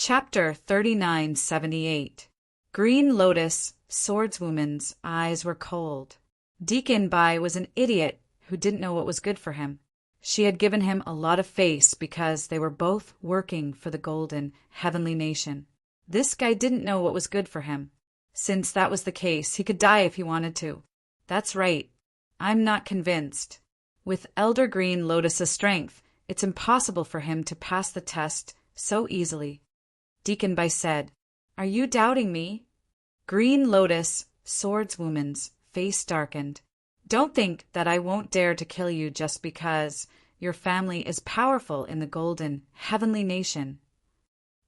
Chapter 3978. Green Lotus, Swordswoman's eyes were cold. Deacon Bai was an idiot who didn't know what was good for him. She had given him a lot of face because they were both working for the golden, heavenly nation. This guy didn't know what was good for him. Since that was the case, he could die if he wanted to. That's right. I'm not convinced. With Elder Green Lotus's strength, it's impossible for him to pass the test so easily. Deacon Bai said, "Are you doubting me?" Green Lotus, Swordswoman's face darkened. "Don't think that I won't dare to kill you just because your family is powerful in the golden, heavenly nation.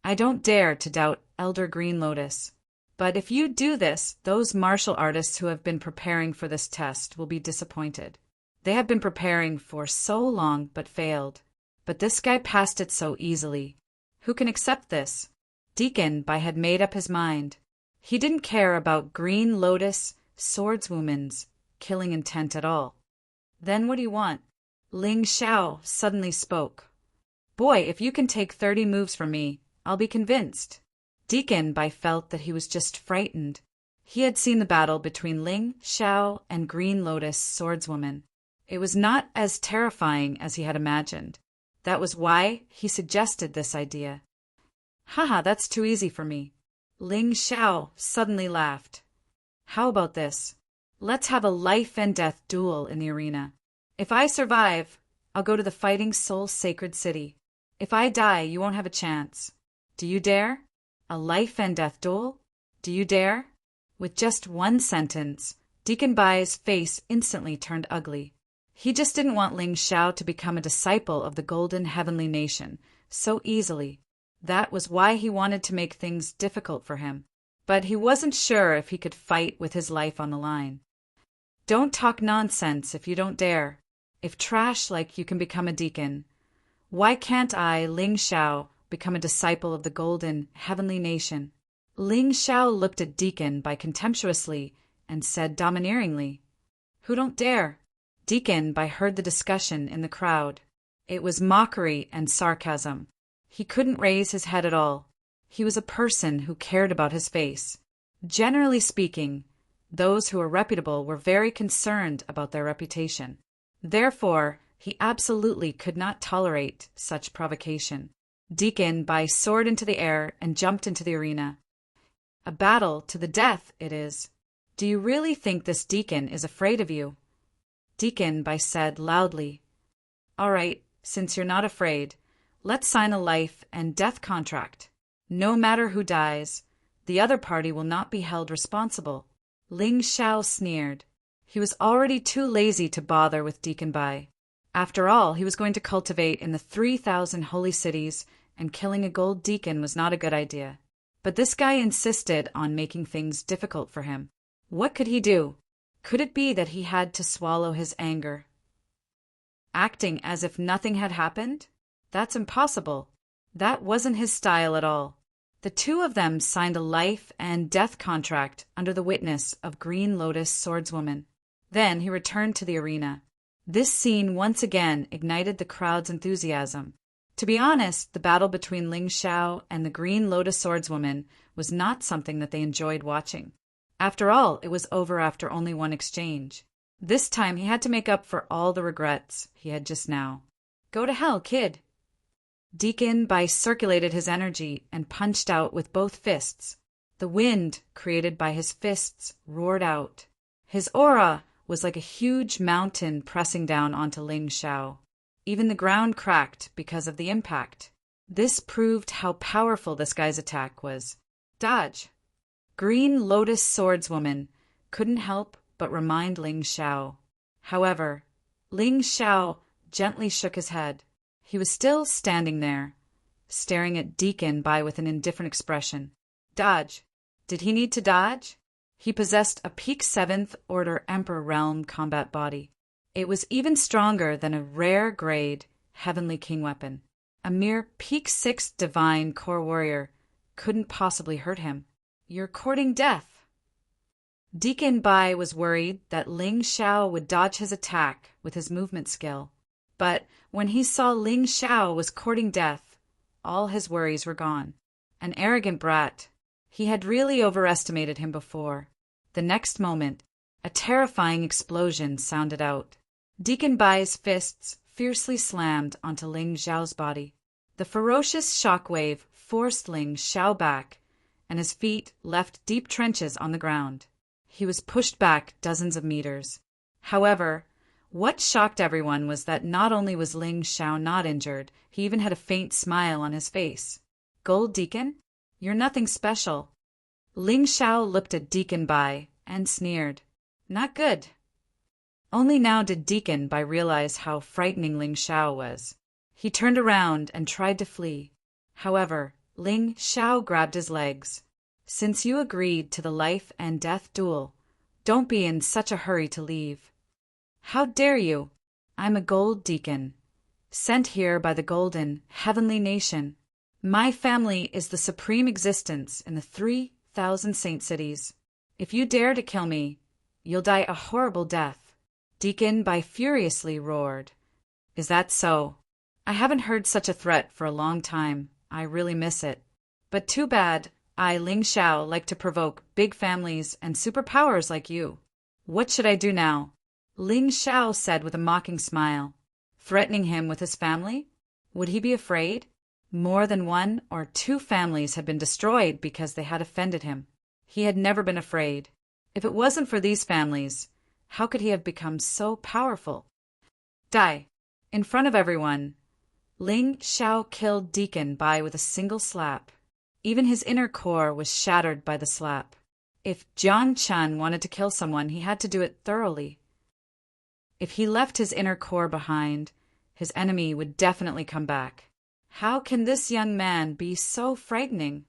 I don't dare to doubt Elder Green Lotus. But if you do this, those martial artists who have been preparing for this test will be disappointed. They have been preparing for so long but failed. But this guy passed it so easily. Who can accept this?" Deacon Bai had made up his mind. He didn't care about Green Lotus, Swordswoman's killing intent at all. "Then what do you want?" Ling Xiao suddenly spoke. "Boy, if you can take 30 moves from me, I'll be convinced." Deacon Bai felt that he was just frightened. He had seen the battle between Ling Xiao and Green Lotus Swordswoman. It was not as terrifying as he had imagined. That was why he suggested this idea. "Haha, that's too easy for me." Ling Xiao suddenly laughed. "How about this? Let's have a life and death duel in the arena. If I survive, I'll go to the Fighting Soul Sacred City. If I die, you won't have a chance. Do you dare? A life and death duel? Do you dare?" With just one sentence, Deacon Bai's face instantly turned ugly. He just didn't want Ling Xiao to become a disciple of the golden heavenly nation so easily. That was why he wanted to make things difficult for him. But he wasn't sure if he could fight with his life on the line. "Don't talk nonsense if you don't dare. If trash like you can become a deacon, why can't I, Ling Xiao, become a disciple of the golden, heavenly nation?" Ling Xiao looked at Deacon Bai contemptuously and said domineeringly, "Who don't dare?" Deacon Bai heard the discussion in the crowd. It was mockery and sarcasm. He couldn't raise his head at all. He was a person who cared about his face. Generally speaking, those who were reputable were very concerned about their reputation. Therefore, he absolutely could not tolerate such provocation. Deacon Bai soared into the air and jumped into the arena. "A battle to the death it is. Do you really think this deacon is afraid of you?" Deacon Bai said loudly, "All right, since you're not afraid, let's sign a life and death contract. No matter who dies, the other party will not be held responsible." Ling Xiao sneered. He was already too lazy to bother with Deacon Bai. After all, he was going to cultivate in the 3,000 holy cities, and killing a gold deacon was not a good idea. But this guy insisted on making things difficult for him. What could he do? Could it be that he had to swallow his anger? Acting as if nothing had happened? That's impossible. That wasn't his style at all. The two of them signed a life and death contract under the witness of Green Lotus Swordswoman. Then he returned to the arena. This scene once again ignited the crowd's enthusiasm. To be honest, the battle between Ling Xiao and the Green Lotus Swordswoman was not something that they enjoyed watching. After all, it was over after only one exchange. This time he had to make up for all the regrets he had just now. "Go to hell, kid." Deacon Bai circulated his energy and punched out with both fists. The wind created by his fists roared out. His aura was like a huge mountain pressing down onto Ling Xiao. Even the ground cracked because of the impact. This proved how powerful this guy's attack was. Dodge. Green Lotus Swordswoman couldn't help but remind Ling Xiao. However, Ling Xiao gently shook his head. He was still standing there, staring at Deacon Bai with an indifferent expression. Dodge. Did he need to dodge? He possessed a peak 7th Order Emperor Realm combat body. It was even stronger than a rare grade Heavenly King weapon. A mere peak 6 Divine Core Warrior couldn't possibly hurt him. "You're courting death." Deacon Bai was worried that Ling Xiao would dodge his attack with his movement skill. But when he saw Ling Xiao was courting death, all his worries were gone. an arrogant brat. He had really overestimated him before. The next moment, a terrifying explosion sounded out. Deacon Bai's fists fiercely slammed onto Ling Xiao's body. The ferocious shockwave forced Ling Xiao back, and his feet left deep trenches on the ground. He was pushed back dozens of meters. However, what shocked everyone was that not only was Ling Xiao not injured, he even had a faint smile on his face. "Gold Deacon? You're nothing special." Ling Xiao looked at Deacon Bai and sneered. "Not good." Only now did Deacon Bai realize how frightening Ling Xiao was. He turned around and tried to flee. However, Ling Xiao grabbed his legs. "Since you agreed to the life and death duel, don't be in such a hurry to leave." "How dare you? I'm a gold deacon, sent here by the golden, heavenly nation. My family is the supreme existence in the 3,000 saint cities. If you dare to kill me, you'll die a horrible death." Deacon Bai furiously roared. "Is that so? I haven't heard such a threat for a long time. I really miss it. But too bad. I, Ling Xiao, like to provoke big families and superpowers like you. What should I do now?" Ling Xiao said with a mocking smile. Threatening him with his family? Would he be afraid? More than 1 or 2 families had been destroyed because they had offended him. He had never been afraid. If it wasn't for these families, how could he have become so powerful? Die! In front of everyone, Ling Xiao killed Deacon Bai with a single slap. Even his inner core was shattered by the slap. If Jiang Chen wanted to kill someone, he had to do it thoroughly. If he left his inner core behind, his enemy would definitely come back. How can this young man be so frightening?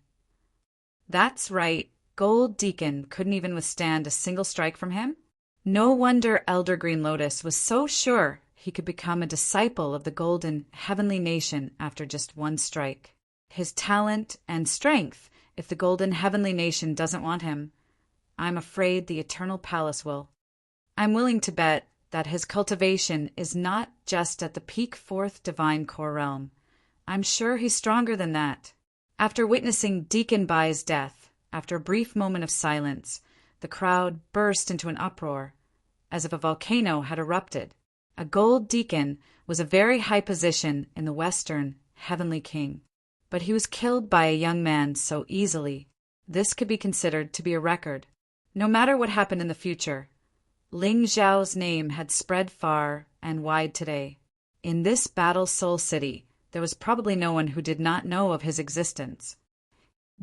That's right, Gold Deacon couldn't even withstand a single strike from him. No wonder Elder Green Lotus was so sure he could become a disciple of the golden heavenly nation after just 1 strike. His talent and strength, if the golden heavenly nation doesn't want him, I'm afraid the eternal palace will. I'm willing to bet that his cultivation is not just at the peak 4th divine core realm. I'm sure he's stronger than that. After witnessing Deacon Bai's death, after a brief moment of silence, the crowd burst into an uproar, as if a volcano had erupted. A gold deacon was a very high position in the Western Heavenly King, but he was killed by a young man so easily. This could be considered to be a record. No matter what happened in the future, Ling Xiao's name had spread far and wide today. In this Battle Soul City, there was probably no one who did not know of his existence.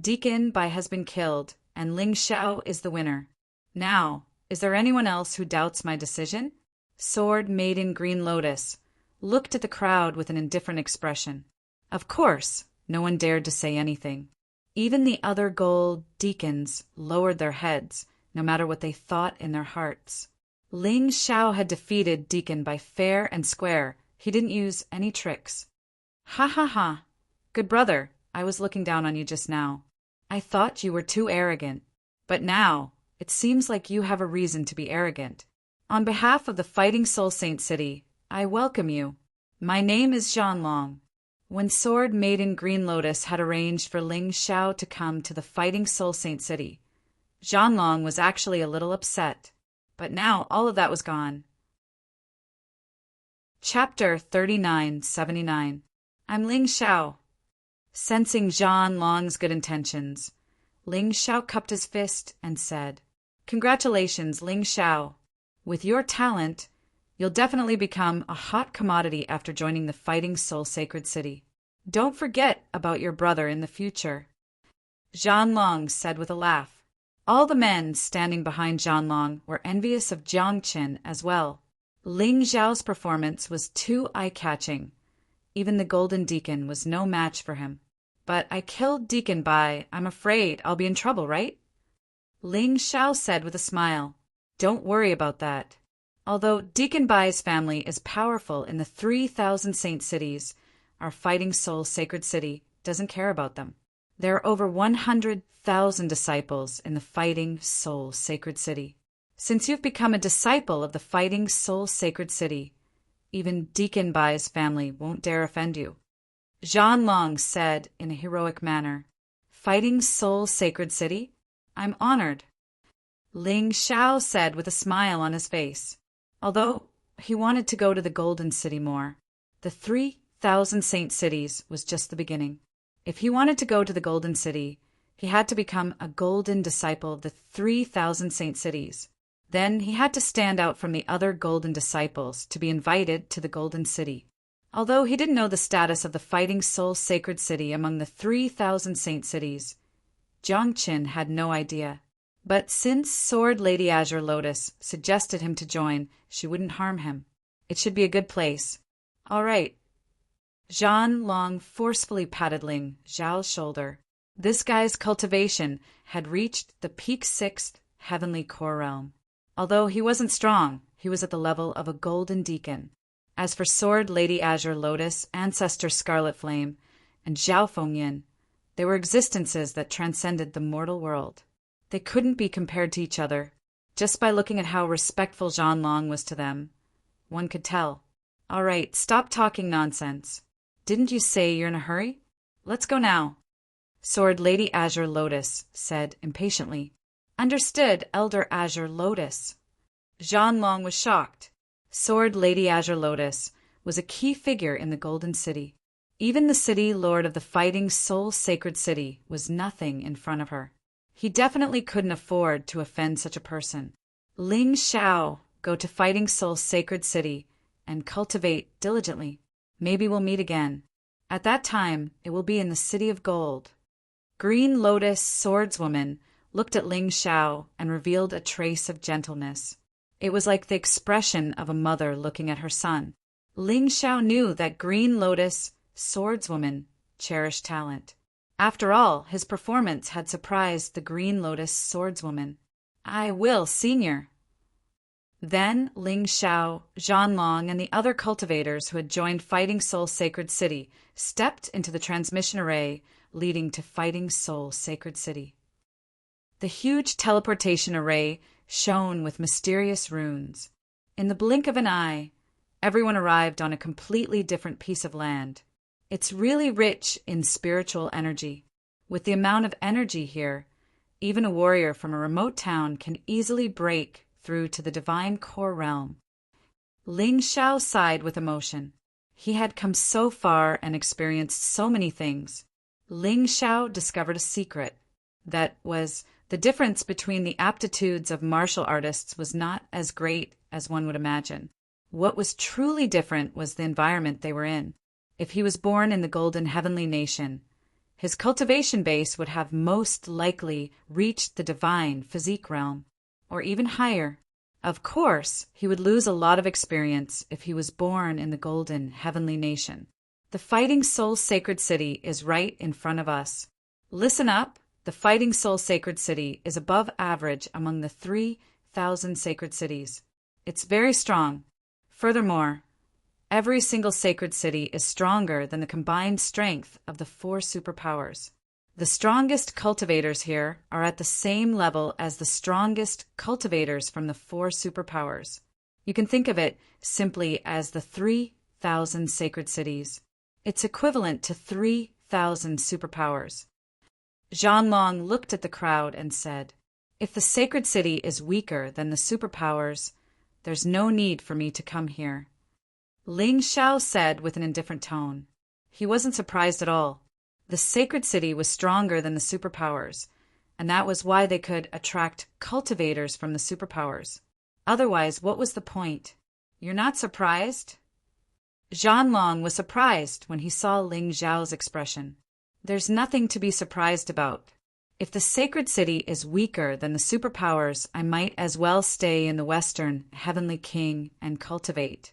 Deacon Bai has been killed, and Ling Xiao is the winner. Now, is there anyone else who doubts my decision? Sword Maiden Green Lotus looked at the crowd with an indifferent expression. Of course, no one dared to say anything. Even the other gold deacons lowered their heads, no matter what they thought in their hearts. Ling Xiao had defeated Deacon Bai fair and square. He didn't use any tricks. "Ha ha ha. Good brother, I was looking down on you just now. I thought you were too arrogant. But now, it seems like you have a reason to be arrogant. On behalf of the Fighting Soul Saint City, I welcome you. My name is Zhan Long." When Sword Maiden Green Lotus had arranged for Ling Xiao to come to the Fighting Soul Saint City, Zhan Long was actually a little upset. But now all of that was gone. Chapter 3979. I'm Ling Xiao. Sensing Zhan Long's good intentions, Ling Xiao cupped his fist and said, "Congratulations, Ling Xiao. With your talent, you'll definitely become a hot commodity after joining the Fighting Soul Sacred City. Don't forget about your brother in the future." Zhan Long said with a laugh. All the men standing behind Zhan Long were envious of Jiang Qin as well. Ling Xiao's performance was too eye-catching. Even the Golden Deacon was no match for him. "But I killed Deacon Bai. I'm afraid I'll be in trouble, right?" Ling Xiao said with a smile. "Don't worry about that. Although Deacon Bai's family is powerful in the 3,000 saint cities, our Fighting Soul Sacred City doesn't care about them. There are over 100,000 disciples in the Fighting Soul Sacred City. Since you've become a disciple of the Fighting Soul Sacred City, even Deacon Bai's family won't dare offend you." Zhan Long said in a heroic manner. Fighting Soul Sacred City? I'm honored, Ling Xiao said with a smile on his face. Although he wanted to go to the Golden City more, the 3,000 Saint Cities was just the beginning. If he wanted to go to the Golden City, he had to become a golden disciple of the 3,000 Saint Cities. Then he had to stand out from the other golden disciples to be invited to the Golden City. Although he didn't know the status of the Fighting Soul Sacred City among the 3,000 Saint Cities, Jiang Qin had no idea. But since Sword Lady Azure Lotus suggested him to join, she wouldn't harm him. It should be a good place. All right. Zhan Long forcefully patted Ling Xiao's shoulder. This guy's cultivation had reached the peak 6th heavenly core realm. Although he wasn't strong, he was at the level of a golden deacon. As for Sword Lady Azure Lotus, Ancestor Scarlet Flame, and Zhao Fengyin, they were existences that transcended the mortal world. They couldn't be compared to each other. Just by looking at how respectful Zhan Long was to them, one could tell. All right, stop talking nonsense. Didn't you say you're in a hurry? Let's go now, Sword Lady Azure Lotus said impatiently. Understood, Elder Azure Lotus. Zhan Long was shocked. Sword Lady Azure Lotus was a key figure in the Golden City. Even the city lord of the Fighting Soul Sacred City was nothing in front of her. He definitely couldn't afford to offend such a person. Ling Xiao, go to Fighting Soul Sacred City and cultivate diligently. Maybe we'll meet again. At that time, it will be in the City of Gold. Green Lotus Swordswoman looked at Ling Xiao and revealed a trace of gentleness. It was like the expression of a mother looking at her son. Ling Xiao knew that Green Lotus Swordswoman cherished talent. After all, his performance had surprised the Green Lotus Swordswoman. I will, Senior. Then Ling Xiao, Zhan Long, and the other cultivators who had joined Fighting Soul Sacred City stepped into the transmission array leading to Fighting Soul Sacred City. The huge teleportation array shone with mysterious runes. In the blink of an eye, everyone arrived on a completely different piece of land. It's really rich in spiritual energy. With the amount of energy here, even a warrior from a remote town can easily break through to the divine core realm. Ling Xiao sighed with emotion. He had come so far and experienced so many things. Ling Xiao discovered a secret. That was, the difference between the aptitudes of martial artists was not as great as one would imagine. What was truly different was the environment they were in. If he was born in the Golden Heavenly Nation, his cultivation base would have most likely reached the divine physique realm, or even higher. Of course, he would lose a lot of experience if he was born in the Golden Heavenly Nation. The Fighting Soul Sacred City is right in front of us. Listen up, the Fighting Soul Sacred City is above average among the 3,000 sacred cities. It's very strong. Furthermore, every single sacred city is stronger than the combined strength of the 4 superpowers. The strongest cultivators here are at the same level as the strongest cultivators from the 4 superpowers. You can think of it simply as the 3,000 sacred cities. It's equivalent to 3,000 superpowers. Zhan Long looked at the crowd and said, "If the sacred city is weaker than the superpowers, there's no need for me to come here." Ling Xiao said with an indifferent tone. He wasn't surprised at all. The sacred city was stronger than the superpowers, and that was why they could attract cultivators from the superpowers. Otherwise, what was the point? You're not surprised? Zhan Long was surprised when he saw Ling Xiao's expression. There's nothing to be surprised about. If the sacred city is weaker than the superpowers, I might as well stay in the Western Heavenly King and cultivate.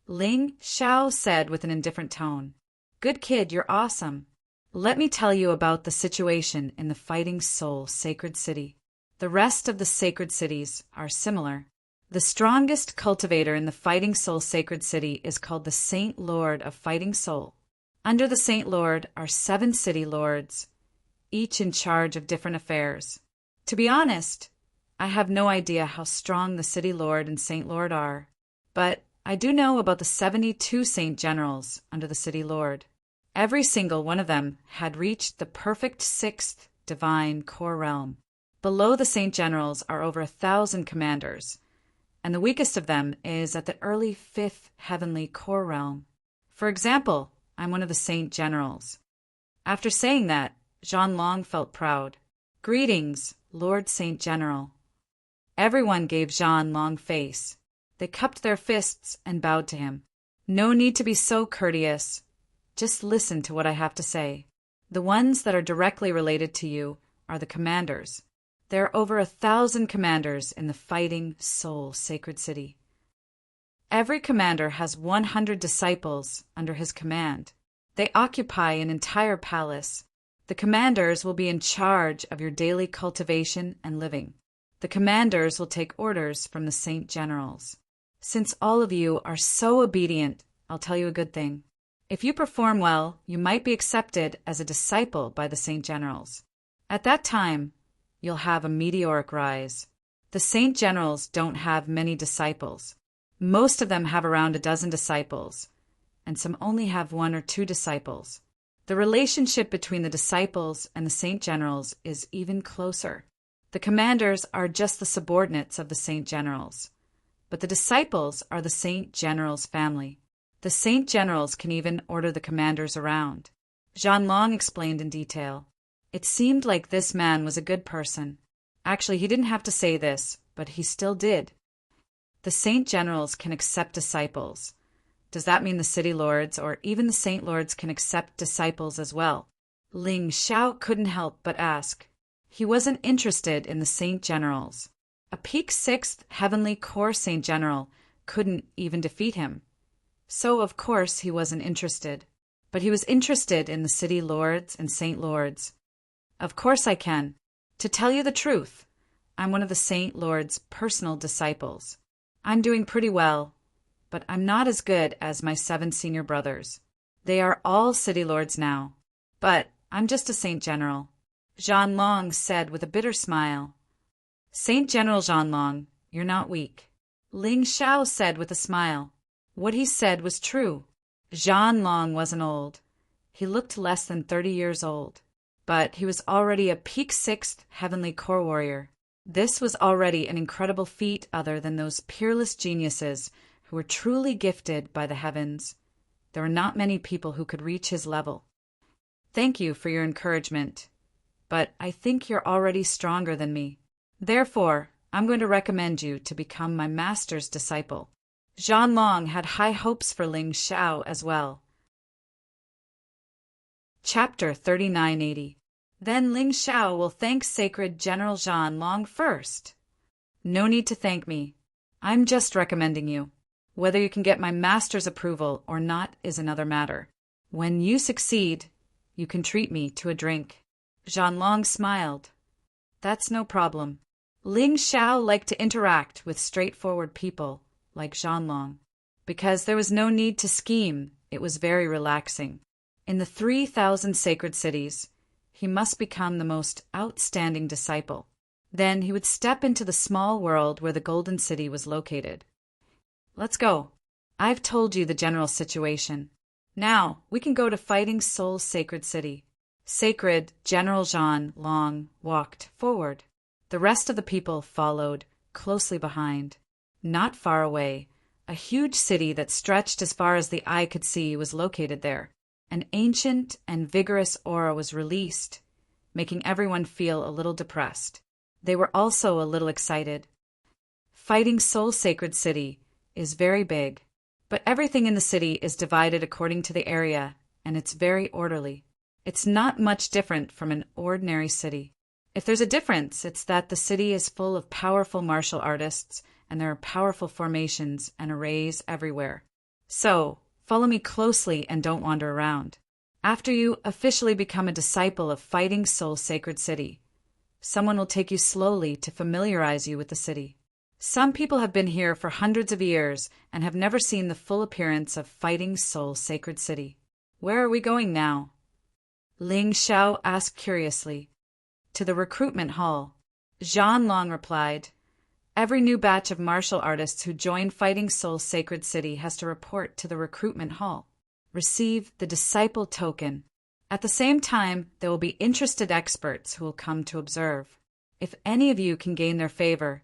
Ling Xiao said with an indifferent tone. Good kid, you're awesome. Let me tell you about the situation in the Fighting Soul Sacred City. The rest of the sacred cities are similar. The strongest cultivator in the Fighting Soul Sacred City is called the Saint Lord of Fighting Soul. Under the Saint Lord are 7 city lords, each in charge of different affairs. To be honest, I have no idea how strong the City Lord and Saint Lord are, but I do know about the 72 Saint Generals under the City Lord. Every single one of them had reached the perfect sixth divine core realm. Below the Saint Generals are over 1,000 commanders, and the weakest of them is at the early fifth heavenly core realm. For example, I'm one of the Saint Generals. After saying that, Jean Long felt proud. Greetings, Lord Saint General. Everyone gave Jean long face. They cupped their fists and bowed to him. No need to be so courteous. Just listen to what I have to say. The ones that are directly related to you are the commanders. There are over 1,000 commanders in the Fighting Soul Sacred City. Every commander has 100 disciples under his command. They occupy an entire palace. The commanders will be in charge of your daily cultivation and living. The commanders will take orders from the Saint Generals. Since all of you are so obedient, I'll tell you a good thing. If you perform well, you might be accepted as a disciple by the Saint Generals. At that time, you'll have a meteoric rise. The Saint Generals don't have many disciples. Most of them have around a dozen disciples, and some only have 1 or 2 disciples. The relationship between the disciples and the Saint Generals is even closer. The commanders are just the subordinates of the Saint Generals, but the disciples are the Saint Generals' family. The Saint Generals can even order the commanders around. Jean Long explained in detail. It seemed like this man was a good person. Actually, he didn't have to say this, but he still did. The Saint Generals can accept disciples. Does that mean the city lords or even the Saint Lords can accept disciples as well? Ling Xiao couldn't help but ask. He wasn't interested in the Saint Generals. A peak 6th Heavenly Core Saint General couldn't even defeat him. So, of course, he wasn't interested. But he was interested in the city lords and Saint Lords. Of course I can. To tell you the truth, I'm one of the Saint Lord's personal disciples. I'm doing pretty well, but I'm not as good as my 7 senior brothers. They are all city lords now. But I'm just a Saint General. Jean Long said with a bitter smile. Saint General Jean Long, you're not weak. Ling Xiao said with a smile. What he said was true. Jean Long wasn't old. He looked less than 30 years old. But he was already a peak 6th Heavenly Core Warrior. This was already an incredible feat other than those peerless geniuses who were truly gifted by the heavens. There were not many people who could reach his level. Thank you for your encouragement, but I think you're already stronger than me. Therefore, I'm going to recommend you to become my master's disciple. Jean Long had high hopes for Ling Xiao as well. Chapter 3980. Then Ling Xiao will thank Sacred General Jean Long first. No need to thank me. I'm just recommending you. Whether you can get my master's approval or not is another matter. When you succeed, you can treat me to a drink. Jean Long smiled. That's no problem. Ling Xiao liked to interact with straightforward people like Jean Long. Because there was no need to scheme, it was very relaxing. In the 3,000 sacred cities, he must become the most outstanding disciple. Then he would step into the small world where the Golden City was located. Let's go. I've told you the general situation. Now, we can go to Fighting Soul Sacred City. Sacred General Jean Long walked forward. The rest of the people followed, closely behind. Not far away, a huge city that stretched as far as the eye could see was located there. An ancient and vigorous aura was released, making everyone feel a little depressed. They were also a little excited. Fighting Soul Sacred City is very big, but everything in the city is divided according to the area, and it's very orderly. It's not much different from an ordinary city. If there's a difference, it's that the city is full of powerful martial artists, and there are powerful formations and arrays everywhere. So, follow me closely and don't wander around. After you officially become a disciple of Fighting Soul Sacred City, someone will take you slowly to familiarize you with the city. Some people have been here for hundreds of years and have never seen the full appearance of Fighting Soul Sacred City. Where are we going now? Ling Xiao asked curiously. To the recruitment hall. Jean Long replied. Every new batch of martial artists who join Fighting Soul Sacred City has to report to the recruitment hall. receive the disciple token. At the same time, there will be interested experts who will come to observe. If any of you can gain their favor,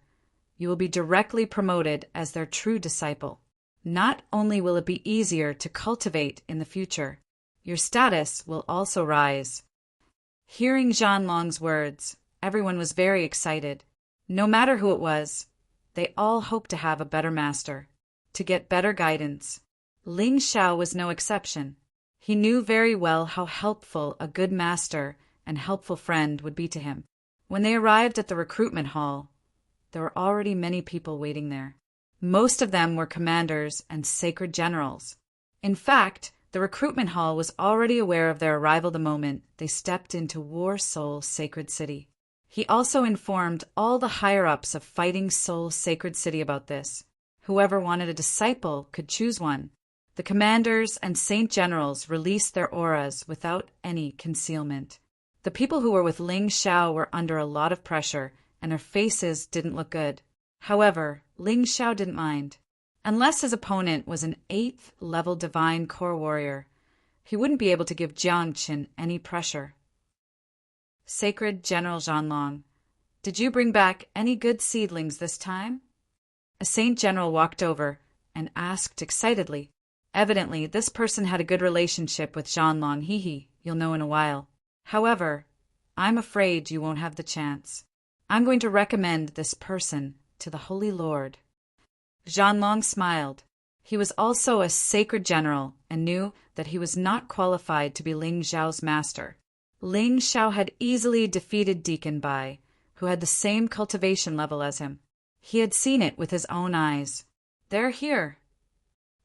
you will be directly promoted as their true disciple. Not only will it be easier to cultivate in the future, your status will also rise. Hearing Zhanlong's words, everyone was very excited. No matter who it was, they all hoped to have a better master, to get better guidance. Ling Xiao was no exception. He knew very well how helpful a good master and helpful friend would be to him. When they arrived at the recruitment hall, there were already many people waiting there. Most of them were commanders and sacred generals. In fact, the recruitment hall was already aware of their arrival the moment they stepped into War Soul Sacred City. He also informed all the higher-ups of Fighting Soul Sacred City about this. Whoever wanted a disciple could choose one. The commanders and saint generals released their auras without any concealment. The people who were with Ling Xiao were under a lot of pressure, and their faces didn't look good. However, Ling Xiao didn't mind. Unless his opponent was an 8th level divine core warrior, he wouldn't be able to give Jiang Qin any pressure. Sacred General Zhanlong, did you bring back any good seedlings this time? A saint general walked over and asked excitedly. Evidently, this person had a good relationship with Zhanlong. You'll know in a while. However, I'm afraid you won't have the chance. I'm going to recommend this person to the Holy Lord. Zhanlong smiled. He was also a sacred general and knew that he was not qualified to be Ling Xiao's master. Ling Xiao had easily defeated Deacon Bai, who had the same cultivation level as him. He had seen it with his own eyes. They're here.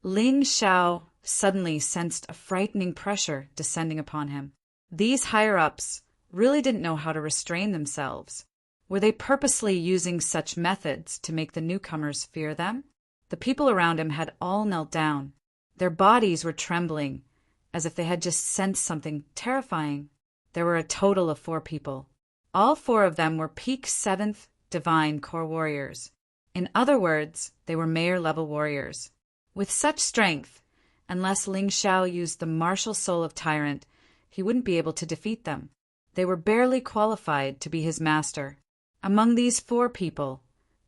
Ling Xiao suddenly sensed a frightening pressure descending upon him. These higher-ups really didn't know how to restrain themselves. Were they purposely using such methods to make the newcomers fear them? The people around him had all knelt down. Their bodies were trembling, as if they had just sensed something terrifying. There were a total of 4 people. All 4 of them were peak 7th divine core warriors. In other words, they were mayor-level warriors. With such strength, unless Ling Xiao used the martial soul of Tyrant, he wouldn't be able to defeat them. They were barely qualified to be his master. Among these 4 people,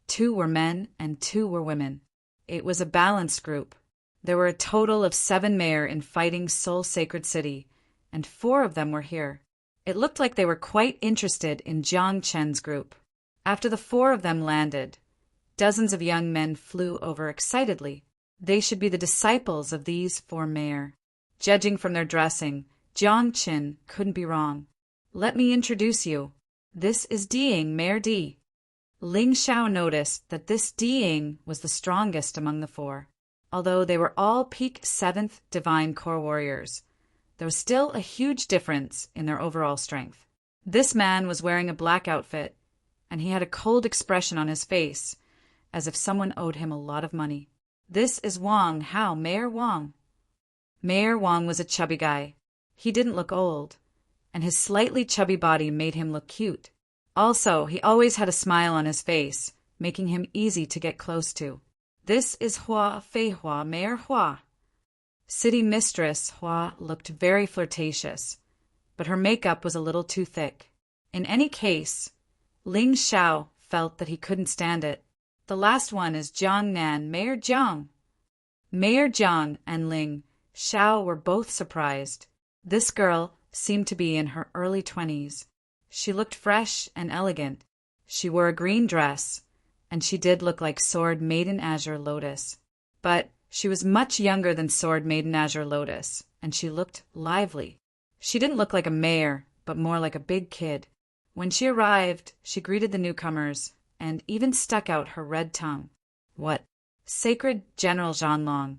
2 were men and 2 were women. It was a balanced group. There were a total of 7 mayor in Fighting Soul Sacred City, and 4 of them were here. It looked like they were quite interested in Jiang Chen's group. After the 4 of them landed, dozens of young men flew over excitedly. They should be the disciples of these 4 mayor. Judging from their dressing, Jiang Qin couldn't be wrong. Let me introduce you. This is Diying, Mayor Di. Ling Xiao noticed that this Diying was the strongest among the 4. Although they were all peak 7th divine core warriors, there was still a huge difference in their overall strength. This man was wearing a black outfit, and he had a cold expression on his face, as if someone owed him a lot of money. This is Wang Hao, Mayor Wang. Mayor Wang was a chubby guy. He didn't look old, and his slightly chubby body made him look cute. Also, he always had a smile on his face, making him easy to get close to. This is Hua Feihua, Mayor Hua. City Mistress Hua looked very flirtatious, but her makeup was a little too thick. In any case, Ling Xiao felt that he couldn't stand it. The last one is Jiang Nan, Mayor Jiang. Mayor Jiang and Ling Xiao were both surprised. This girl seemed to be in her early 20s. She looked fresh and elegant. She wore a green dress, and she did look like Sword Maiden Azure Lotus. But she was much younger than Sword Maiden Azure Lotus, and she looked lively. She didn't look like a mayor, but more like a big kid. When she arrived, she greeted the newcomers, and even stuck out her red tongue. What? Sacred General Zhanlong,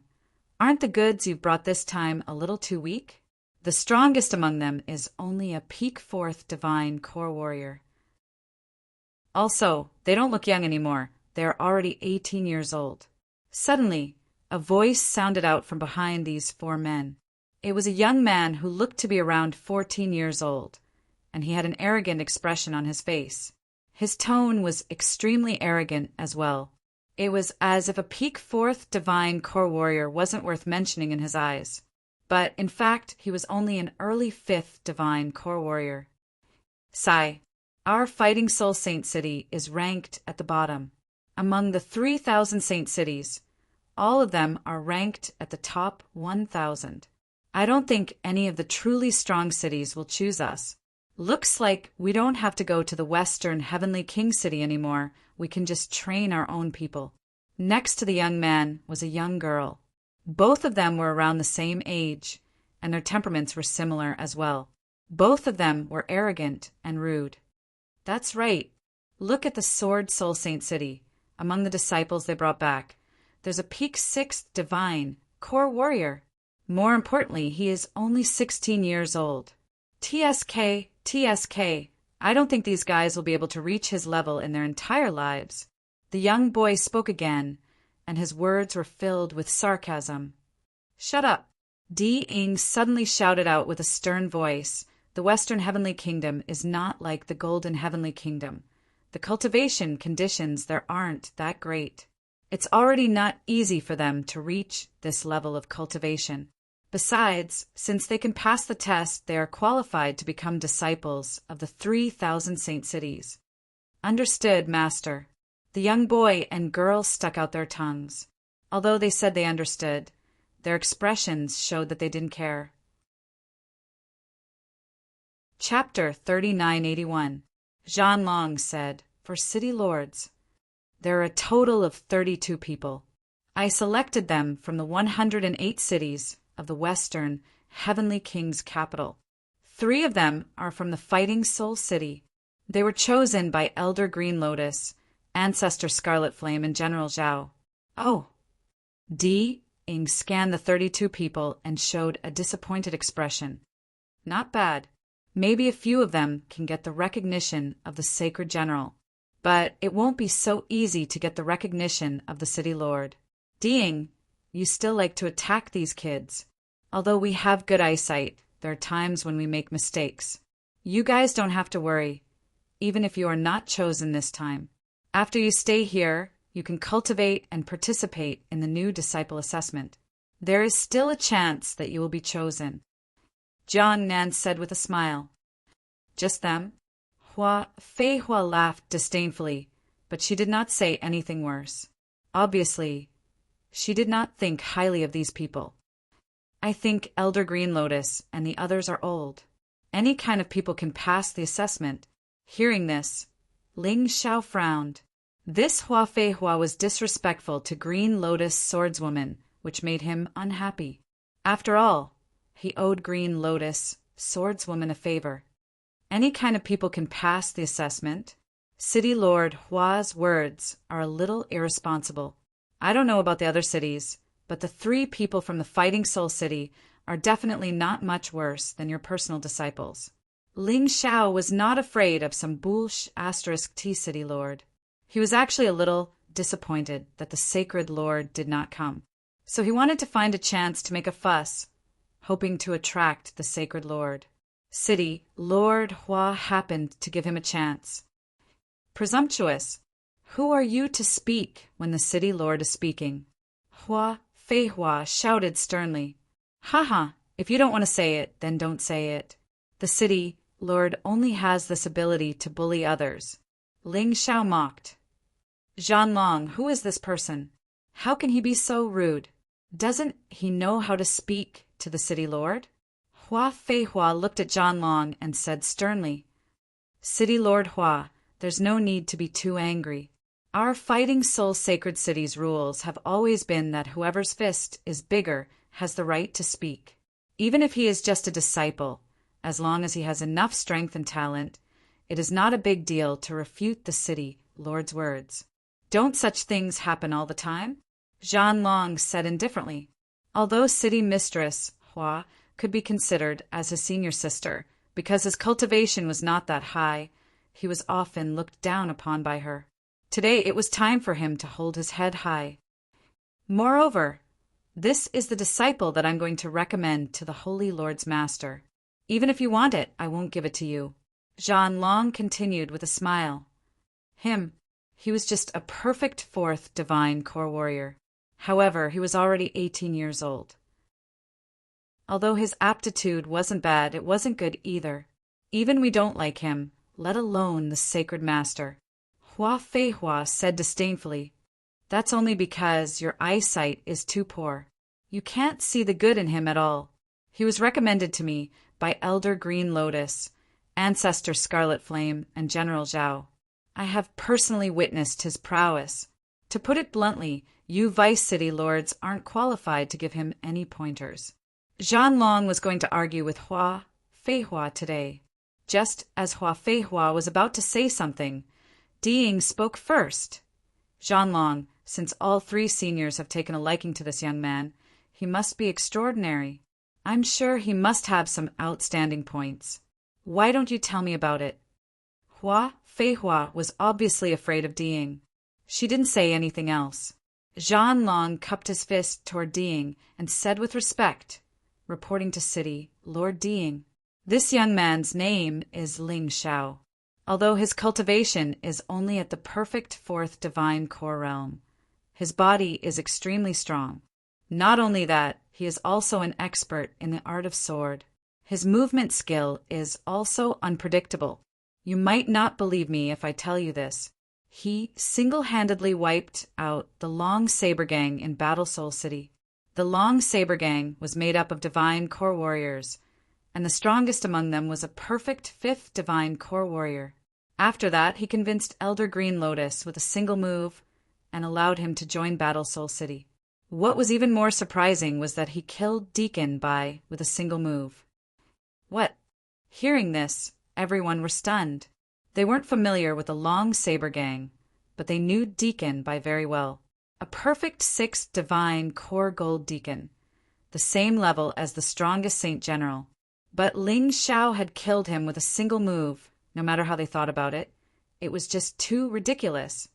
aren't the goods you've brought this time a little too weak? The strongest among them is only a peak 4th divine core warrior. Also, they don't look young anymore. They are already 18 years old. Suddenly, a voice sounded out from behind these 4 men. It was a young man who looked to be around 14 years old, and he had an arrogant expression on his face. His tone was extremely arrogant as well. It was as if a peak 4th divine core warrior wasn't worth mentioning in his eyes. but in fact he was only an early 5th divine core warrior. Sigh. Our Fighting Soul Saint City is ranked at the bottom. Among the 3,000 saint cities, all of them are ranked at the top 1,000. I don't think any of the truly strong cities will choose us. Looks like we don't have to go to the Western Heavenly King City anymore. We can just train our own people. Next to the young man was a young girl. Both of them were around the same age, and their temperaments were similar as well. Both of them were arrogant and rude. That's right. Look at the Sword Soul Saint City. Among the disciples they brought back, there's a peak 6th divine core warrior. More importantly, he is only 16 years old. TSK, I don't think these guys will be able to reach his level in their entire lives. The young boy spoke again, and his words were filled with sarcasm. Shut up! Di-ing suddenly shouted out with a stern voice. The Western Heavenly Kingdom is not like the Golden Heavenly Kingdom. The cultivation conditions there aren't that great. It's already not easy for them to reach this level of cultivation. Besides, since they can pass the test, they are qualified to become disciples of the 3,000 saint cities. Understood, Master. The young boy and girl stuck out their tongues. Although they said they understood, their expressions showed that they didn't care. Chapter 3981. Zhan Long said, for city lords. There are a total of 32 people. I selected them from the 108 cities of the Western Heavenly King's capital. 3 of them are from the Fighting Soul City. They were chosen by Elder Green Lotus, Ancestor Scarlet Flame, and General Zhao. Oh. Di-ing scanned the 32 people and showed a disappointed expression. Not bad. Maybe a few of them can get the recognition of the Sacred General. But it won't be so easy to get the recognition of the City Lord. Di-ing, you still like to attack these kids. Although we have good eyesight, there are times when we make mistakes. You guys don't have to worry, even if you are not chosen this time. After you stay here, you can cultivate and participate in the new disciple assessment. There is still a chance that you will be chosen. John Nan said with a smile. Just them? Fei Hua laughed disdainfully, but she did not say anything worse. Obviously, she did not think highly of these people. I think Elder Green Lotus and the others are old. Any kind of people can pass the assessment. Hearing this, Ling Xiao frowned. This Hua Fei Hua was disrespectful to Green Lotus swordswoman, which made him unhappy. After all, he owed Green Lotus swordswoman a favor. Any kind of people can pass the assessment. City Lord Hua's words are a little irresponsible. I don't know about the other cities, but the 3 people from the Fighting Soul City are definitely not much worse than your personal disciples. Ling Xiao was not afraid of some *T City Lord. He was actually a little disappointed that the Sacred Lord did not come. So he wanted to find a chance to make a fuss, hoping to attract the Sacred Lord. City Lord Hua happened to give him a chance. Presumptuous! Who are you to speak when the City Lord is speaking? Hua Fei Hua shouted sternly. Haha, if you don't want to say it, then don't say it. The City Lord only has this ability to bully others. Ling Xiao mocked. Zhan Long, who is this person? How can he be so rude? Doesn't he know how to speak to the City Lord? Hua Fei Hua looked at Zhan Long and said sternly, City Lord Hua, there's no need to be too angry. Our Fighting Soul Sacred City's rules have always been that whoever's fist is bigger has the right to speak. Even if he is just a disciple, as long as he has enough strength and talent, it is not a big deal to refute the City Lord's words. Don't such things happen all the time? Zhan Long said indifferently. Although City Mistress Hua could be considered as his senior sister, because his cultivation was not that high, he was often looked down upon by her. Today it was time for him to hold his head high. Moreover, this is the disciple that I'm going to recommend to the Holy Lord's Master. Even if you want it, I won't give it to you. Zhan Long continued with a smile. He was just a perfect 4th divine core warrior. However, he was already 18 years old. Although his aptitude wasn't bad, it wasn't good either. Even we don't like him, let alone the sacred master. Hua Fei Hua said disdainfully, "That's only because your eyesight is too poor. You can't see the good in him at all. He was recommended to me by Elder Green Lotus, Ancestor Scarlet Flame, and General Zhao. I have personally witnessed his prowess. To put it bluntly, you Vice City lords aren't qualified to give him any pointers." Zhanlong was going to argue with Hua Fei Hua today. Just as Hua Fei Hua was about to say something, Diying spoke first. "Zhanlong, since all 3 seniors have taken a liking to this young man, he must be extraordinary. I'm sure he must have some outstanding points. Why don't you tell me about it?" Hua Fei Hua was obviously afraid of Diying. She didn't say anything else. Zhanlong cupped his fist toward Diying and said with respect, "Reporting to City, Lord Diying. This young man's name is Ling Xiao. Although his cultivation is only at the perfect 4th divine core realm, his body is extremely strong. Not only that, he is also an expert in the art of sword. His movement skill is also unpredictable. You might not believe me if I tell you this. He single-handedly wiped out the Long Saber Gang in Battle Soul City. The Long Saber Gang was made up of divine core warriors, and the strongest among them was a perfect 5th divine core warrior. After that, he convinced Elder Green Lotus with a single move and allowed him to join Battle Soul City. What was even more surprising was that he killed Deacon Bai with a single move." What? Hearing this, everyone were stunned. They weren't familiar with the Long Saber Gang, but they knew Deacon Bai very well. A perfect 6th divine core gold deacon, the same level as the strongest Saint General. But Ling Xiao had killed him with a single move, no matter how they thought about it. It was just too ridiculous.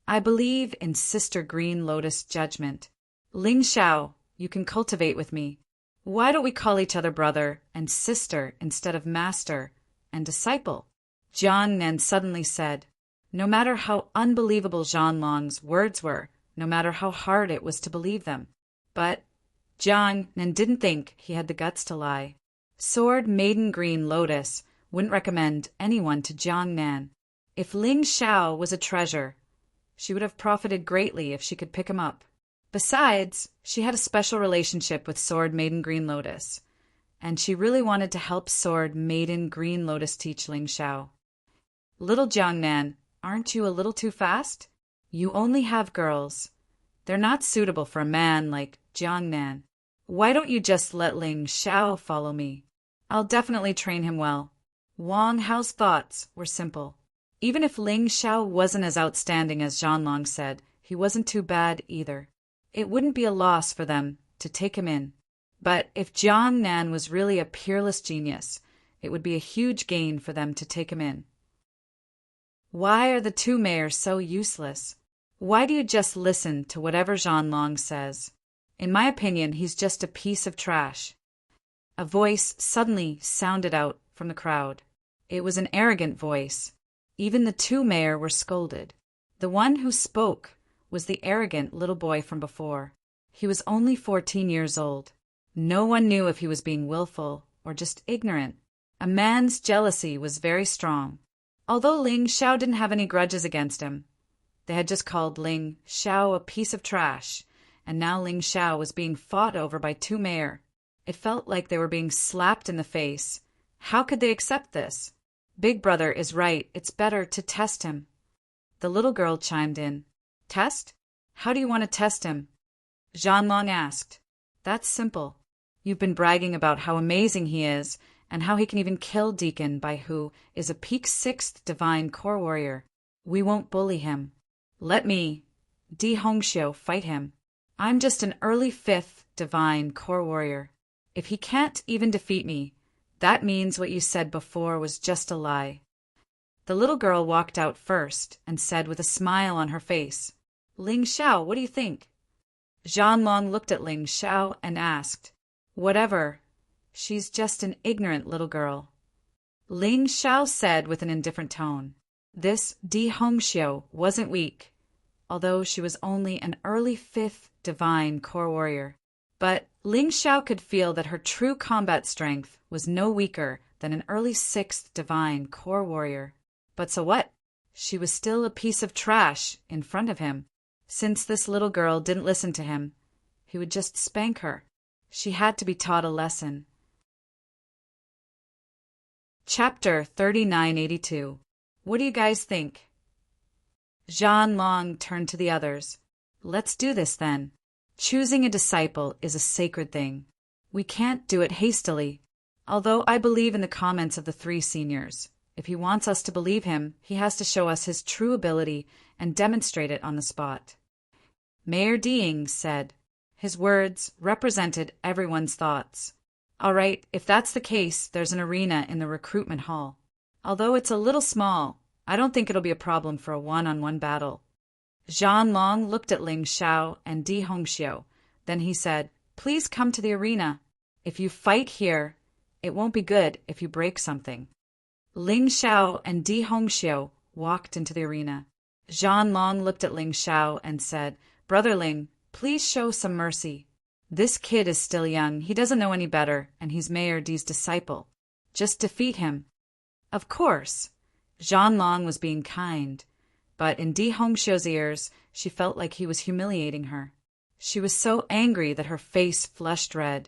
I believe in Sister Green Lotus judgment. Ling Xiao, you can cultivate with me. Why don't we call each other brother and sister instead of master and disciple?" Jiang Nan suddenly said. No matter how unbelievable Zhanlong's words were, no matter how hard it was to believe them. But Jiang Nan didn't think he had the guts to lie. Sword Maiden Green Lotus wouldn't recommend anyone to Jiang Nan. If Ling Xiao was a treasure, she would have profited greatly if she could pick him up. Besides, she had a special relationship with Sword Maiden Green Lotus, and she really wanted to help Sword Maiden Green Lotus teach Ling Xiao. "Little Jiang Nan, aren't you a little too fast? You only have girls. They're not suitable for a man like Jiang Nan. Why don't you just let Ling Xiao follow me? I'll definitely train him well." Wang Hao's thoughts were simple. Even if Ling Xiao wasn't as outstanding as Zhanlong said, he wasn't too bad either. It wouldn't be a loss for them to take him in. But if Jiang Nan was really a peerless genius, it would be a huge gain for them to take him in. Why are the 2 mayors so useless? Why do you just listen to whatever Zhanlong says? In my opinion, he's just a piece of trash. A voice suddenly sounded out from the crowd. It was an arrogant voice. Even the 2 mayors were scolded. The one who spoke was the arrogant little boy from before. He was only 14 years old. No one knew if he was being willful or just ignorant. A man's jealousy was very strong. Although Ling Xiao didn't have any grudges against him, they had just called Ling Xiao a piece of trash, and now Ling Xiao was being fought over by 2 mayors. It felt like they were being slapped in the face. How could they accept this? Big Brother is right, it's better to test him. The little girl chimed in. "Test? How do you want to test him?" Zhanlong asked. "That's simple. You've been bragging about how amazing he is, and how he can even kill Deacon Bai, who is a peak 6th divine core warrior. We won't bully him. Let me, Di Hongxiu, fight him. I'm just an early 5th divine core warrior. If he can't even defeat me, that means what you said before was just a lie." The little girl walked out first and said with a smile on her face, "Ling Xiao, what do you think?" Zhanlong looked at Ling Xiao and asked, "Whatever. She's just an ignorant little girl." Ling Xiao said with an indifferent tone, "This Di Hongxiu wasn't weak, although she was only an early 5th divine core warrior. But Ling Xiao could feel that her true combat strength was no weaker than an early 6th divine core warrior. But so what? She was still a piece of trash in front of him. Since this little girl didn't listen to him, he would just spank her. She had to be taught a lesson. Chapter 3982. What do you guys think? Zhan Long turned to the others. Let's do this then. Choosing a disciple is a sacred thing. We can't do it hastily. Although I believe in the comments of the 3 seniors. If he wants us to believe him, he has to show us his true ability and demonstrate it on the spot. Mayor Ding said. His words represented everyone's thoughts. All right, if that's the case, there's an arena in the recruitment hall. Although it's a little small, I don't think it'll be a problem for a one-on-one battle. Zhan Long looked at Ling Xiao and Di Hongxiu. Then he said, please come to the arena. If you fight here, it won't be good if you break something. Ling Xiao and Di Hongxiu walked into the arena. Zhan Long looked at Ling Xiao and said, Brother Ling, please show some mercy. This kid is still young, he doesn't know any better, and he's Mayor Di's disciple. Just defeat him. Of course. Zhan Long was being kind, but in Di Hongxiu's ears, she felt like he was humiliating her. She was so angry that her face flushed red.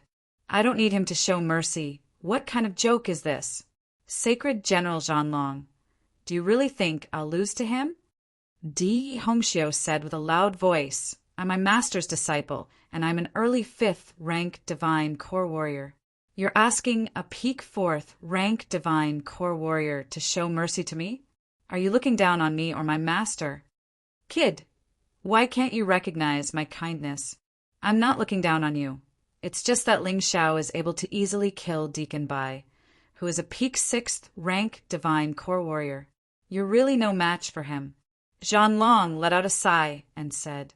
I don't need him to show mercy. What kind of joke is this? Sacred General Zhan Long, do you really think I'll lose to him? Di Hongxiu said with a loud voice, I'm my master's disciple, and I'm an early 5th rank divine core warrior. You're asking a peak 4th rank divine core warrior to show mercy to me? Are you looking down on me or my master? Kid, why can't you recognize my kindness? I'm not looking down on you. It's just that Ling Xiao is able to easily kill Deacon Bai, who is a peak 6th rank divine core warrior. You're really no match for him. Zhan Long let out a sigh and said,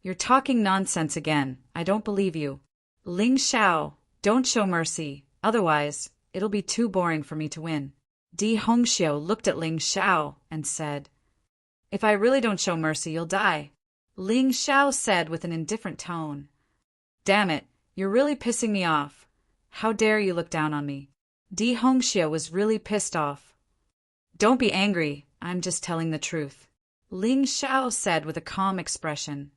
You're talking nonsense again. I don't believe you. Ling Xiao, don't show mercy. Otherwise, it'll be too boring for me to win. Di Hongxiu looked at Ling Xiao and said, If I really don't show mercy, you'll die. Ling Xiao said with an indifferent tone, Damn it, you're really pissing me off. How dare you look down on me? Di Hongxiu was really pissed off. Don't be angry, I'm just telling the truth. Ling Xiao said with a calm expression.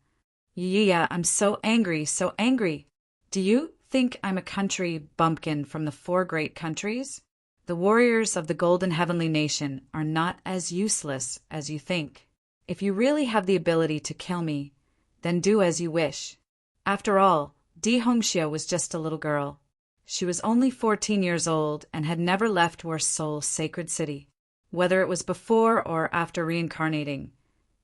Yeah, I'm so angry, so angry. Do you think I'm a country bumpkin from the 4 great countries? The warriors of the Golden Heavenly Nation are not as useless as you think. If you really have the ability to kill me, then do as you wish. After all, Di Hongxiu was just a little girl. She was only 14 years old and had never left War Soul's sacred city. Whether it was before or after reincarnating,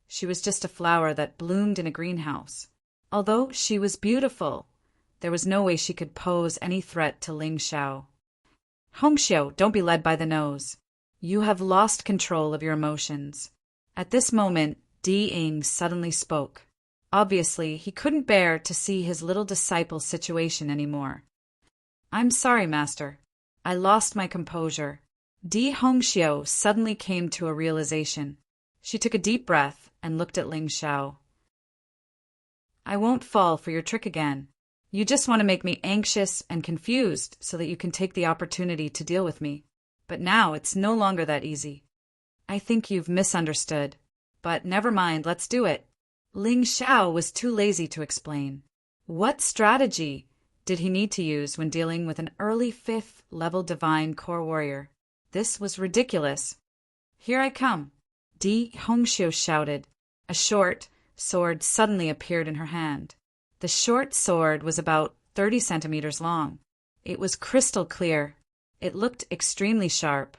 she was just a flower that bloomed in a greenhouse. Although she was beautiful, there was no way she could pose any threat to Ling Xiao. Hongxiu, don't be led by the nose. You have lost control of your emotions. At this moment, Di Ying suddenly spoke. Obviously, he couldn't bear to see his little disciple's situation anymore. I'm sorry, Master. I lost my composure. Di Hongxiu suddenly came to a realization. She took a deep breath and looked at Ling Xiao. I won't fall for your trick again. You just want to make me anxious and confused so that you can take the opportunity to deal with me. But now it's no longer that easy. I think you've misunderstood. But never mind, let's do it. Ling Xiao was too lazy to explain. What strategy did he need to use when dealing with an early 5th level divine core warrior? This was ridiculous. Here I come. Di Hongxiu shouted. A short sword suddenly appeared in her hand. The short sword was about 30 centimeters long. It was crystal clear. It looked extremely sharp.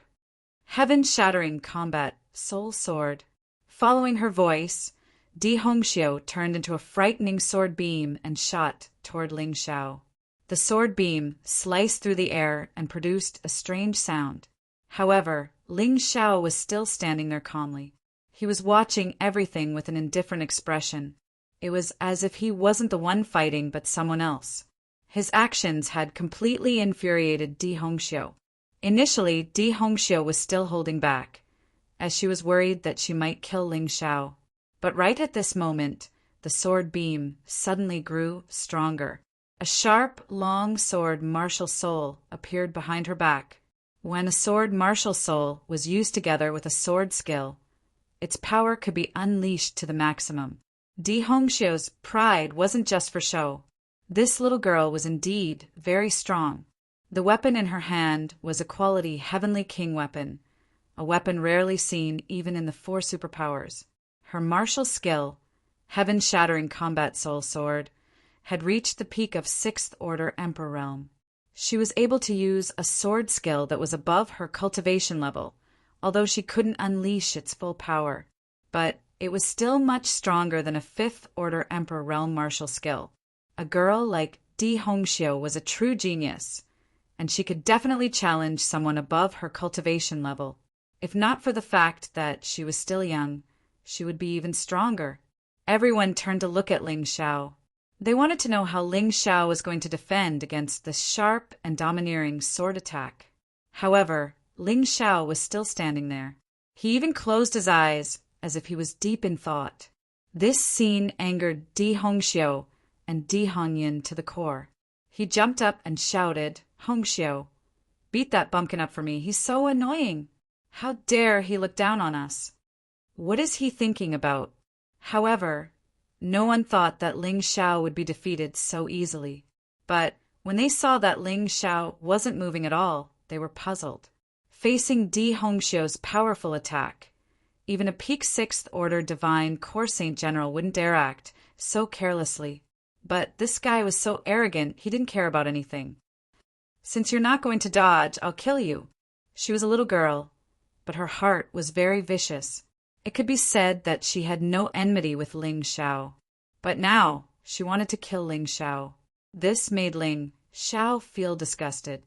Heaven-shattering combat, soul sword. Following her voice, Di Hongxiu turned into a frightening sword beam and shot toward Ling Xiao. The sword beam sliced through the air and produced a strange sound. However, Ling Xiao was still standing there calmly. He was watching everything with an indifferent expression. It was as if he wasn't the one fighting but someone else. His actions had completely infuriated Di Hongxiu. Initially, Di Hongxiu was still holding back, as she was worried that she might kill Ling Xiao. But right at this moment, the sword beam suddenly grew stronger. A sharp, long sword martial soul appeared behind her back. When a sword martial soul was used together with a sword skill, its power could be unleashed to the maximum. Di Hongxiu's pride wasn't just for show. This little girl was indeed very strong. The weapon in her hand was a quality heavenly king weapon, a weapon rarely seen even in the four superpowers. Her martial skill, heaven-shattering combat soul sword, had reached the peak of 6th Order Emperor realm. She was able to use a sword skill that was above her cultivation level, although she couldn't unleash its full power. But it was still much stronger than a 5th Order Emperor realm martial skill. A girl like Di Hongxiu was a true genius, and she could definitely challenge someone above her cultivation level. If not for the fact that she was still young, she would be even stronger. Everyone turned to look at Ling Xiao. They wanted to know how Ling Xiao was going to defend against this sharp and domineering sword attack. However, Ling Xiao was still standing there. He even closed his eyes as if he was deep in thought. This scene angered Di Hongxiu and Di Hongyin to the core. He jumped up and shouted, "Hongxiu, beat that bumpkin up for me. He's so annoying. How dare he look down on us? What is he thinking about?" However, no one thought that Ling Xiao would be defeated so easily. But when they saw that Ling Xiao wasn't moving at all, they were puzzled. Facing Di Hongxiu's powerful attack, even a peak 6th Order Divine Core Saint General wouldn't dare act so carelessly. But this guy was so arrogant, he didn't care about anything. "Since you're not going to dodge, I'll kill you." She was a little girl, but her heart was very vicious. It could be said that she had no enmity with Ling Xiao. But now she wanted to kill Ling Xiao. This made Ling Xiao feel disgusted.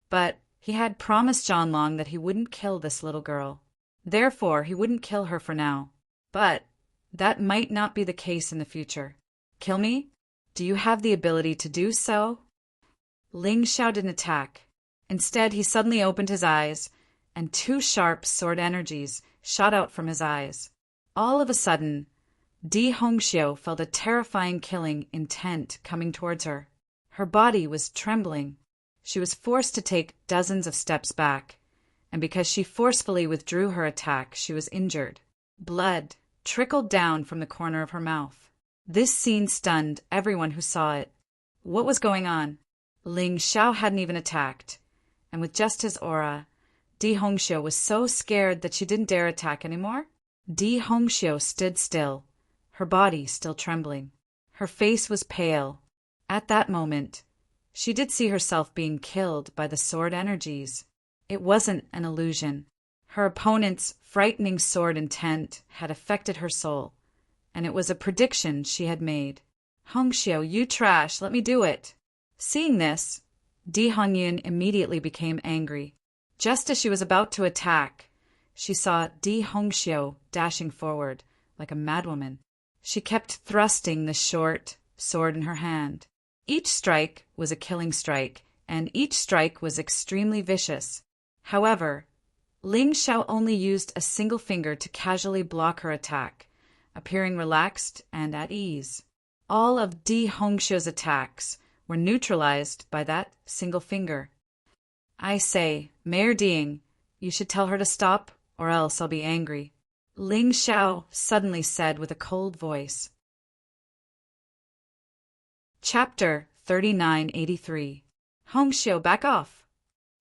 But he had promised Zhanlong that he wouldn't kill this little girl. Therefore, he wouldn't kill her for now. But that might not be the case in the future. "Kill me? Do you have the ability to do so?" Ling Xiao didn't attack. Instead, he suddenly opened his eyes, and 2 sharp sword energies shot out from his eyes. All of a sudden, Di Hongxiu felt a terrifying killing intent coming towards her. Her body was trembling. She was forced to take dozens of steps back, and because she forcefully withdrew her attack, she was injured. Blood trickled down from the corner of her mouth. This scene stunned everyone who saw it. What was going on? Ling Xiao hadn't even attacked, and with just his aura, Di Hongxiu was so scared that she didn't dare attack anymore. Di Hongxiu stood still, her body still trembling. Her face was pale. At that moment, she did see herself being killed by the sword energies. It wasn't an illusion. Her opponent's frightening sword intent had affected her soul, and it was a prediction she had made. "Hongxiu, you trash, let me do it." Seeing this, Di Hongyin immediately became angry. Just as she was about to attack, she saw Di Hongxiu dashing forward like a madwoman. She kept thrusting the short sword in her hand. Each strike was a killing strike, and each strike was extremely vicious. However, Ling Xiao only used a single finger to casually block her attack, appearing relaxed and at ease. All of Di Hongxiu's attacks were neutralized by that single finger. "I say, Mayor Ding, you should tell her to stop, or else I'll be angry," Ling Xiao suddenly said with a cold voice. Chapter 3983. "Hongxiu, back off."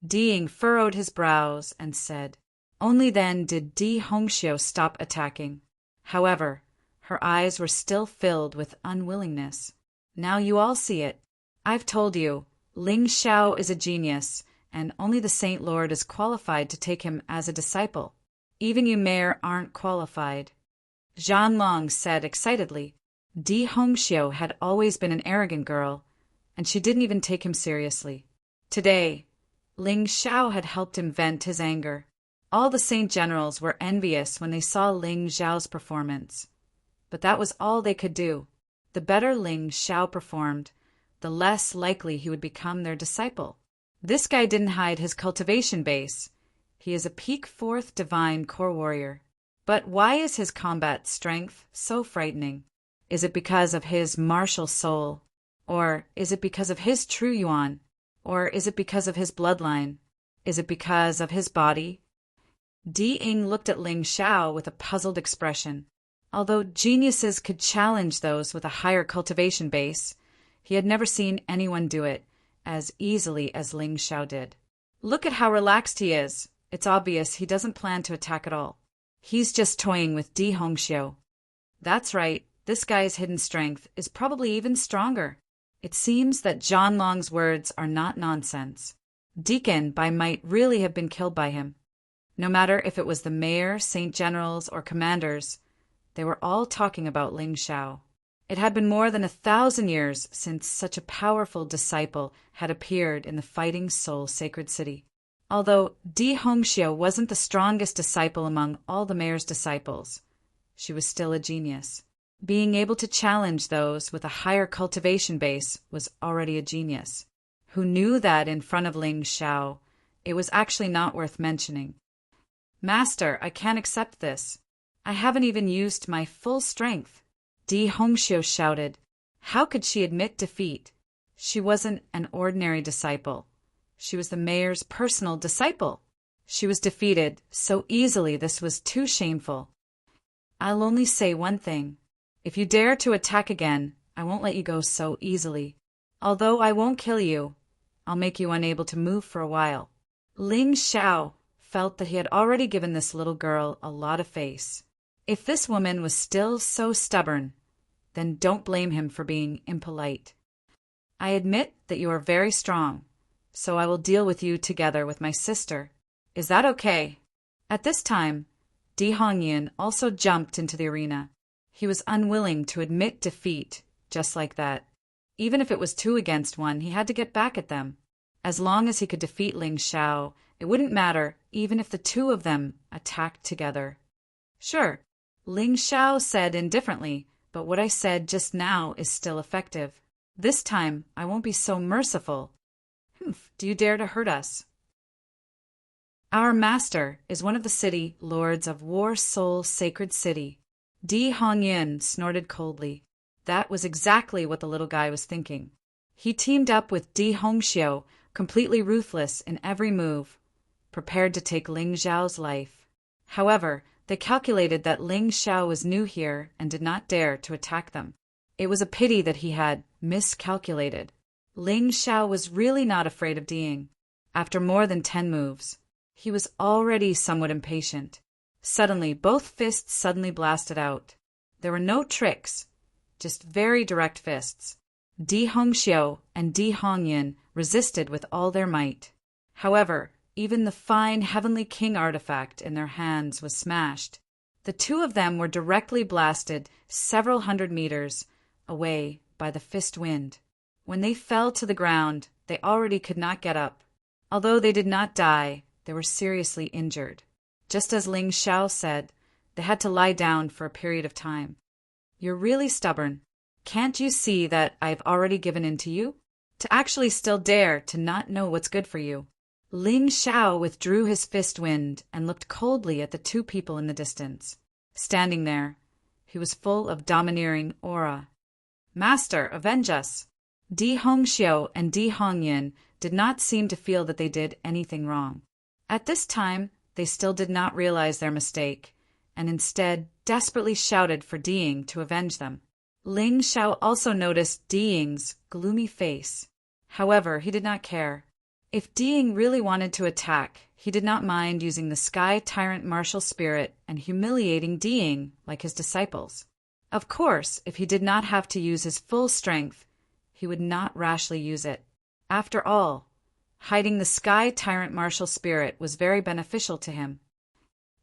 Ding furrowed his brows and said. Only then did Di Hongxiu stop attacking. However, her eyes were still filled with unwillingness. "Now you all see it. I've told you, Ling Xiao is a genius, and only the Saint Lord is qualified to take him as a disciple. Even you, Mayor, aren't qualified," Zhanlong said excitedly. Di Hongxiu had always been an arrogant girl, and she didn't even take him seriously. Today, Ling Xiao had helped him vent his anger. All the Saint Generals were envious when they saw Ling Xiao's performance. But that was all they could do. The better Ling Xiao performed, the less likely he would become their disciple. This guy didn't hide his cultivation base. He is a peak 4th Divine Core Warrior. But why is his combat strength so frightening? Is it because of his martial soul? Or is it because of his true yuan? Or is it because of his bloodline? Is it because of his body? Di Ying looked at Ling Xiao with a puzzled expression. Although geniuses could challenge those with a higher cultivation base, he had never seen anyone do it as easily as Ling Xiao did. Look at how relaxed he is. It's obvious he doesn't plan to attack at all. He's just toying with Di Hongxiu. That's right, this guy's hidden strength is probably even stronger. It seems that John Long's words are not nonsense. Deacon Bai might really have been killed by him. No matter if it was the mayor, Saint Generals, or commanders, they were all talking about Ling Xiao. It had been more than 1,000 years since such a powerful disciple had appeared in the Fighting Soul Sacred City. Although Di Hongxiu wasn't the strongest disciple among all the mayor's disciples, she was still a genius. Being able to challenge those with a higher cultivation base was already a genius, who knew that in front of Ling Xiao, it was actually not worth mentioning. Master, I can't accept this. I haven't even used my full strength. Di Hongxiu shouted. How could she admit defeat? She wasn't an ordinary disciple. She was the mayor's personal disciple. She was defeated so easily this was too shameful. I'll only say one thing. If you dare to attack again, I won't let you go so easily. Although I won't kill you, I'll make you unable to move for a while. Ling Xiao felt that he had already given this little girl a lot of face. If this woman was still so stubborn, then don't blame him for being impolite. I admit that you are very strong, so I will deal with you together with my sister. Is that okay? At this time, Di Hongyan also jumped into the arena. He was unwilling to admit defeat just like that. Even if it was 2 against 1, he had to get back at them. As long as he could defeat Ling Xiao, it wouldn't matter even if the 2 of them attacked together. Sure, Ling Xiao said indifferently, but what I said just now is still effective. This time, I won't be so merciful. Do you dare to hurt us? Our master is one of the city lords of War Soul Sacred City. Di Hongyan snorted coldly. That was exactly what the little guy was thinking. He teamed up with Di Hongxiu, completely ruthless in every move, prepared to take Ling Xiao's life. However, they calculated that Ling Xiao was new here and did not dare to attack them. It was a pity that he had miscalculated. Ling Xiao was really not afraid of Diying. After more than 10 moves, he was already somewhat impatient. Suddenly, both fists suddenly blasted out. There were no tricks, just very direct fists. Di Hongxiu and Di Hongyan resisted with all their might. However, even the fine Heavenly King artifact in their hands was smashed. The 2 of them were directly blasted several hundred meters away by the fist wind. When they fell to the ground, they already could not get up. Although they did not die, they were seriously injured. Just as Ling Xiao said, they had to lie down for a period of time. You're really stubborn. Can't you see that I've already given in to you? To actually still dare to not know what's good for you. Ling Xiao withdrew his fist wind and looked coldly at the 2 people in the distance. Standing there, he was full of domineering aura. Master, avenge us! Di Hongxiu and Di Hongyan did not seem to feel that they did anything wrong. At this time, they still did not realize their mistake, and instead desperately shouted for Diying to avenge them. Ling Xiao also noticed Diying's gloomy face. However, he did not care. If Diying really wanted to attack, he did not mind using the Sky Tyrant martial spirit and humiliating Diying like his disciples. Of course, if he did not have to use his full strength, he would not rashly use it. After all, hiding the Sky Tyrant martial spirit was very beneficial to him.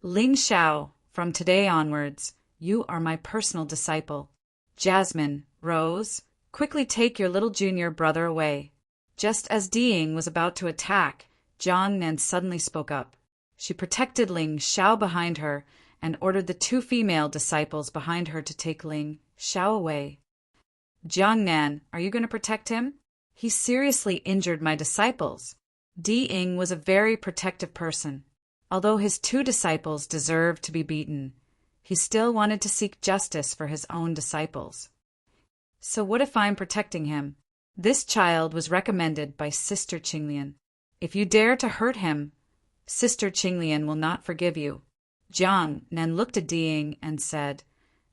Ling Xiao, from today onwards, you are my personal disciple. Jasmine, Rose, quickly take your little junior brother away. Just as Diying was about to attack, Jiang Nan suddenly spoke up. She protected Ling Xiao behind her and ordered the 2 female disciples behind her to take Ling Xiao away. Jiang Nan, are you going to protect him? He seriously injured my disciples. Diying was a very protective person. Although his 2 disciples deserved to be beaten, he still wanted to seek justice for his own disciples. So what if I'm protecting him? This child was recommended by Sister Qinglian. If you dare to hurt him, Sister Qinglian will not forgive you. Jiang Nan looked at Diying and said,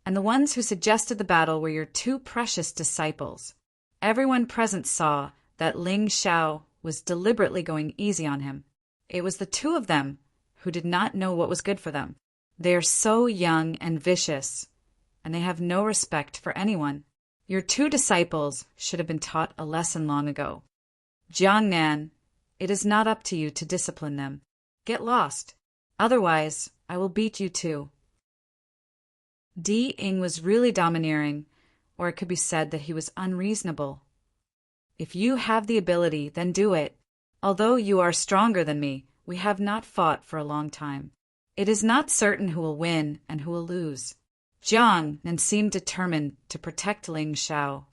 "And the ones who suggested the battle were your two precious disciples." Everyone present saw that Ling Xiao was deliberately going easy on him. It was the two of them who did not know what was good for them. They are so young and vicious, and they have no respect for anyone. Your two disciples should have been taught a lesson long ago. Jiang Nan, it is not up to you to discipline them. Get lost. Otherwise, I will beat you too. Diying was really domineering, or it could be said that he was unreasonable. If you have the ability, then do it. Although you are stronger than me, we have not fought for a long time. It is not certain who will win and who will lose. Jiang Nan seemed determined to protect Ling Xiao.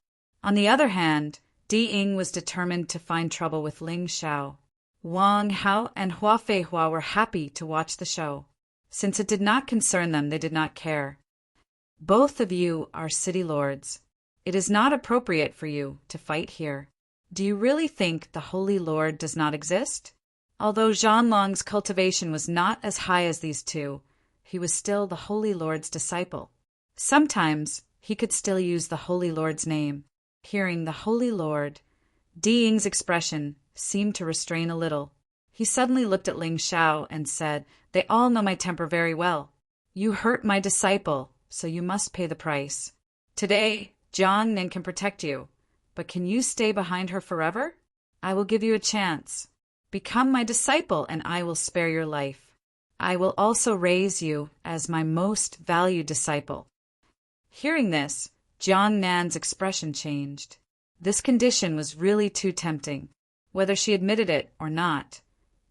On the other hand, Diying was determined to find trouble with Ling Xiao. Wang Hao and Hua Feihua were happy to watch the show. Since it did not concern them, they did not care. Both of you are city lords. It is not appropriate for you to fight here. Do you really think the Holy Lord does not exist? Although Zhanlong's cultivation was not as high as these two, he was still the Holy Lord's disciple. Sometimes he could still use the Holy Lord's name. Hearing the Holy Lord, Diying's expression seemed to restrain a little. He suddenly looked at Ling Xiao and said, "They all know my temper very well. You hurt my disciple, so you must pay the price. Today, Jiang Nan can protect you, but can you stay behind her forever? I will give you a chance. Become my disciple and I will spare your life. I will also raise you as my most valued disciple." Hearing this, Jiang Nan's expression changed. This condition was really too tempting. Whether she admitted it or not,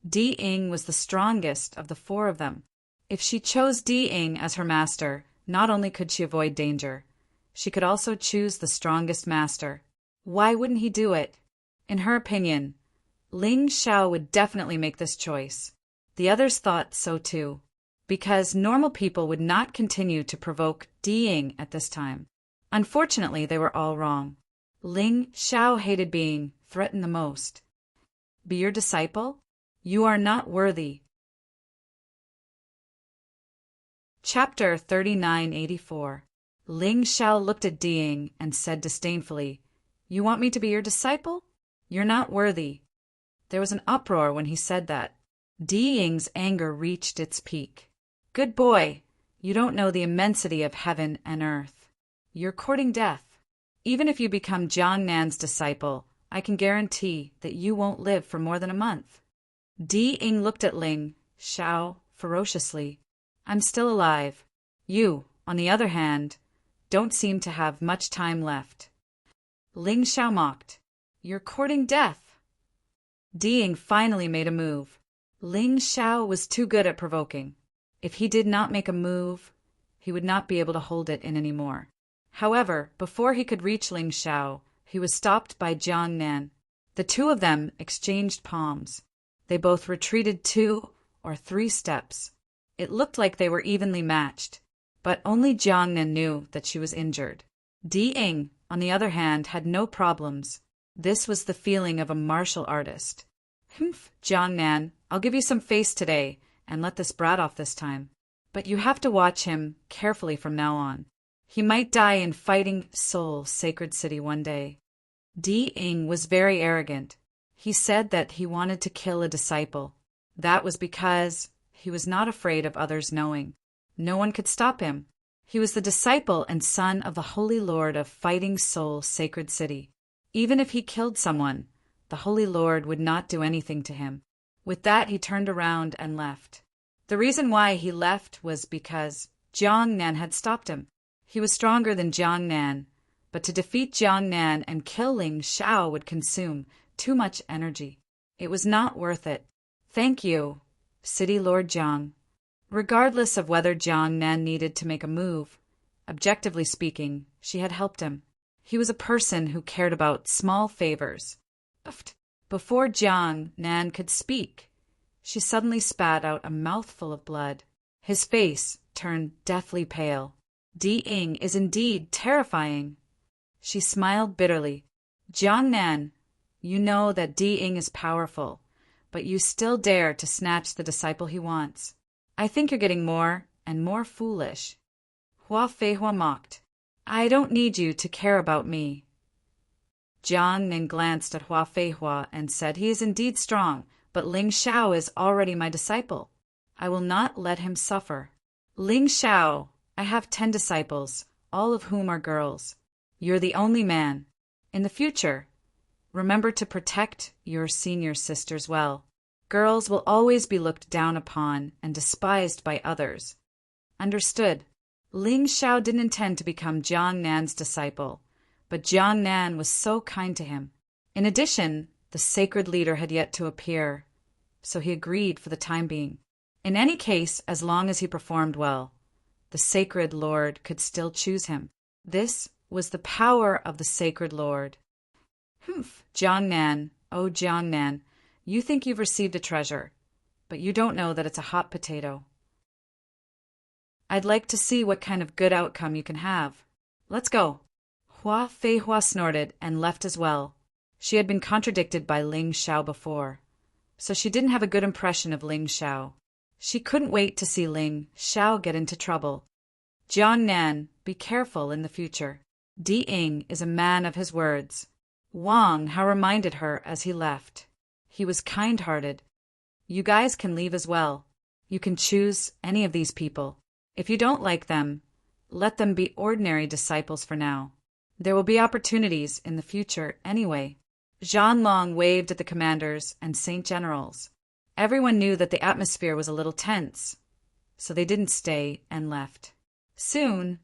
Diying was the strongest of the four of them. If she chose Diying as her master, not only could she avoid danger, she could also choose the strongest master. Why wouldn't he do it? In her opinion, Ling Xiao would definitely make this choice. The others thought so too, because normal people would not continue to provoke Diying at this time. Unfortunately, they were all wrong. Ling Xiao hated being threatened the most. Be your disciple? You are not worthy. Chapter 3984. Ling Xiao looked at Diying and said disdainfully, "You want me to be your disciple? You're not worthy." There was an uproar when he said that. Diying's anger reached its peak. "Good boy, you don't know the immensity of heaven and earth. You're courting death. Even if you become Jiang Nan's disciple, I can guarantee that you won't live for more than a month." Diying looked at Ling Xiao ferociously. "I'm still alive. You, on the other hand, don't seem to have much time left." Ling Xiao mocked. "You're courting death." Diying finally made a move. Ling Xiao was too good at provoking. If he did not make a move, he would not be able to hold it in anymore. However, before he could reach Ling Xiao, he was stopped by Jiang Nan. The two of them exchanged palms. They both retreated 2 or 3 steps. It looked like they were evenly matched, but only Jiang Nan knew that she was injured. Diying, on the other hand, had no problems. This was the feeling of a martial artist. "Humph, Jiang Nan, I'll give you some face today, and let this brat off this time. But you have to watch him carefully from now on. He might die in fighting Seoul Sacred City one day." Diying was very arrogant. He said that he wanted to kill a disciple. That was because he was not afraid of others knowing. No one could stop him. He was the disciple and son of the Holy Lord of Fighting Seoul Sacred City. Even if he killed someone, the Holy Lord would not do anything to him. With that, he turned around and left. The reason why he left was because Jiang Nan had stopped him. He was stronger than Jiang Nan, but to defeat Jiang Nan and kill Ling Xiao would consume too much energy. It was not worth it. "Thank you, City Lord Jiang." Regardless of whether Jiang Nan needed to make a move, objectively speaking, she had helped him. He was a person who cared about small favors. Before Jiang Nan could speak, she suddenly spat out a mouthful of blood. His face turned deathly pale. Diying is indeed terrifying. She smiled bitterly. Jiang Nan, you know that Di Ying is powerful, but you still dare to snatch the disciple he wants. I think you're getting more and more foolish. Hua Feihua mocked. I don't need you to care about me. Jiang Nan glanced at Hua Feihua and said, he is indeed strong, but Ling Xiao is already my disciple. I will not let him suffer. Ling Xiao, I have 10 disciples, all of whom are girls. You're the only man. In the future, remember to protect your senior sisters well. Girls will always be looked down upon and despised by others. Understood. Ling Xiao didn't intend to become Jiang Nan's disciple, but Jiang Nan was so kind to him. In addition, the sacred leader had yet to appear, so he agreed for the time being. In any case, as long as he performed well, the sacred lord could still choose him. This was the power of the sacred lord. Humph, Jiang Nan, oh Jiang Nan, you think you've received a treasure, but you don't know that it's a hot potato. I'd like to see what kind of good outcome you can have. Let's go. Hua Feihua snorted and left as well. She had been contradicted by Ling Xiao before, so she didn't have a good impression of Ling Xiao. She couldn't wait to see Ling Xiao get into trouble. Jiang Nan, be careful in the future. Di Ying is a man of his words. Wang Hao reminded her as he left. He was kind-hearted. You guys can leave as well. You can choose any of these people. If you don't like them, let them be ordinary disciples for now. There will be opportunities in the future anyway. Zhan Long waved at the commanders and Saint Generals. Everyone knew that the atmosphere was a little tense, so they didn't stay and left. Soon,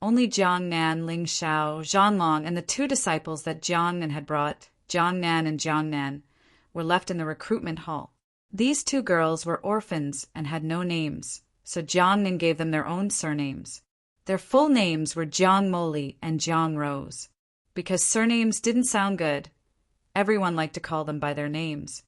only Jiang Nan, Ling Xiao, Zhan Long, and the 2 disciples that Jiang Nan had brought, Jiang Nan and Jiang Nan, were left in the recruitment hall. These 2 girls were orphans and had no names, so Jiang Nan gave them their own surnames. Their full names were Jiang Moli and Jiang Rose. Because surnames didn't sound good, everyone liked to call them by their names.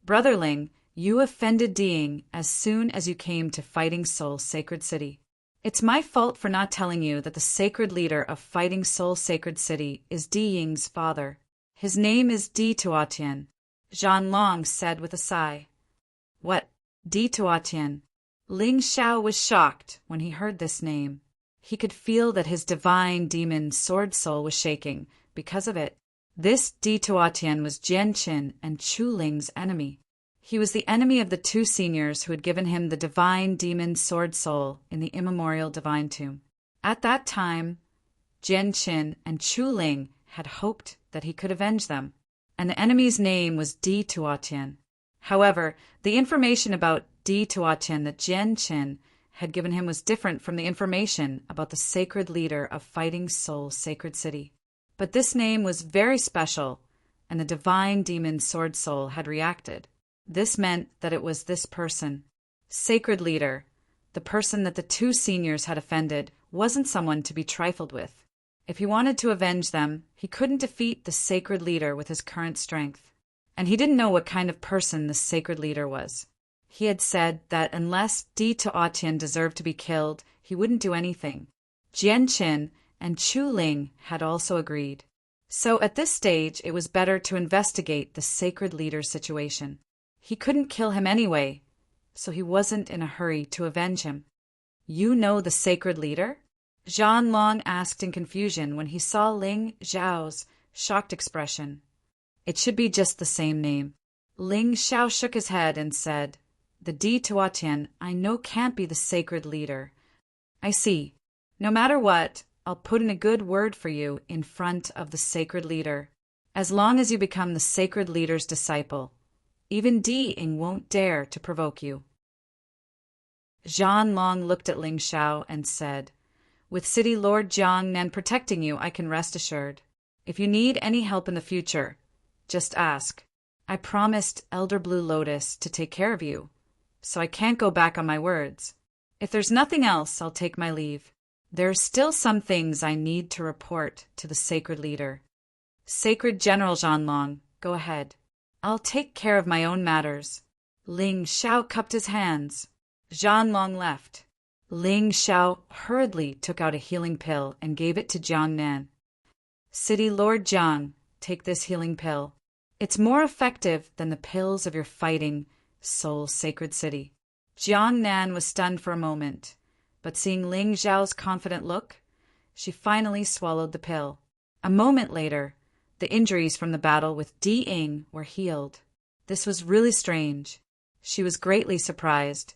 Brother Ling, you offended Di Ying as soon as you came to Fighting Soul Sacred City. It's my fault for not telling you that the sacred leader of Fighting Soul Sacred City is Di Ying's father. His name is Di Tuatian, Zhan Long said with a sigh. What? Di Tuatian? Ling Xiao was shocked when he heard this name. He could feel that his divine demon sword soul was shaking because of it. This Di Tuatian was Jian Qin and Chu Ling's enemy. He was the enemy of the 2 seniors who had given him the divine demon sword soul in the immemorial divine tomb. At that time, Jian Qin and Chu Ling had hoped that he could avenge them, and the enemy's name was Di Tuatian. However, the information about Di Tuatian that Jian Qin had given him was different from the information about the sacred leader of Fighting Soul Sacred City. But this name was very special, and the divine demon sword soul had reacted. This meant that it was this person. Sacred leader, the person that the 2 seniors had offended, wasn't someone to be trifled with. If he wanted to avenge them, he couldn't defeat the sacred leader with his current strength. And he didn't know what kind of person the sacred leader was. He had said that unless Di Tuatian deserved to be killed, he wouldn't do anything. Jian Qin and Chu Ling had also agreed. So at this stage, it was better to investigate the sacred leader's situation. He couldn't kill him anyway, so he wasn't in a hurry to avenge him. You know the sacred leader? Zhan Long asked in confusion when he saw Ling Xiao's shocked expression. It should be just the same name. Ling Xiao shook his head and said, The Di Tuatian I know can't be the sacred leader. I see. No matter what, I'll put in a good word for you in front of the sacred leader. As long as you become the sacred leader's disciple, even Di Ying won't dare to provoke you. Zhan Long looked at Ling Xiao and said, With City Lord Jiang Nan protecting you, I can rest assured. If you need any help in the future, just ask. I promised Elder Blue Lotus to take care of you, so I can't go back on my words. If there's nothing else, I'll take my leave. There are still some things I need to report to the sacred leader. Sacred General Zhan Long, go ahead. I'll take care of my own matters. Ling Xiao cupped his hands. Zhan Long left. Ling Xiao hurriedly took out a healing pill and gave it to Jiang Nan. City Lord Jiang, take this healing pill. It's more effective than the pills of your fighting, soul-sacred city." Jiang Nan was stunned for a moment, but seeing Ling Xiao's confident look, she finally swallowed the pill. A moment later, the injuries from the battle with Di Ying were healed. This was really strange. She was greatly surprised.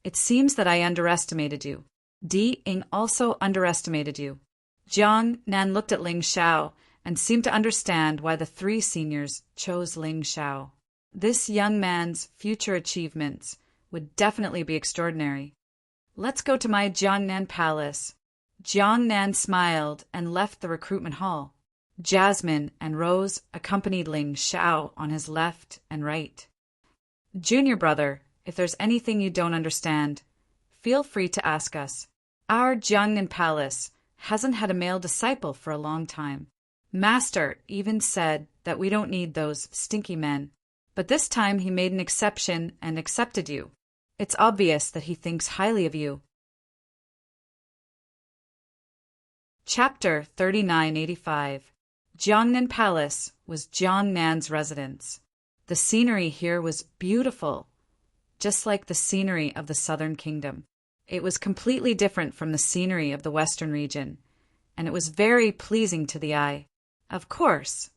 "It seems that I underestimated you. Di Ying also underestimated you." Jiang Nan looked at Ling Xiao and seemed to understand why the three seniors chose Ling Xiao. This young man's future achievements would definitely be extraordinary. "Let's go to my Jiangnan Palace." Jiang Nan smiled and left the recruitment hall. Jasmine and Rose accompanied Ling Xiao on his left and right. "Junior brother, if there's anything you don't understand, feel free to ask us. Our Jiangnan Palace hasn't had a male disciple for a long time. Master even said that we don't need those stinky men, but this time he made an exception and accepted you. It's obvious that he thinks highly of you." Chapter 3985. Jiangnan Palace was Jiang Nan's residence. The scenery here was beautiful, just like the scenery of the southern kingdom. It was completely different from the scenery of the western region, and it was very pleasing to the eye. Of course,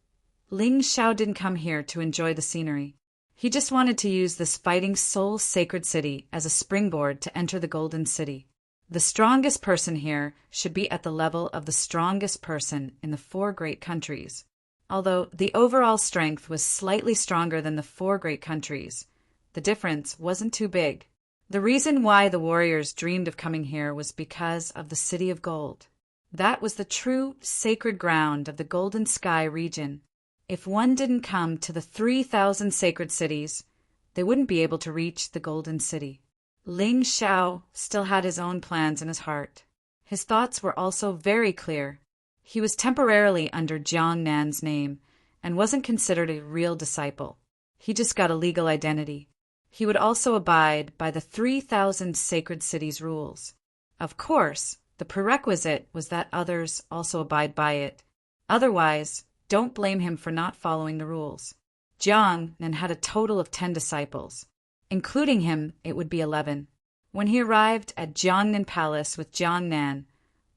Ling Xiao didn't come here to enjoy the scenery. He just wanted to use this fighting soul-sacred city as a springboard to enter the Golden City. The strongest person here should be at the level of the strongest person in the 4 great countries. Although the overall strength was slightly stronger than the 4 great countries, the difference wasn't too big. The reason why the warriors dreamed of coming here was because of the City of Gold. That was the true sacred ground of the Golden Sky region. If one didn't come to the 3,000 sacred cities, they wouldn't be able to reach the Golden City. Ling Xiao still had his own plans in his heart. His thoughts were also very clear. He was temporarily under Jiang Nan's name and wasn't considered a real disciple. He just got a legal identity. He would also abide by the 3,000 sacred cities' rules. Of course, the prerequisite was that others also abide by it. Otherwise, don't blame him for not following the rules. Jiang Nan had a total of 10 disciples. Including him, it would be 11. When he arrived at Jiangnan Palace with Jiang Nan,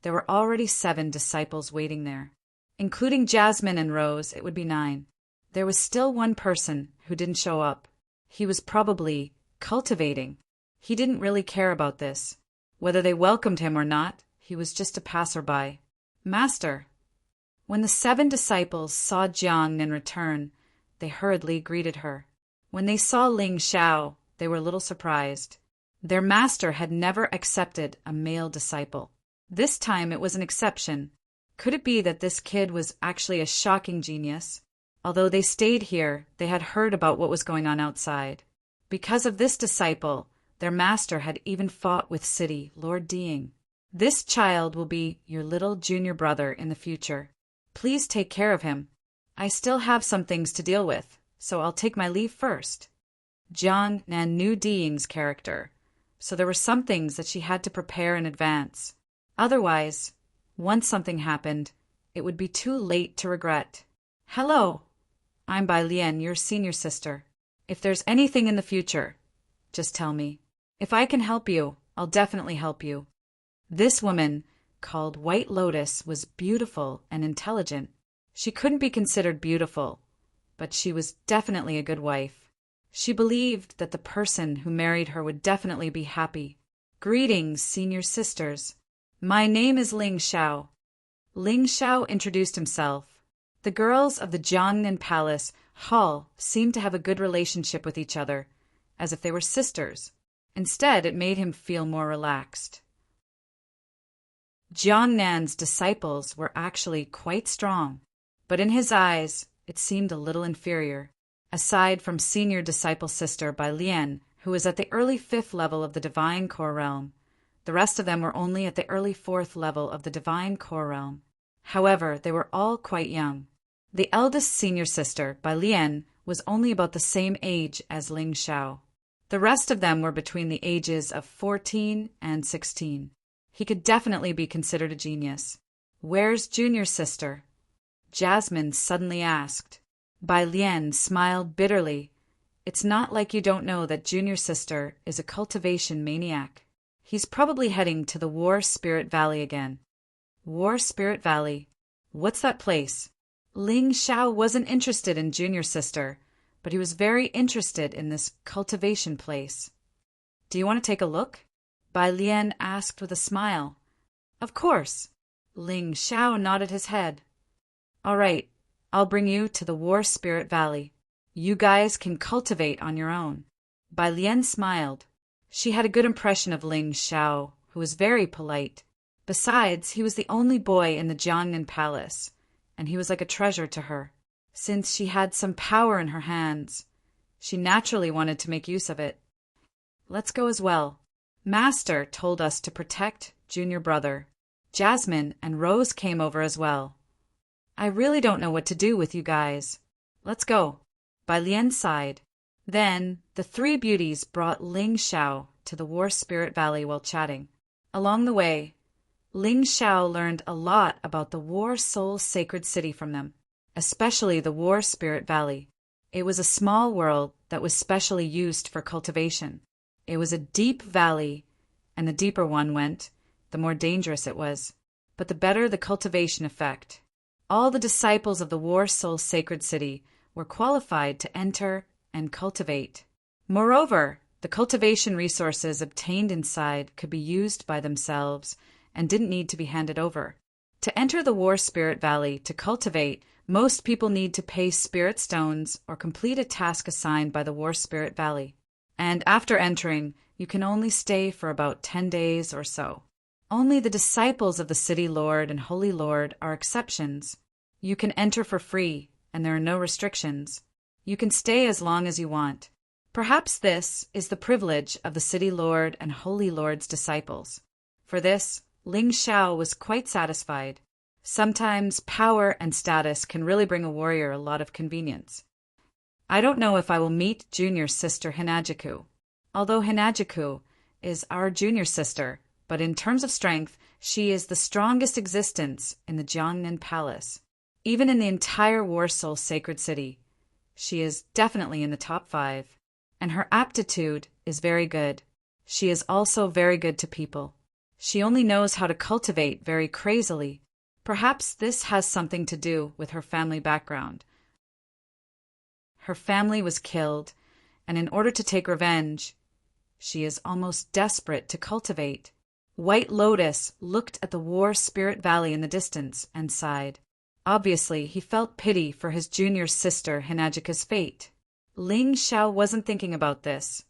there were already 7 disciples waiting there. Including Jasmine and Rose, it would be 9. There was still one person who didn't show up. He was probably cultivating. He didn't really care about this. Whether they welcomed him or not, he was just a passerby. "Master." When the 7 disciples saw Jiang Nan return, they hurriedly greeted her. When they saw Ling Xiao, they were a little surprised. Their master had never accepted a male disciple. This time it was an exception. Could it be that this kid was actually a shocking genius? Although they stayed here, they had heard about what was going on outside. Because of this disciple, their master had even fought with City Lord Di Ying. "This child will be your little junior brother in the future. Please take care of him. I still have some things to deal with, so I'll take my leave first." Jiang Nan knew Di Ying's character, so there were some things that she had to prepare in advance. Otherwise, once something happened, it would be too late to regret. "Hello, I'm Bai Lian, your senior sister. If there's anything in the future, just tell me. If I can help you, I'll definitely help you." This woman, called White Lotus, was beautiful and intelligent. She couldn't be considered beautiful, but she was definitely a good wife. She believed that the person who married her would definitely be happy. "Greetings, senior sisters. My name is Ling Xiao." Ling Xiao introduced himself. The girls of the Jiangnan Palace Hall seemed to have a good relationship with each other, as if they were sisters. Instead, it made him feel more relaxed. Jiang Nan's disciples were actually quite strong, but in his eyes, it seemed a little inferior. Aside from senior disciple sister Bai Lian, who was at the early 5th level of the Divine Core Realm, the rest of them were only at the early 4th level of the Divine Core Realm. However, they were all quite young. The eldest senior sister, Bai Lian, was only about the same age as Ling Xiao. The rest of them were between the ages of 14 and 16. He could definitely be considered a genius. "Where's junior sister?" Jasmine suddenly asked. Bai Lian smiled bitterly. It's not like you don't know that Junior Sister is a cultivation maniac. He's probably heading to the War Spirit Valley again. War Spirit Valley? What's that place? Ling Xiao wasn't interested in Junior Sister, but he was very interested in this cultivation place. Do you want to take a look? Bai Lian asked with a smile. Of course. Ling Xiao nodded his head. All right, I'll bring you to the War Spirit Valley. You guys can cultivate on your own. Bai Lian smiled. She had a good impression of Ling Xiao, who was very polite. Besides, he was the only boy in the Jiangnan Palace, and he was like a treasure to her. Since she had some power in her hands, she naturally wanted to make use of it. Let's go as well. Master told us to protect Junior Brother. Jasmine and Rose came over as well. I really don't know what to do with you guys. Let's go. Bai Lian sighed. Then the three beauties brought Ling Xiao to the War Spirit Valley while chatting. Along the way, Ling Xiao learned a lot about the War Soul Sacred City from them, especially the War Spirit Valley. It was a small world that was specially used for cultivation. It was a deep valley, and the deeper one went, the more dangerous it was, but the better the cultivation effect. All the disciples of the War Soul Sacred City were qualified to enter and cultivate. Moreover, the cultivation resources obtained inside could be used by themselves and didn't need to be handed over. To enter the War Spirit Valley to cultivate, most people need to pay spirit stones or complete a task assigned by the War Spirit Valley. And after entering, you can only stay for about 10 days or so. Only the disciples of the City Lord and Holy Lord are exceptions. You can enter for free, and there are no restrictions. You can stay as long as you want. Perhaps this is the privilege of the City Lord and Holy Lord's disciples. For this, Ling Xiao was quite satisfied. Sometimes power and status can really bring a warrior a lot of convenience. I don't know if I will meet Junior Sister Hinajiku. Although Hinajiku is our junior sister, but in terms of strength, she is the strongest existence in the Jiangnan Palace. Even in the entire War Soul Sacred City, she is definitely in the top 5. And her aptitude is very good. She is also very good to people. She only knows how to cultivate very crazily. Perhaps this has something to do with her family background. Her family was killed, and in order to take revenge, she is almost desperate to cultivate. White Lotus looked at the War Spirit Valley in the distance and sighed. Obviously, he felt pity for his junior sister Hinajika's fate. Ling Xiao wasn't thinking about this.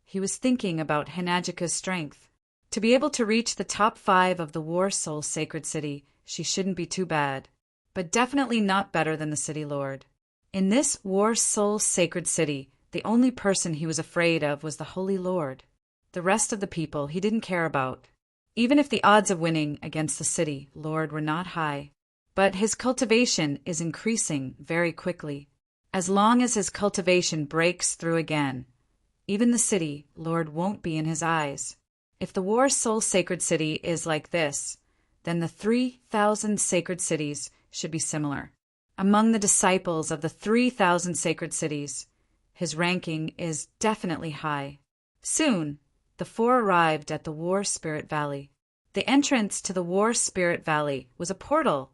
He was thinking about Hinajika's strength. To be able to reach the top 5 of the War Soul Sacred City, she shouldn't be too bad, but definitely not better than the City Lord. In this War Soul Sacred City, the only person he was afraid of was the Holy Lord. The rest of the people he didn't care about, even if the odds of winning against the City Lord were not high. But his cultivation is increasing very quickly. As long as his cultivation breaks through again, even the City Lord won't be in his eyes. If the War Soul Sacred City is like this, then the 3,000 sacred cities should be similar. Among the disciples of the 3,000 sacred cities, his ranking is definitely high. Soon, the 4 arrived at the War Spirit Valley. The entrance to the War Spirit Valley was a portal,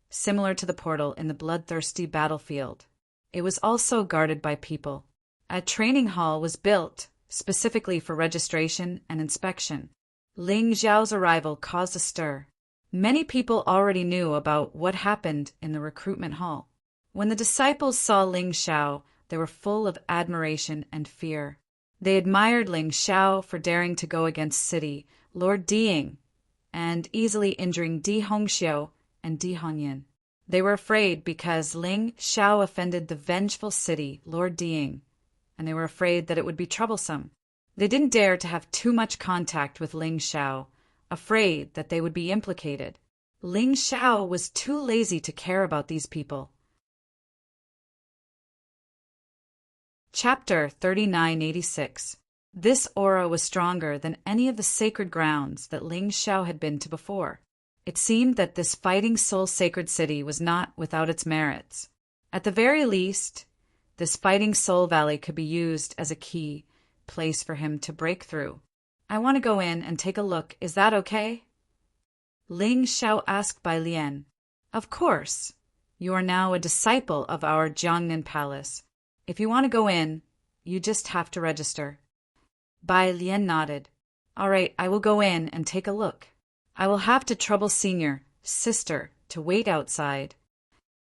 similar to the portal in the bloodthirsty battlefield. It was also guarded by people. A training hall was built specifically for registration and inspection. Ling Xiao's arrival caused a stir. Many people already knew about what happened in the recruitment hall. When the disciples saw Ling Xiao, they were full of admiration and fear. They admired Ling Xiao for daring to go against City Lord Diying and easily injuring Di Hongxiu and Di Hongyan. They were afraid because Ling Xiao offended the vengeful City Lord Diying, and they were afraid that it would be troublesome. They didn't dare to have too much contact with Ling Xiao, afraid that they would be implicated. Ling Xiao was too lazy to care about these people. Chapter 3986. This aura was stronger than any of the sacred grounds that Ling Xiao had been to before. It seemed that this fighting soul sacred city was not without its merits. At the very least, this fighting soul valley could be used as a key place for him to break through. I want to go in and take a look. Is that okay? Ling Xiao asked Bai Lian. Of course. You are now a disciple of our Jiangnan Palace. If you want to go in, you just have to register. Bai Lian nodded. All right, I will go in and take a look. I will have to trouble senior sister to wait outside.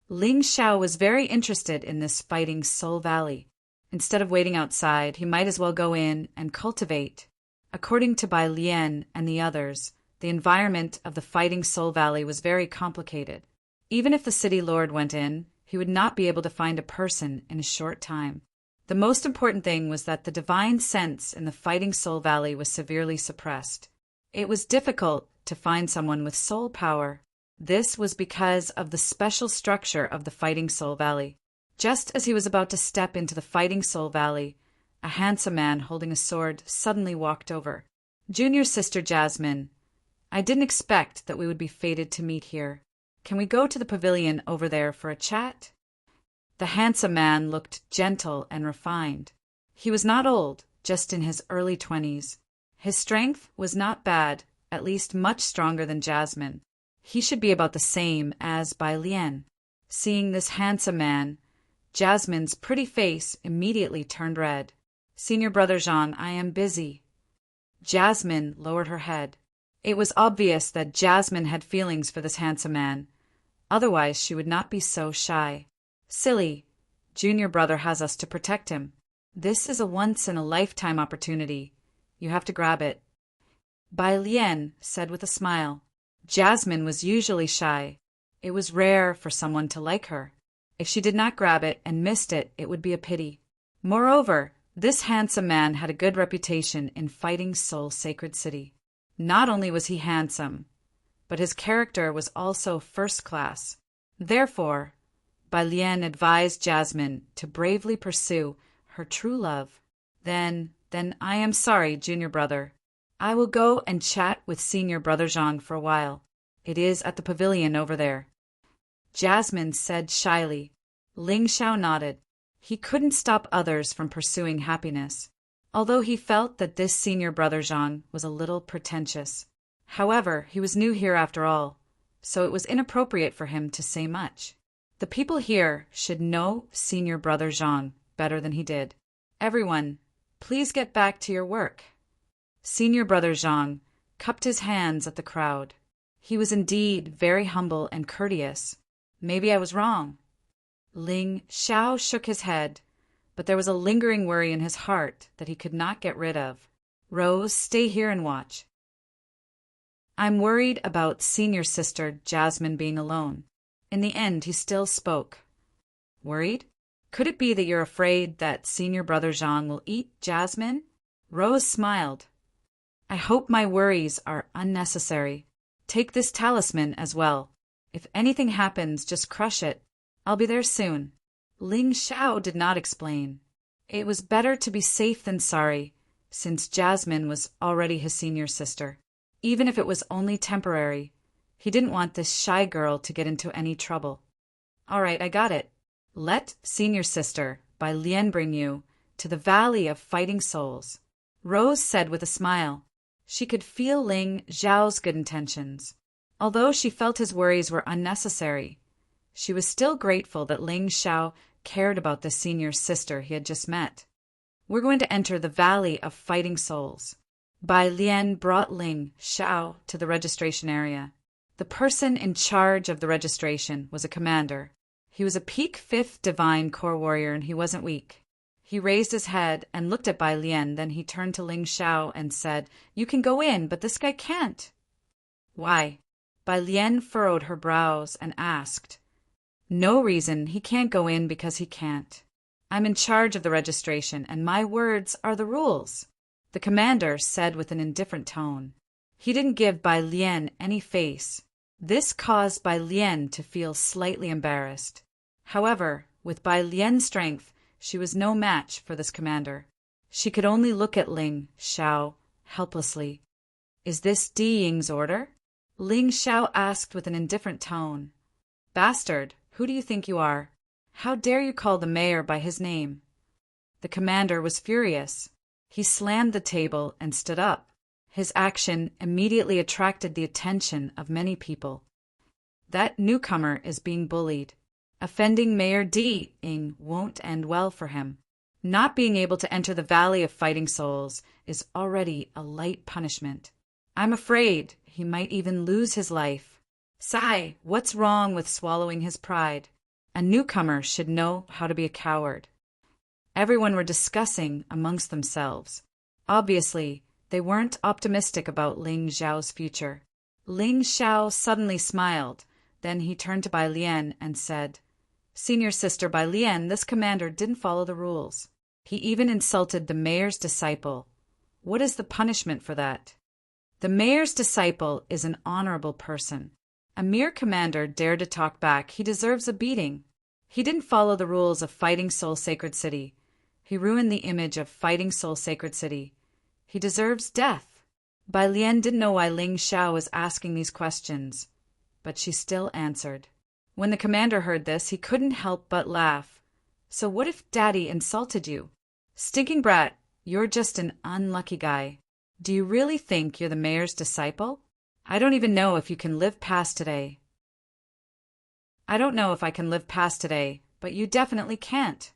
Ling Xiao was very interested in this fighting soul valley. Instead of waiting outside, he might as well go in and cultivate. According to Bai Lian and the others, the environment of the fighting soul valley was very complicated. Even if the city lord went in, he would not be able to find a person in a short time. The most important thing was that the divine sense in the fighting soul valley was severely suppressed. It was difficult to find someone with soul power. This was because of the special structure of the fighting soul valley. Just as he was about to step into the fighting soul valley, a handsome man holding a sword suddenly walked over. Junior sister Jasmine, I didn't expect that we would be fated to meet here. Can we go to the pavilion over there for a chat? The handsome man looked gentle and refined. He was not old, just in his early 20s. His strength was not bad, at least much stronger than Jasmine. He should be about the same as Bai Lian. Seeing this handsome man, Jasmine's pretty face immediately turned red. Senior brother Jean, I am busy. Jasmine lowered her head. It was obvious that Jasmine had feelings for this handsome man. Otherwise, she would not be so shy. Silly. Junior brother has us to protect him. This is a once-in-a-lifetime opportunity. You have to grab it. Bai Lian said with a smile. Jasmine was usually shy. It was rare for someone to like her. If she did not grab it and missed it, it would be a pity. Moreover, this handsome man had a good reputation in fighting Soul Sacred City. Not only was he handsome, but his character was also first class. Therefore, Bai Lian advised Jasmine to bravely pursue her true love. Then I am sorry, junior brother. I will go and chat with senior brother Jean for a while. It is at the pavilion over there. Jasmine said shyly. Ling Xiao nodded. He couldn't stop others from pursuing happiness, although he felt that this senior brother Jean was a little pretentious. However, he was new here after all, so it was inappropriate for him to say much. The people here should know senior brother Jean better than he did. Everyone, please get back to your work. Senior brother Jean cupped his hands at the crowd. He was indeed very humble and courteous. Maybe I was wrong. Ling Xiao shook his head, but there was a lingering worry in his heart that he could not get rid of. Rose, stay here and watch. I'm worried about senior sister Jasmine being alone. In the end, he still spoke. Worried? Could it be that you're afraid that senior brother Jean will eat Jasmine? Rose smiled. I hope my worries are unnecessary. Take this talisman as well. If anything happens, just crush it. I'll be there soon. Ling Xiao did not explain. It was better to be safe than sorry, since Jasmine was already his senior sister. Even if it was only temporary, he didn't want this shy girl to get into any trouble. All right, I got it. Let senior sister Bai Lian bring you to the Valley of Fighting Souls, Rose said with a smile. She could feel Ling Xiao's good intentions. Although she felt his worries were unnecessary, she was still grateful that Ling Xiao cared about the senior sister he had just met. We're going to enter the Valley of Fighting Souls. Bai Lian brought Ling Xiao to the registration area. The person in charge of the registration was a commander. He was a peak 5th Divine Core Warrior and he wasn't weak. He raised his head and looked at Bai Lian, then he turned to Ling Xiao and said, You can go in, but this guy can't. Why? Bai Lian furrowed her brows and asked. No reason, he can't go in because he can't. I'm in charge of the registration, and my words are the rules, the commander said with an indifferent tone. He didn't give Bai Lian any face. This caused Bai Lian to feel slightly embarrassed. However, with Bai Lian's strength, she was no match for this commander. She could only look at Ling Xiao helplessly. Is this Di Ying's order? Ling Xiao asked with an indifferent tone. Bastard, who do you think you are? How dare you call the mayor by his name? The commander was furious. He slammed the table and stood up. His action immediately attracted the attention of many people. That newcomer is being bullied. Offending Mayor Di Ying won't end well for him. Not being able to enter the Valley of Fighting Souls is already a light punishment. I'm afraid he might even lose his life. Sigh, what's wrong with swallowing his pride? A newcomer should know how to be a coward. Everyone were discussing amongst themselves. Obviously, they weren't optimistic about Ling Xiao's future. Ling Xiao suddenly smiled. Then he turned to Bai Lian and said, Senior Sister Bai Lian, this commander didn't follow the rules. He even insulted the mayor's disciple. What is the punishment for that? The mayor's disciple is an honorable person. A mere commander dared to talk back. He deserves a beating. He didn't follow the rules of Fighting Soul Sacred City. He ruined the image of Fighting Soul Sacred City. He deserves death. Bai Lian didn't know why Ling Xiao was asking these questions, but she still answered. When the commander heard this, he couldn't help but laugh. So what if Daddy insulted you? Stinking brat, you're just an unlucky guy. Do you really think you're the mayor's disciple? I don't even know if you can live past today. I don't know if I can live past today, but you definitely can't.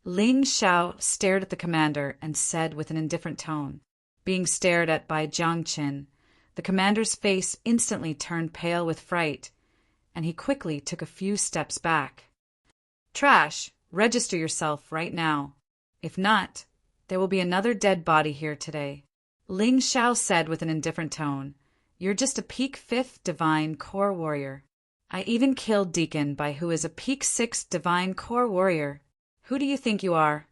Ling Xiao stared at the commander and said with an indifferent tone. Being stared at by Jiang Qin, the commander's face instantly turned pale with fright, and he quickly took a few steps back. Trash, register yourself right now. If not, there will be another dead body here today. Ling Xiao said with an indifferent tone. You're just a peak 5th Divine Core Warrior. I even killed Deacon Bai, who is a peak 6th Divine Core Warrior. Who do you think you are?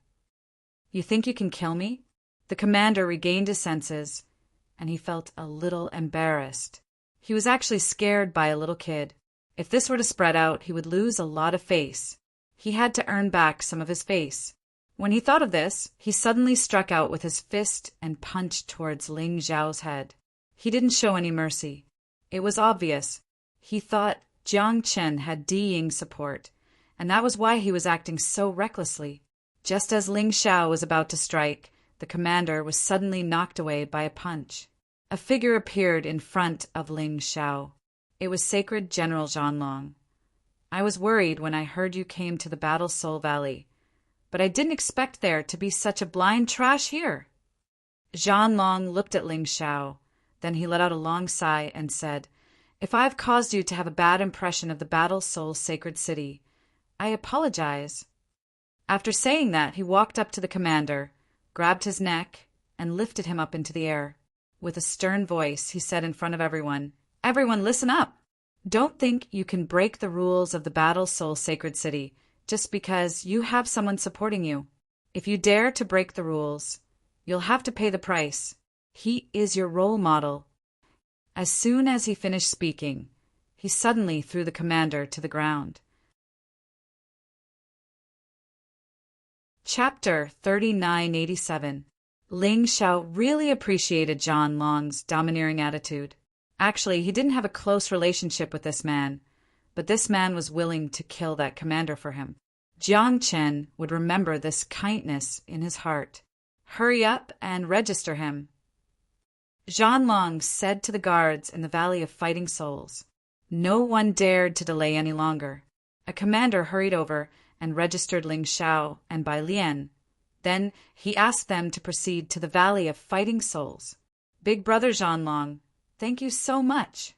You think you can kill me? The commander regained his senses, and he felt a little embarrassed. He was actually scared by a little kid. If this were to spread out, he would lose a lot of face. He had to earn back some of his face. When he thought of this, he suddenly struck out with his fist and punched towards Ling Xiao's head. He didn't show any mercy. It was obvious. He thought Jiang Chen had Di Ying's support, and that was why he was acting so recklessly. Just as Ling Xiao was about to strike, the commander was suddenly knocked away by a punch. A figure appeared in front of Ling Xiao. It was Sacred General Zhanlong. I was worried when I heard you came to the Battle Soul Valley, but I didn't expect there to be such a blind trash here. Zhanlong looked at Ling Xiao. Then he let out a long sigh and said, If I've caused you to have a bad impression of the Battle Soul Sacred City, I apologize. After saying that, he walked up to the commander, grabbed his neck, and lifted him up into the air. With a stern voice, he said in front of everyone, Everyone listen up! Don't think you can break the rules of the Battle Soul Sacred City just because you have someone supporting you. If you dare to break the rules, you'll have to pay the price. He is your role model. As soon as he finished speaking, he suddenly threw the commander to the ground. Chapter 3987. Ling Xiao really appreciated Zhanlong's domineering attitude. Actually, he didn't have a close relationship with this man, but this man was willing to kill that commander for him. Jiang Chen would remember this kindness in his heart. Hurry up and register him. Zhanlong said to the guards in the Valley of Fighting Souls. No one dared to delay any longer. A commander hurried over and registered Ling Xiao and Bai Lian. Then he asked them to proceed to the Valley of Fighting Souls. Big brother Zhanlong, thank you so much.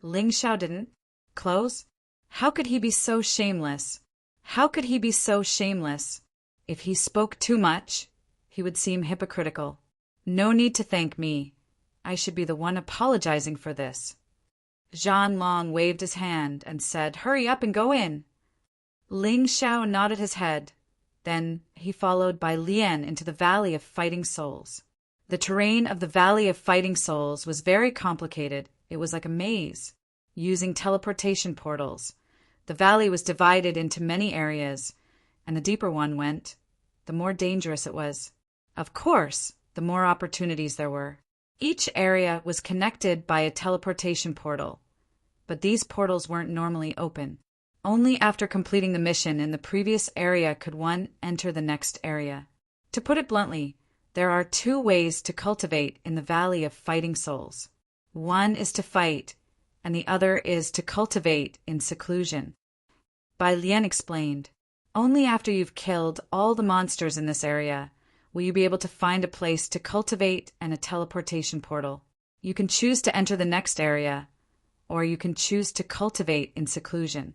Ling Xiao didn't. Close? How could he be so shameless? How could he be so shameless? If he spoke too much, he would seem hypocritical. No need to thank me. I should be the one apologizing for this. Zhanlong waved his hand and said, Hurry up and go in. Ling Xiao nodded his head. Then he followed Bai Lian into the Valley of Fighting Souls. The terrain of the Valley of Fighting Souls was very complicated. It was like a maze, using teleportation portals. The valley was divided into many areas, and the deeper one went, the more dangerous it was. Of course, the more opportunities there were. Each area was connected by a teleportation portal, but these portals weren't normally open. Only after completing the mission in the previous area could one enter the next area. To put it bluntly, there are two ways to cultivate in the Valley of Fighting Souls. One is to fight, and the other is to cultivate in seclusion. Bai Lian explained, only after you've killed all the monsters in this area will you be able to find a place to cultivate and a teleportation portal. You can choose to enter the next area, or you can choose to cultivate in seclusion.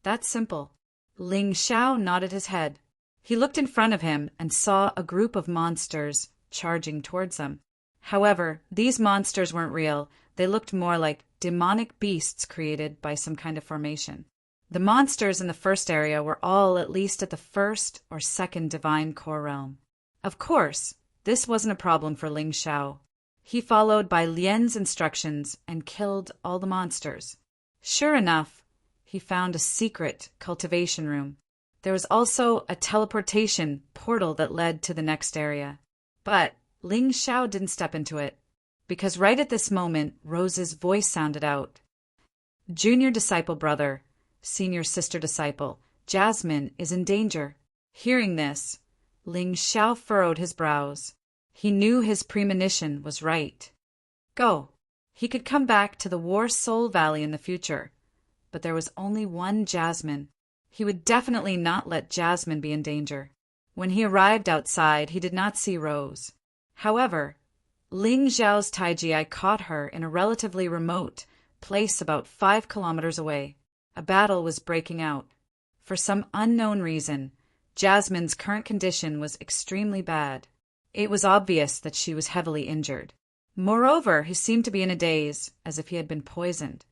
That's simple. Ling Xiao nodded his head. He looked in front of him and saw a group of monsters charging towards them. However, these monsters weren't real. They looked more like demonic beasts created by some kind of formation. The monsters in the first area were all at least at the first or second divine core realm. Of course, this wasn't a problem for Ling Xiao. He followed Bai Lian's instructions and killed all the monsters. Sure enough, he found a secret cultivation room. There was also a teleportation portal that led to the next area. But Ling Xiao didn't step into it, because right at this moment, Rose's voice sounded out. Junior disciple brother, senior sister disciple, Jasmine is in danger. Hearing this, Ling Xiao furrowed his brows. He knew his premonition was right. Go. He could come back to the War Soul Valley in the future, but there was only one Jasmine. He would definitely not let Jasmine be in danger. When he arrived outside, he did not see Rose. However, Ling Xiao's Taiji caught her in a relatively remote place about 5 kilometers away. A battle was breaking out. For some unknown reason, Jasmine's current condition was extremely bad. It was obvious that she was heavily injured. Moreover, he seemed to be in a daze, as if he had been poisoned.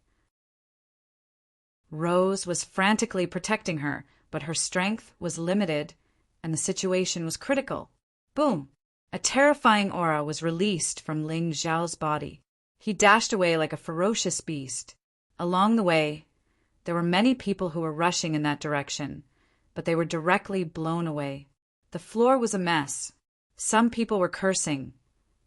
Rose was frantically protecting her, but her strength was limited, and the situation was critical. Boom! A terrifying aura was released from Ling Xiao's body. He dashed away like a ferocious beast. Along the way, there were many people who were rushing in that direction, but they were directly blown away. The floor was a mess. Some people were cursing,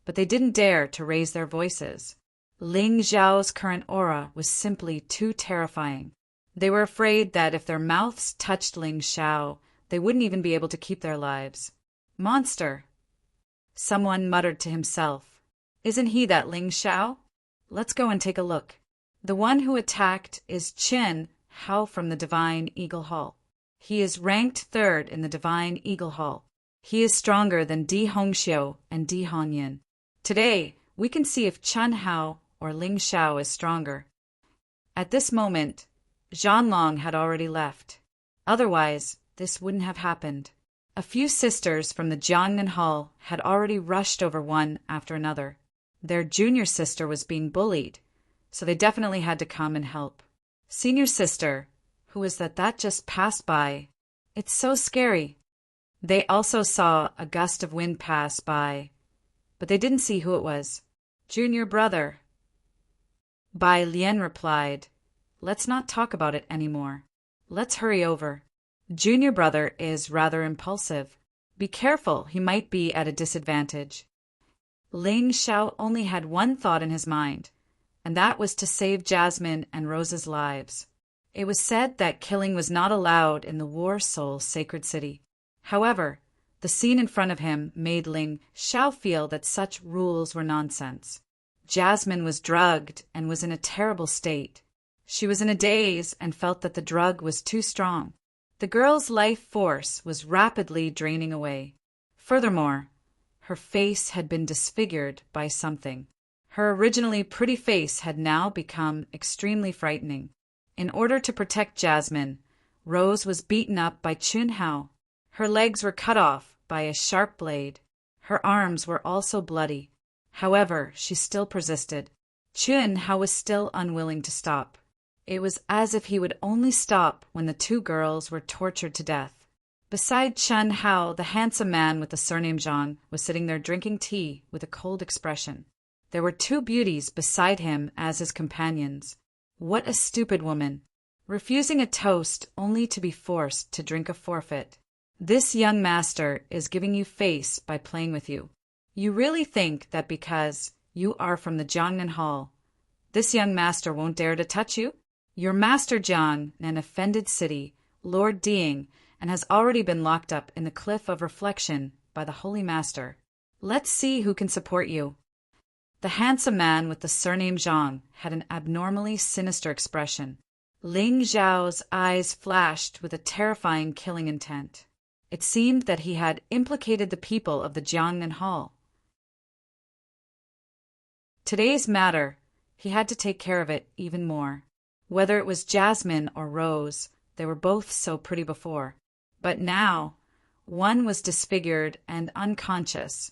but they didn't dare to raise their voices. Ling Xiao's current aura was simply too terrifying. They were afraid that if their mouths touched Ling Xiao, they wouldn't even be able to keep their lives. Monster! Someone muttered to himself. Isn't he that Ling Xiao? Let's go and take a look. The one who attacked is Qin Hao from the Divine Eagle Hall. He is ranked 3rd in the Divine Eagle Hall. He is stronger than Di Hongxiu and Di Hongyan. Today, we can see if Chen Hao or Ling Xiao is stronger. At this moment, Zhan Long had already left. Otherwise, this wouldn't have happened. A few sisters from the Jiangnan Hall had already rushed over one after another. Their junior sister was being bullied, so they definitely had to come and help. Senior sister, who was that just passed by. It's so scary. They also saw a gust of wind pass by, but they didn't see who it was. Junior brother. Bai Lian replied, let's not talk about it anymore. Let's hurry over. Junior brother is rather impulsive. Be careful, he might be at a disadvantage. Ling Xiao only had one thought in his mind, and that was to save Jasmine and Rose's lives. It was said that killing was not allowed in the War Soul Sacred City. However, the scene in front of him made Ling Xiao feel that such rules were nonsense. Jasmine was drugged and was in a terrible state. She was in a daze and felt that the drug was too strong. The girl's life force was rapidly draining away. Furthermore, her face had been disfigured by something. Her originally pretty face had now become extremely frightening. In order to protect Jasmine, Rose was beaten up by Chun Hao. Her legs were cut off by a sharp blade. Her arms were also bloody. However, she still persisted. Chun Hao was still unwilling to stop. It was as if he would only stop when the two girls were tortured to death. Beside Chun Hao, the handsome man with the surname Zhang was sitting there drinking tea with a cold expression. There were two beauties beside him as his companions. What a stupid woman, refusing a toast only to be forced to drink a forfeit. This young master is giving you face by playing with you. You really think that because You are from the Jiangnan Hall. This young master won't dare to touch you. Your master Jiang, an offended city, Lord Ding, and has already been locked up in the Cliff of Reflection by the Holy Master. Let's see who can support you." The handsome man with the surname Zhang had an abnormally sinister expression. Ling Zhao's eyes flashed with a terrifying killing intent. It seemed that he had implicated the people of the Jiangnan Hall. Today's matter, he had to take care of it even more. Whether it was Jasmine or Rose, they were both so pretty before. But now, one was disfigured and unconscious,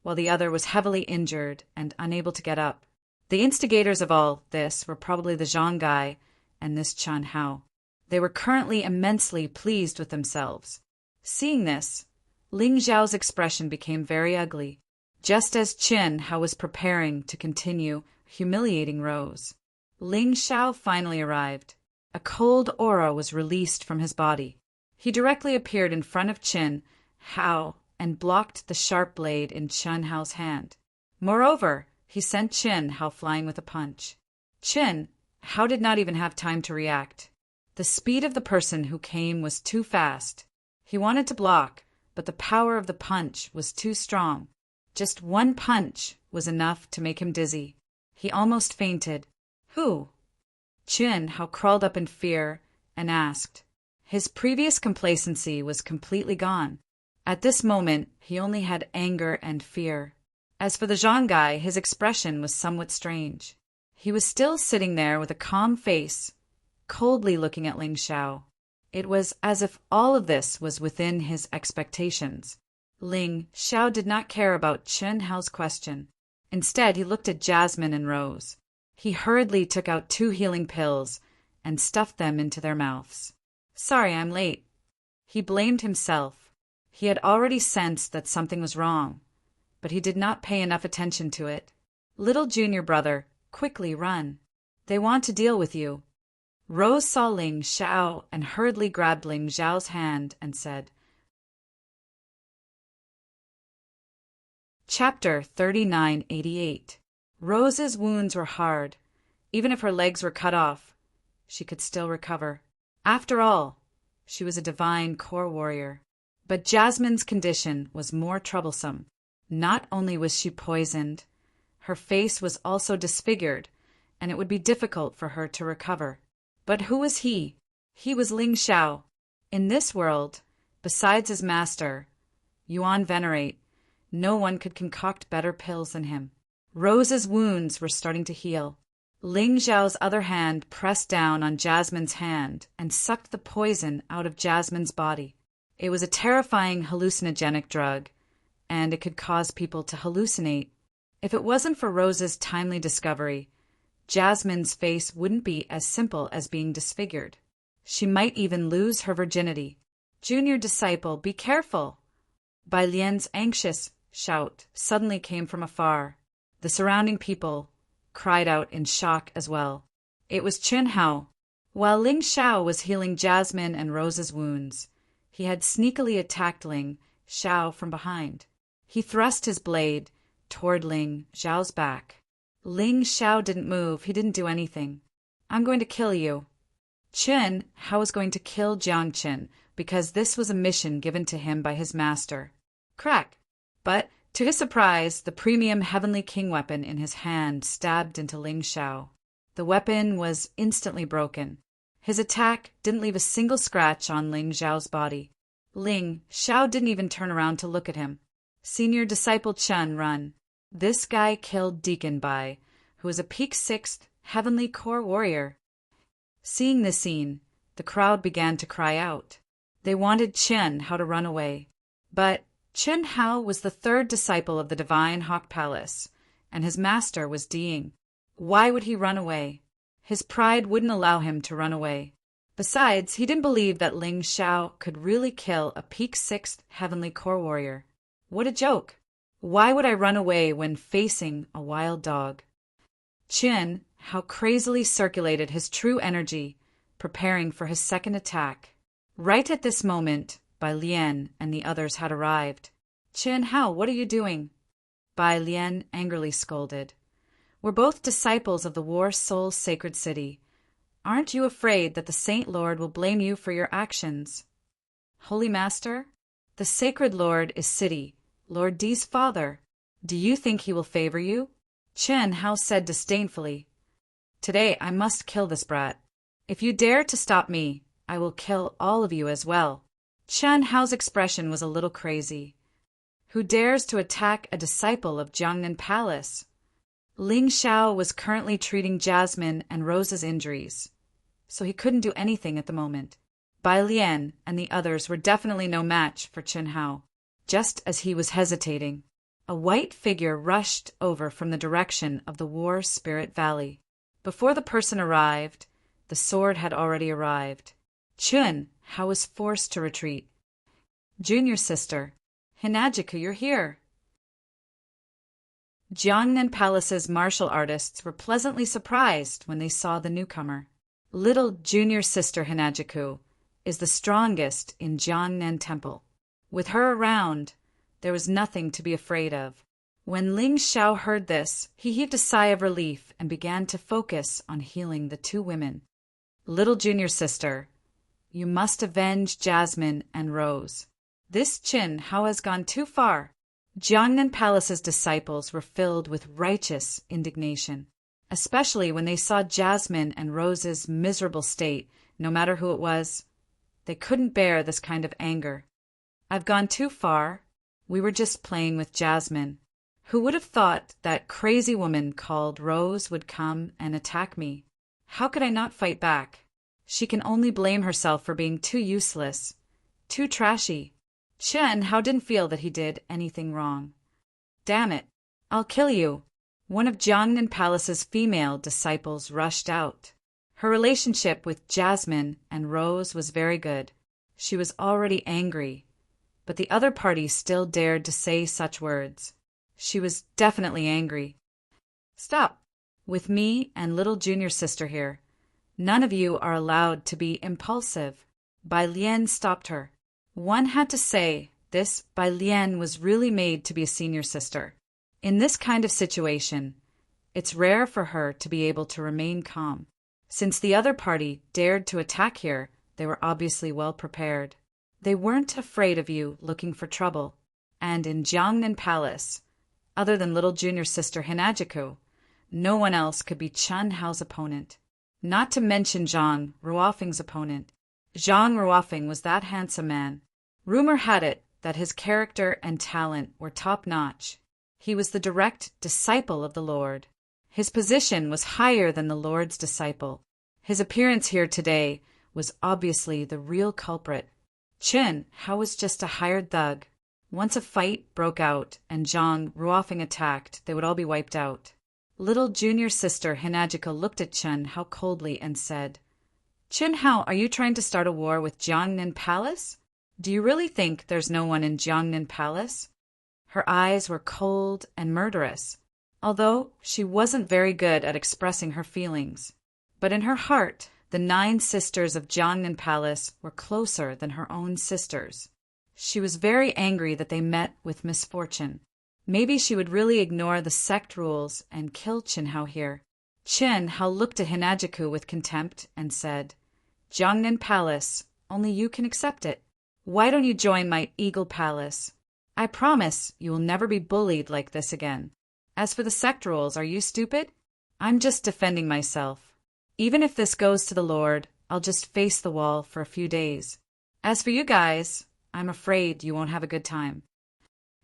while the other was heavily injured and unable to get up. The instigators of all this were probably the Zhang guy and this Chen Hao. They were currently immensely pleased with themselves. Seeing this, Ling Zhao's expression became very ugly, just as Chen Hao was preparing to continue humiliating Rose. Ling Xiao finally arrived. A cold aura was released from his body. He directly appeared in front of Chen Hao and blocked the sharp blade in Chen Hao's hand. Moreover, he sent Chen Hao flying with a punch. Chen Hao did not even have time to react. The speed of the person who came was too fast. He wanted to block, but the power of the punch was too strong. Just one punch was enough to make him dizzy. He almost fainted. "Who?" Chen Hao crawled up in fear and asked. His previous complacency was completely gone. At this moment, he only had anger and fear. As for the Zhang guy, his expression was somewhat strange. He was still sitting there with a calm face, coldly looking at Ling Xiao. It was as if all of this was within his expectations. Ling Xiao did not care about Chen Hao's question. Instead, he looked at Jasmine and Rose. He hurriedly took out 2 healing pills and stuffed them into their mouths. "Sorry, I'm late." He blamed himself. He had already sensed that something was wrong, but he did not pay enough attention to it. "Little junior brother, quickly run. They want to deal with you." Rose saw Ling Xiao and hurriedly grabbed Ling Xiao's hand and said. Chapter 3988. Rose's wounds were hard. Even if her legs were cut off, she could still recover. After all, she was a divine core warrior. But Jasmine's condition was more troublesome. Not only was she poisoned, her face was also disfigured, and it would be difficult for her to recover. But who was he? He was Ling Xiao. In this world, besides his master, Yuan Venerate, no one could concoct better pills than him. Rose's wounds were starting to heal. Ling Xiao's other hand pressed down on Jasmine's hand and sucked the poison out of Jasmine's body. It was a terrifying hallucinogenic drug, and it could cause people to hallucinate. If it wasn't for Rose's timely discovery, Jasmine's face wouldn't be as simple as being disfigured. She might even lose her virginity. "Junior disciple, be careful!" Bai Lian's anxious shout suddenly came from afar. The surrounding people cried out in shock as well. It was Chen Hao. While Ling Xiao was healing Jasmine and Rose's wounds, he had sneakily attacked Ling Xiao from behind. He thrust his blade toward Ling Xiao's back. Ling Xiao didn't move. He didn't do anything. "I'm going to kill you." Chen Hao was going to kill Jiang Chen because this was a mission given to him by his master. Crack! But, to his surprise, the premium Heavenly King weapon in his hand stabbed into Ling Xiao. The weapon was instantly broken. His attack didn't leave a single scratch on Ling Xiao's body. Ling Xiao didn't even turn around to look at him. "Senior disciple Chen, run." This guy killed Deacon Bai, who was a peak 6th Heavenly Core warrior. Seeing this scene, the crowd began to cry out. They wanted Chen Hao to run away. But Chen Hao was the 3rd disciple of the Divine Hawk Palace, and his master was Ding. Why would he run away? His pride wouldn't allow him to run away. Besides, he didn't believe that Ling Xiao could really kill a peak 6th Heavenly Core warrior. What a joke! Why would I run away when facing a wild dog? Chen Hao crazily circulated his true energy, preparing for his second attack. Right at this moment, Bai Lian and the others had arrived. "Chen Hao, what are you doing?" Bai Lian angrily scolded. We're both disciples of the War Soul Sacred City. Aren't you afraid that the Saint Lord will blame you for your actions? Holy Master, the Sacred Lord is City, Lord D's father. Do you think he will favor you? Chen Hao said disdainfully. Today I must kill this brat. If you dare to stop me, I will kill all of you as well. Chen Hao's expression was a little crazy. Who dares to attack a disciple of Jiangnan Palace? Ling Xiao was currently treating Jasmine and Rose's injuries, so he couldn't do anything at the moment. Bai Lian and the others were definitely no match for Chen Hao. Just as he was hesitating, a white figure rushed over from the direction of the War Spirit Valley. Before the person arrived, the sword had already arrived. Chen Hao was forced to retreat. Junior sister, Hinajiku, you're here. Jiangnan Palace's martial artists were pleasantly surprised when they saw the newcomer. Little junior sister Hinajiku is the strongest in Jiangnan Temple. With her around, there was nothing to be afraid of. When Ling Xiao heard this, he heaved a sigh of relief and began to focus on healing the two women. Little junior sister, you must avenge Jasmine and Rose. This Chen Hao has gone too far. Jiangnan Palace's disciples were filled with righteous indignation, especially when they saw Jasmine and Rose's miserable state, no matter who it was. They couldn't bear this kind of anger. I've gone too far. We were just playing with Jasmine. Who would have thought that crazy woman called Rose would come and attack me? How could I not fight back? She can only blame herself for being too useless, too trashy. Chen Hao didn't feel that he did anything wrong. Damn it, I'll kill you. One of Jiangnan Palace's female disciples rushed out. Her relationship with Jasmine and Rose was very good. She was already angry, but the other party still dared to say such words. She was definitely angry. Stop. With me and little junior sister here, none of you are allowed to be impulsive. Bai Lian stopped her. One had to say, this Bai Lian was really made to be a senior sister. In this kind of situation, it's rare for her to be able to remain calm. Since the other party dared to attack here, they were obviously well prepared. They weren't afraid of you looking for trouble. And in Jiangnan Palace, other than little junior sister Hinajiku, no one else could be Chen Hao's opponent. Not to mention Zhang Ruofeng's opponent. Zhang Ruofeng was that handsome man. Rumor had it that his character and talent were top-notch. He was the direct disciple of the Lord. His position was higher than the Lord's disciple. His appearance here today was obviously the real culprit. Chen Hao was just a hired thug. Once a fight broke out and Zhang Ruofeng attacked, they would all be wiped out. Little junior sister Hinajiku looked at Chen Hao coldly and said, Chen Hao, are you trying to start a war with Jiangnan Palace? Do you really think there's no one in Jiangnan Palace? Her eyes were cold and murderous, although she wasn't very good at expressing her feelings. But in her heart, the 9 sisters of Jiangnan Palace were closer than her own sisters. She was very angry that they met with misfortune. Maybe she would really ignore the sect rules and kill Chen Hao here. Chen Hao looked at Hinajiku with contempt and said, Jiangnan Palace, only you can accept it. Why don't you join my Eagle Palace? I promise you will never be bullied like this again. As for the sect rules, are you stupid? I'm just defending myself. Even if this goes to the Lord, I'll just face the wall for a few days. As for you guys, I'm afraid you won't have a good time.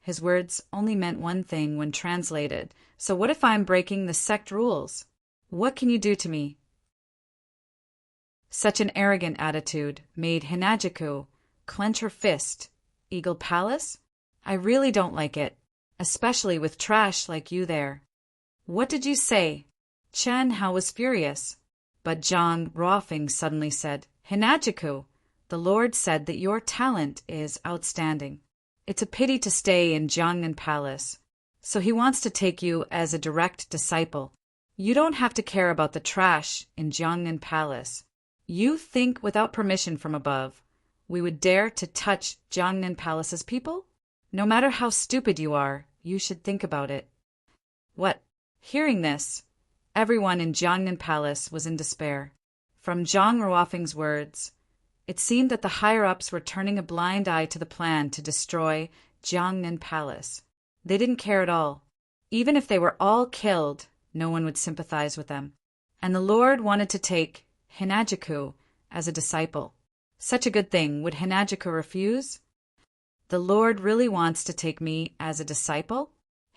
His words only meant one thing when translated. So what if I'm breaking the sect rules? What can you do to me? Such an arrogant attitude made Hinajiku clench her fist. Eagle Palace? I really don't like it, especially with trash like you there. What did you say? Chen Hao was furious. But Zhang Ruofeng suddenly said, Hinajiku, the Lord said that your talent is outstanding. It's a pity to stay in Jiangnan Palace, so he wants to take you as a direct disciple. You don't have to care about the trash in Jiangnan Palace. You think without permission from above, we would dare to touch Jiangnan Palace's people? No matter how stupid you are, you should think about it. What? Hearing this, Everyone in Jiangnan Palace was in despair. From Zhang Ruofeng's words, it seemed that the higher-ups were turning a blind eye to the plan to destroy Jiangnan Palace. They didn't care at all. Even if they were all killed, no one would sympathize with them. And the Lord wanted to take Hinajiku as a disciple. Such a good thing. Would Hinajiku refuse? The Lord really wants to take me as a disciple?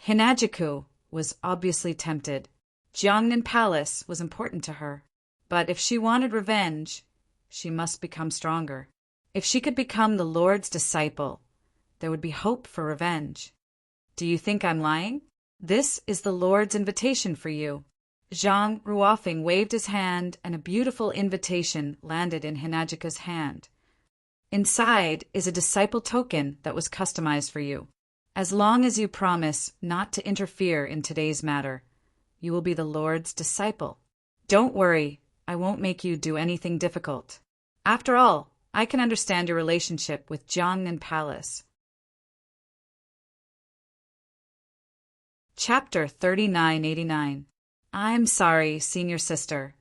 Hinajiku was obviously tempted. Jiangnan Palace was important to her. But if she wanted revenge, she must become stronger. If she could become the Lord's disciple, there would be hope for revenge. Do you think I'm lying? This is the Lord's invitation for you. Zhang Ruofeng waved his hand, and a beautiful invitation landed in Hinajika's hand. Inside is a disciple token that was customized for you. As long as you promise not to interfere in today's matter, you will be the Lord's disciple. Don't worry, I won't make you do anything difficult. After all, I can understand your relationship with Jiangnan Palace. Chapter 3989. I'm sorry, senior sister,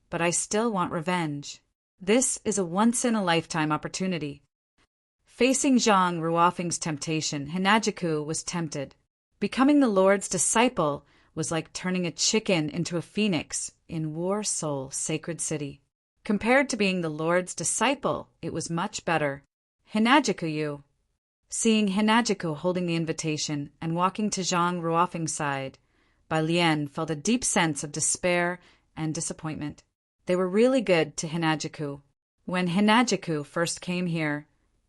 but I still want revenge. This is a once-in-a-lifetime opportunity. Facing Zhang Ruofeng's temptation, Hinajiku was tempted. Becoming the Lord's disciple was like turning a chicken into a phoenix in War Soul Sacred City. Compared to being the Lord's disciple, it was much better. Hinajiku. Seeing Hinajiku holding the invitation and walking to Zhang Ruofeng's side, Bai Lian felt a deep sense of despair and disappointment. They were really good to Hinajiku. When Hinajiku first came here,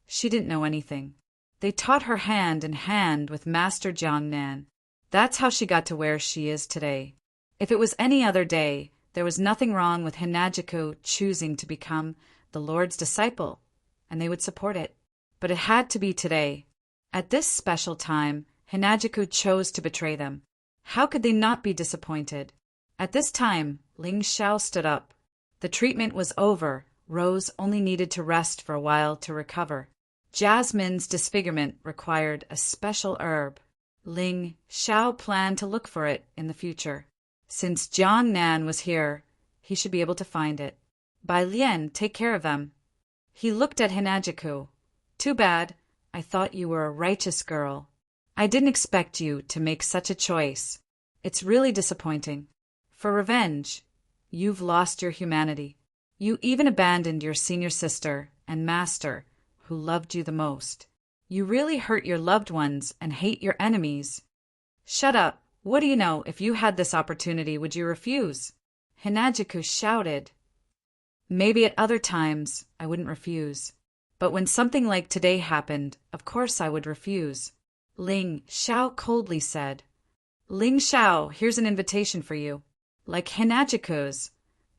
she didn't know anything. They taught her hand in hand with Master Jiangnan. That's how she got to where she is today. If it was any other day, there was nothing wrong with Hinajiku choosing to become the Lord's disciple, and they would support it. But it had to be today. At this special time, Hinajiku chose to betray them. How could they not be disappointed? At this time, Ling Xiao stood up. The treatment was over. Rose only needed to rest for a while to recover. Jasmine's disfigurement required a special herb. Ling Xiao planned to look for it in the future. Since Jiang Nan was here, he should be able to find it. Bai Lian, take care of them. He looked at Hinajiku. Too bad. I thought you were a righteous girl. I didn't expect you to make such a choice. It's really disappointing. For revenge, you've lost your humanity. You even abandoned your senior sister and master, who loved you the most. You really hurt your loved ones and hate your enemies. Shut up. What do you know? If you had this opportunity, would you refuse? Hinajiku shouted. Maybe at other times I wouldn't refuse. But when something like today happened, of course I would refuse. Ling Xiao coldly said. Ling Xiao, here's an invitation for you. Like Hinajiku's,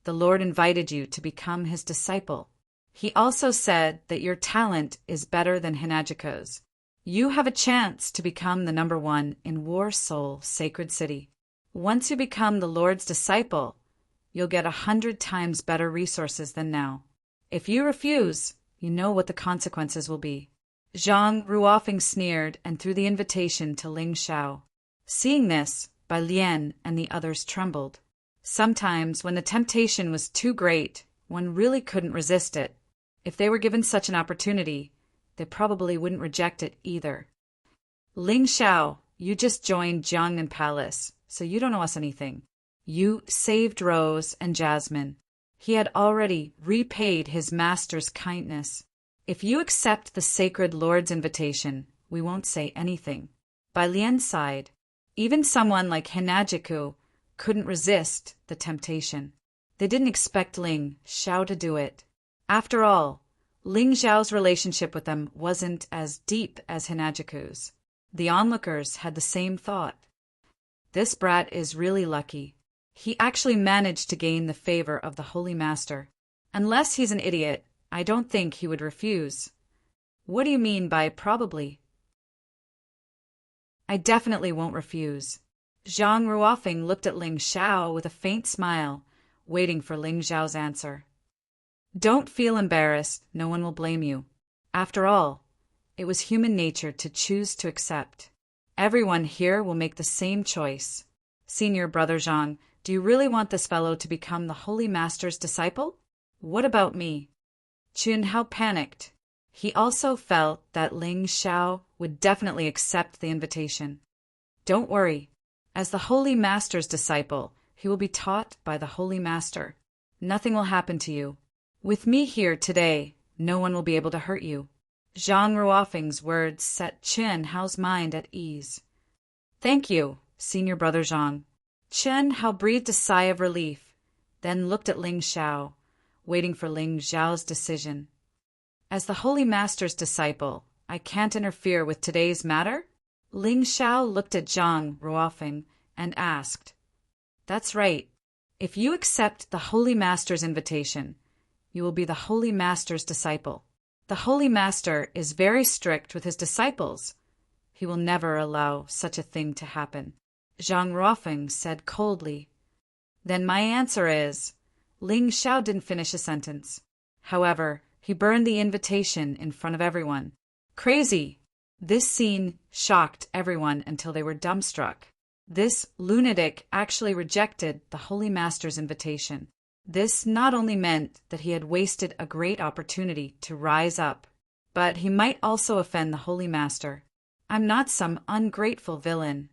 the Lord invited you to become his disciple. He also said that your talent is better than Hinajiku's. You have a chance to become the #1 in War Soul Sacred City. Once you become the Lord's disciple, you'll get 100 times better resources than now. If you refuse, you know what the consequences will be. Zhang Ruofeng sneered and threw the invitation to Ling Xiao. Seeing this, Bai Lian and the others trembled. Sometimes, when the temptation was too great, one really couldn't resist it. If they were given such an opportunity, they probably wouldn't reject it either. Ling Xiao, you just joined Jiangnan Palace, so you don't owe us anything. You saved Rose and Jasmine. He had already repaid his master's kindness. If you accept the sacred Lord's invitation, we won't say anything. Bai Lian sighed. Even someone like Hinajiku couldn't resist the temptation. They didn't expect Ling Xiao to do it. After all, Ling Xiao's relationship with them wasn't as deep as Hinajiku's. The onlookers had the same thought. This brat is really lucky. He actually managed to gain the favor of the Holy Master. Unless he's an idiot, I don't think he would refuse. What do you mean by probably? I definitely won't refuse. Zhang Ruofeng looked at Ling Xiao with a faint smile, waiting for Ling Xiao's answer. Don't feel embarrassed, no one will blame you. After all, it was human nature to choose to accept. Everyone here will make the same choice. Senior brother Zhang, Do you really want this fellow to become the Holy Master's disciple? What about me? Chun Hao panicked. He also felt that Ling Xiao would definitely accept the invitation. Don't worry. As the Holy Master's disciple, he will be taught by the Holy Master. Nothing will happen to you. With me here today, no one will be able to hurt you. Zhang Ruofeng's words set Chun Hao's mind at ease. Thank you, Senior Brother Zhang. Chun Hao breathed a sigh of relief, then looked at Ling Xiao, waiting for Ling Xiao's decision. As the Holy Master's disciple, I can't interfere with today's matter? Ling Xiao looked at Zhang Ruofeng and asked. That's right. If you accept the Holy Master's invitation, you will be the Holy Master's disciple. The Holy Master is very strict with his disciples. He will never allow such a thing to happen. Zhang Ruofeng said coldly. Then my answer is, Ling Xiao didn't finish a sentence. However, he burned the invitation in front of everyone. Crazy! This scene shocked everyone until they were dumbstruck. This lunatic actually rejected the Holy Master's invitation. This not only meant that he had wasted a great opportunity to rise up, but he might also offend the Holy Master. I'm not some ungrateful villain.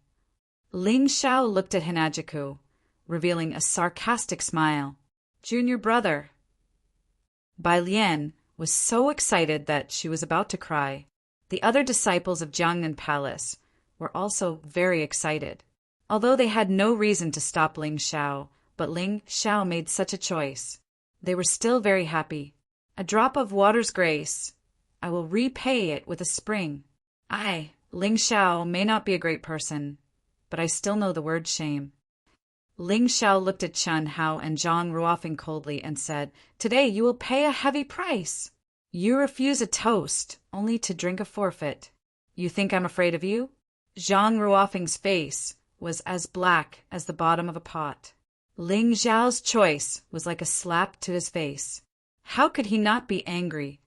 Ling Xiao looked at Hinajiku, revealing a sarcastic smile. Junior brother. Bai Lian was so excited that she was about to cry. The other disciples of Jiangnan Palace were also very excited. Although they had no reason to stop Ling Xiao, but Ling Xiao made such a choice. They were still very happy. A drop of water's grace. I will repay it with a spring. Ling Xiao may not be a great person, but I still know the word shame. Ling Xiao looked at Chun Hao and Zhang Ruofeng coldly and said, Today you will pay a heavy price. You refuse a toast, only to drink a forfeit. You think I'm afraid of you? Zhang Ruofeng's face was as black as the bottom of a pot. Ling Xiao's choice was like a slap to his face. How could he not be angry?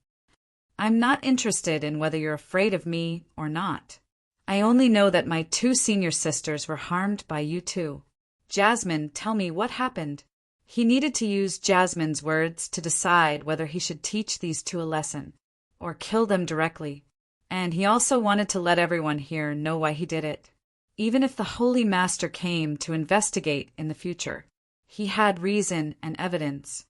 I'm not interested in whether you're afraid of me or not. I only know that my 2 senior sisters were harmed by you too. Jasmine, tell me what happened. He needed to use Jasmine's words to decide whether he should teach these 2 a lesson or kill them directly. And he also wanted to let everyone here know why he did it. Even if the Holy Master came to investigate in the future, he had reason and evidence.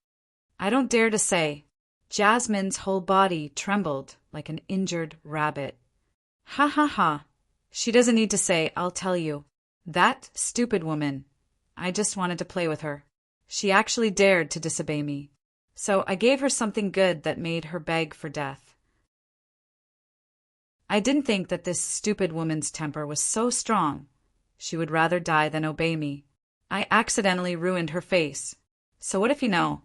I don't dare to say. Jasmine's whole body trembled like an injured rabbit. Ha ha ha. She doesn't need to say, I'll tell you. That stupid woman. I just wanted to play with her. She actually dared to disobey me. So I gave her something good that made her beg for death. I didn't think that this stupid woman's temper was so strong. She would rather die than obey me. I accidentally ruined her face. So what if you know?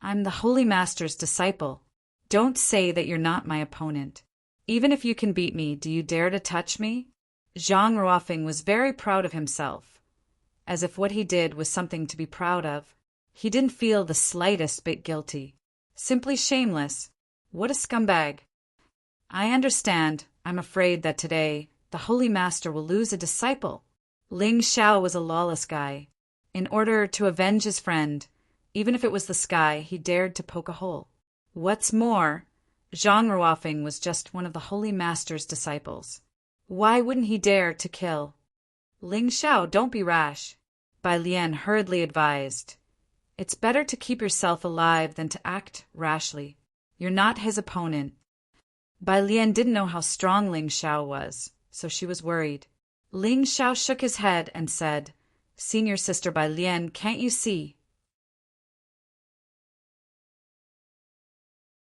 I'm the Holy Master's disciple. Don't say that you're not my opponent. Even if you can beat me, do you dare to touch me? Zhang Ruofeng was very proud of himself, as if what he did was something to be proud of. He didn't feel the slightest bit guilty. Simply shameless. What a scumbag. I understand. I'm afraid that today the Holy Master will lose a disciple. Ling Xiao was a lawless guy. In order to avenge his friend, even if it was the sky, he dared to poke a hole. What's more, Zhang Ruofeng was just one of the Holy Master's disciples. Why wouldn't he dare to kill? Ling Xiao, don't be rash. Bai Lian hurriedly advised. It's better to keep yourself alive than to act rashly. You're not his opponent. Bai Lian didn't know how strong Ling Xiao was, so she was worried. Ling Xiao shook his head and said, Senior sister Bai Lian, can't you see?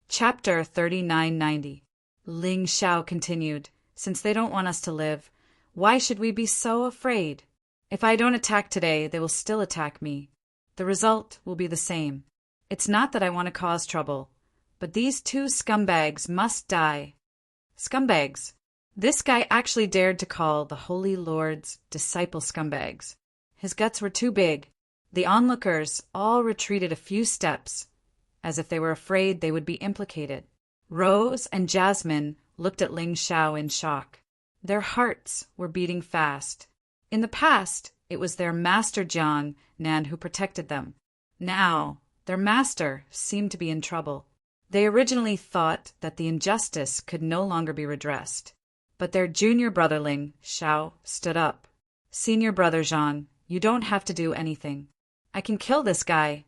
Chapter 3990. Ling Xiao continued, Since they don't want us to live, why should we be so afraid? If I don't attack today, they will still attack me. The result will be the same. It's not that I want to cause trouble, but these 2 scumbags must die. Scumbags. This guy actually dared to call the Holy Lord's disciple scumbags. His guts were too big. The onlookers all retreated a few steps, as if they were afraid they would be implicated. Rose and Jasmine looked at Ling Xiao in shock. Their hearts were beating fast. In the past, It was their master Jiang Nan who protected them. Now, their master seemed to be in trouble. They originally thought that the injustice could no longer be redressed. But their junior brother Ling Xiao stood up. Senior brother Zhang, you don't have to do anything. I can kill this guy.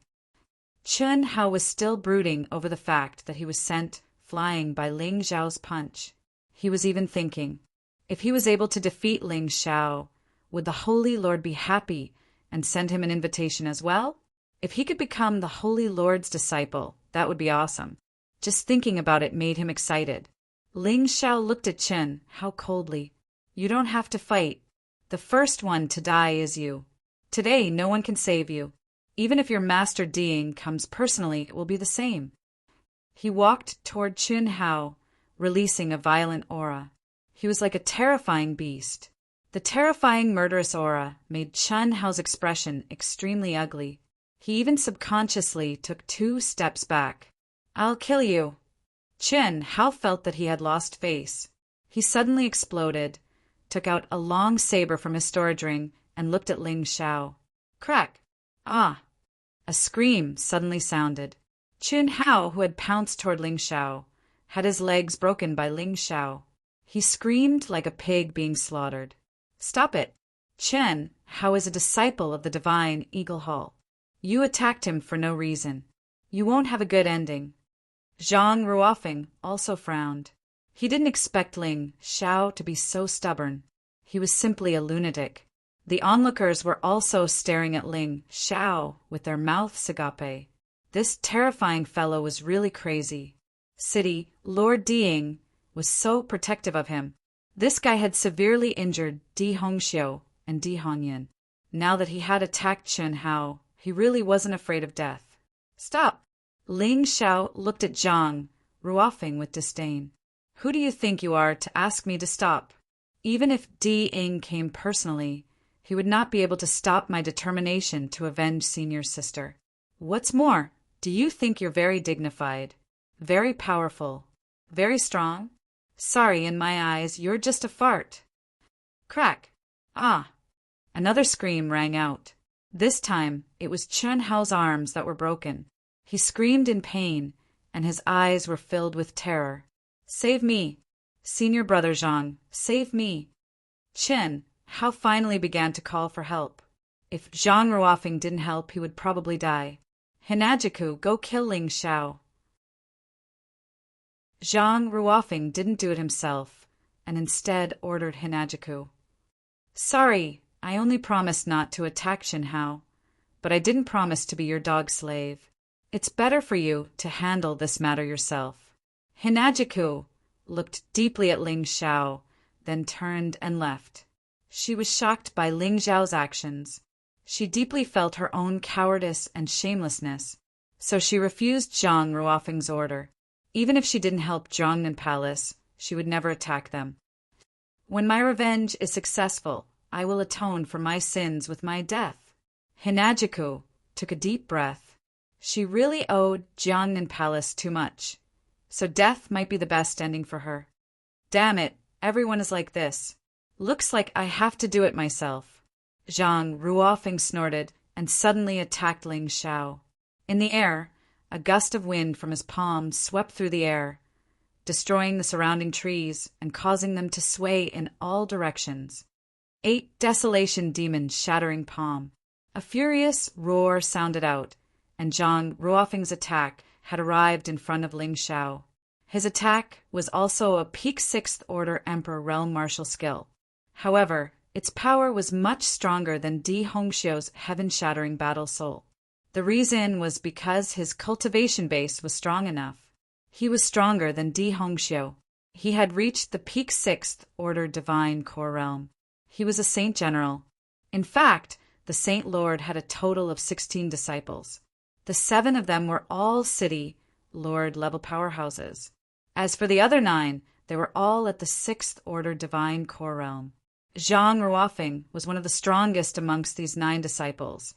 Chun Hao was still brooding over the fact that he was sent flying by Ling Xiao's punch. He was even thinking, if he was able to defeat Ling Xiao, would the Holy Lord be happy and send him an invitation as well? If he could become the Holy Lord's disciple, that would be awesome. Just thinking about it made him excited. Ling Xiao looked at Chun Hao coldly. You don't have to fight. The first one to die is you. Today, no one can save you. Even if your master Ding comes personally, it will be the same. He walked toward Chun Hao, releasing a violent aura. He was like a terrifying beast. The terrifying murderous aura made Chun Hao's expression extremely ugly. He even subconsciously took 2 steps back. I'll kill you. Chun Hao felt that he had lost face. He suddenly exploded, took out a long saber from his storage ring, and looked at Ling Xiao. Crack! Ah! A scream suddenly sounded. Chun Hao, who had pounced toward Ling Xiao, had his legs broken by Ling Xiao. He screamed like a pig being slaughtered. Stop it! Chun Hao is a disciple of the divine Eagle Hall. You attacked him for no reason. You won't have a good ending. Zhang Ruofeng also frowned. He didn't expect Ling Xiao to be so stubborn. He was simply a lunatic. The onlookers were also staring at Ling Xiao with their mouths agape. This terrifying fellow was really crazy. City Lord Ding was so protective of him. This guy had severely injured Di Hongxiu and Di Hongyan. Now that he had attacked Chun Hao, he really wasn't afraid of death. Stop! Ling Xiao looked at Zhang Ruofeng with disdain. Who do you think you are to ask me to stop? Even if Di Ying came personally, he would not be able to stop my determination to avenge senior sister. What's more, do you think you're very dignified, very powerful, very strong? Sorry, in my eyes, you're just a fart. Crack! Ah! Another scream rang out. This time, it was Chun Hao's arms that were broken. He screamed in pain, and his eyes were filled with terror. Save me! Senior brother Zhang, save me! Chun Hao finally began to call for help. If Zhang Ruofeng didn't help, he would probably die. Hinajiku, go kill Ling Xiao. Zhang Ruofeng didn't do it himself, and instead ordered Hinajiku. Sorry, I only promised not to attack Chun Hao, but I didn't promise to be your dog slave. It's better for you to handle this matter yourself. Hinajiku looked deeply at Ling Xiao, then turned and left. She was shocked by Ling Xiao's actions. She deeply felt her own cowardice and shamelessness, so she refused Zhang Ruofeng's order. Even if she didn't help Zhongnan Palace, she would never attack them. When my revenge is successful, I will atone for my sins with my death. Hinajiku took a deep breath. She really owed Zhongnan Palace too much, so death might be the best ending for her. Damn it, everyone is like this. Looks like I have to do it myself. Zhang Ruofeng snorted and suddenly attacked Ling Xiao. In the air, a gust of wind from his palm swept through the air, destroying the surrounding trees and causing them to sway in all directions. 8 desolation demons shattering palm. A furious roar sounded out, and Zhang Ruofeng's attack had arrived in front of Ling Xiao. His attack was also a peak 6th Order Emperor Realm Martial skill. However, its power was much stronger than Di Hongxiu's heaven-shattering battle soul. The reason was because his cultivation base was strong enough. He was stronger than Di Hongxiu. He had reached the peak 6th Order Divine Core Realm. He was a Saint General. In fact, the Saint Lord had a total of 16 disciples. The 7 of them were all City Lord level powerhouses. As for the other 9, they were all at the 6th Order Divine Core Realm. Zhang Ruofeng was one of the strongest amongst these 9 disciples,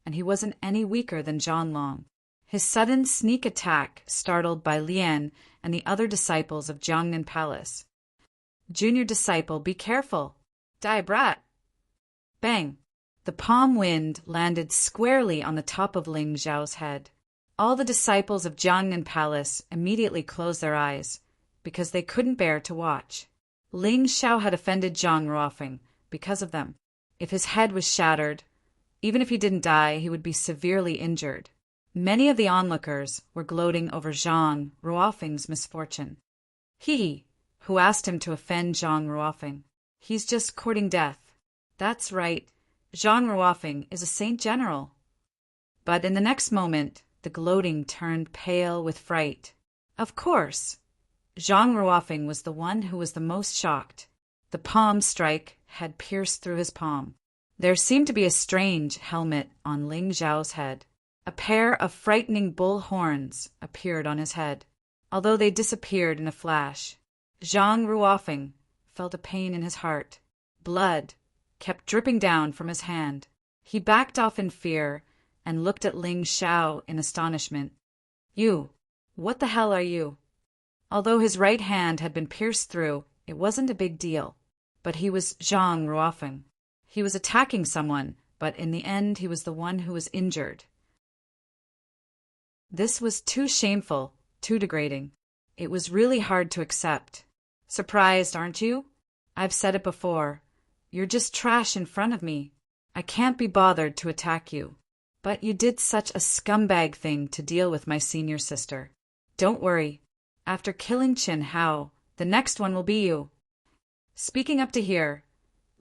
and he wasn't any weaker than Zhan Long. His sudden sneak attack startled Bai Lian and the other disciples of Zhongnan Palace. Junior disciple, be careful! Die, brat! Bang! The palm wind landed squarely on the top of Ling Zhao's head. All the disciples of Jiangnan Palace immediately closed their eyes, because they couldn't bear to watch. Ling Zhao had offended Zhang Ruofeng because of them. If his head was shattered, even if he didn't die, he would be severely injured. Many of the onlookers were gloating over Zhang Ruofeng's misfortune. He, who asked him to offend Zhang Ruofeng, he's just courting death. That's right, Zhang Ruofeng is a saint general. But in the next moment, the gloating turned pale with fright. Of course, Zhang Ruofeng was the one who was the most shocked. The palm strike had pierced through his palm. There seemed to be a strange helmet on Ling Zhao's head. A pair of frightening bull horns appeared on his head. Although they disappeared in a flash, Zhang Ruofeng felt a pain in his heart. Blood kept dripping down from his hand. He backed off in fear and looked at Ling Zhao in astonishment. You, what the hell are you? Although his right hand had been pierced through, it wasn't a big deal. But he was Zhang Ruofeng. He was attacking someone, but in the end he was the one who was injured. This was too shameful, too degrading. It was really hard to accept. Surprised, aren't you? I've said it before. You're just trash in front of me. I can't be bothered to attack you. But you did such a scumbag thing to deal with my senior sister. Don't worry. After killing Qin Hao, the next one will be you. Speaking up to here,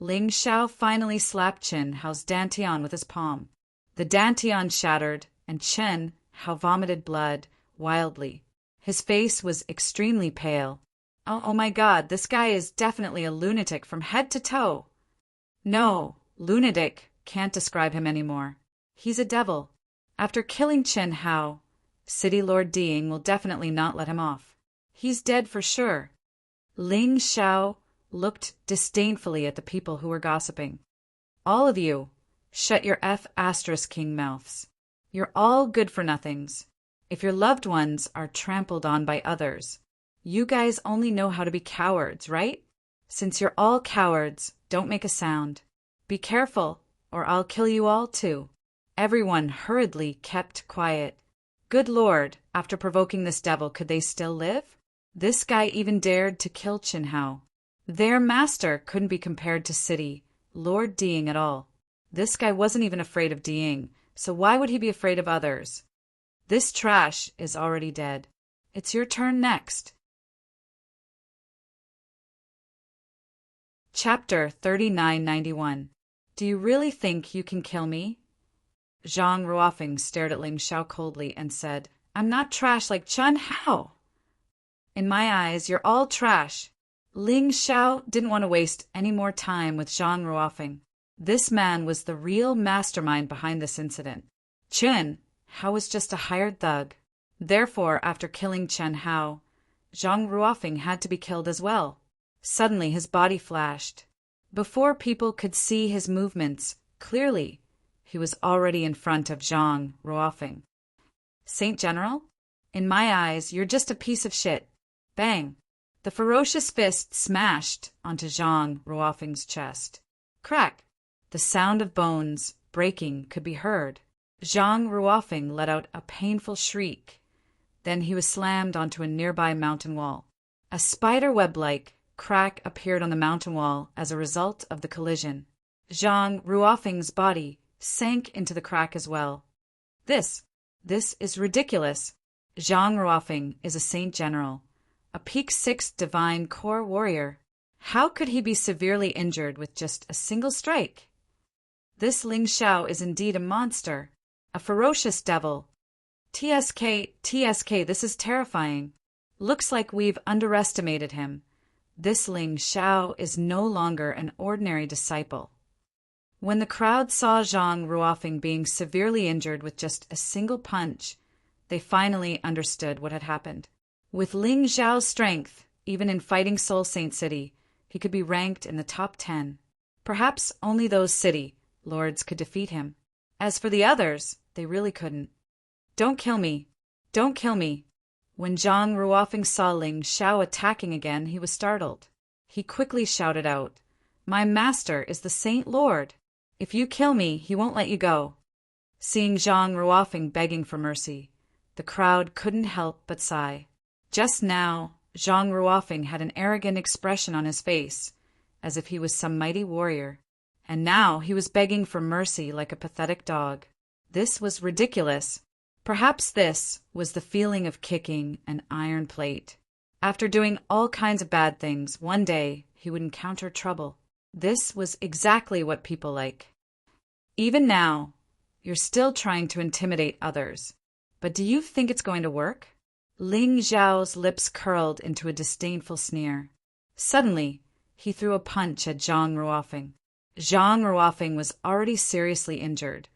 Ling Zhao finally slapped Qin Hao's dantian with his palm. The dantian shattered, and Qin Hao vomited blood wildly. His face was extremely pale. Oh my God, this guy is definitely a lunatic from head to toe. No, lunatic can't describe him anymore. He's a devil. After killing Qin Hao, City Lord Diying will definitely not let him off. He's dead for sure. Ling Zhao looked disdainfully at the people who were gossiping. All of you, shut your F***king mouths. You're all good-for-nothings. If your loved ones are trampled on by others, you guys only know how to be cowards, right? Since you're all cowards, don't make a sound. Be careful, or I'll kill you all too. Everyone hurriedly kept quiet. Good Lord, after provoking this devil, could they still live? This guy even dared to kill Qin Hao. Their master couldn't be compared to City Lord Diying at all. This guy wasn't even afraid of Diying, so why would he be afraid of others? This trash is already dead. It's your turn next. Chapter 3991. Do you really think you can kill me? Zhang Ruofeng stared at Ling Zhao coldly and said, I'm not trash like Qin Hao. In my eyes, you're all trash. Ling Zhao didn't want to waste any more time with Zhang Ruofeng. This man was the real mastermind behind this incident. Qin Hao was just a hired thug. Therefore, after killing Qin Hao, Zhang Ruofeng had to be killed as well. Suddenly, his body flashed. Before people could see his movements clearly, he was already in front of Zhang Ruofeng. Saint General? In my eyes, you're just a piece of shit. Bang! The ferocious fist smashed onto Zhang Ruofeng's chest. Crack! The sound of bones breaking could be heard. Zhang Ruofeng let out a painful shriek. Then he was slammed onto a nearby mountain wall. A spider web-like crack appeared on the mountain wall as a result of the collision. Zhang Ruofeng's body sank into the crack as well. This is ridiculous. Zhang Ruofeng is a saint general, a peak 6 divine core warrior. How could he be severely injured with just a single strike? This Ling Zhao is indeed a monster, a ferocious devil. TSK, this is terrifying. Looks like we've underestimated him. This Ling Zhao is no longer an ordinary disciple. When the crowd saw Zhang Ruofeng being severely injured with just a single punch, they finally understood what had happened. With Ling Zhao's strength, even in fighting Soul Saint City, he could be ranked in the top 10. Perhaps only those city lords could defeat him. As for the others, they really couldn't. Don't kill me. Don't kill me. When Zhang Ruofeng saw Ling Zhao attacking again, he was startled. He quickly shouted out, My master is the Saint Lord. If you kill me, he won't let you go." Seeing Zhang Ruofing begging for mercy, the crowd couldn't help but sigh. Just now, Zhang Ruofing had an arrogant expression on his face, as if he was some mighty warrior, and now he was begging for mercy like a pathetic dog. This was ridiculous. Perhaps this was the feeling of kicking an iron plate. After doing all kinds of bad things, one day he would encounter trouble. This was exactly what people like. Even now, you're still trying to intimidate others. But do you think it's going to work? Ling Xiao's lips curled into a disdainful sneer. Suddenly, he threw a punch at Zhang Ruofing. Zhang Ruofing was already seriously injured,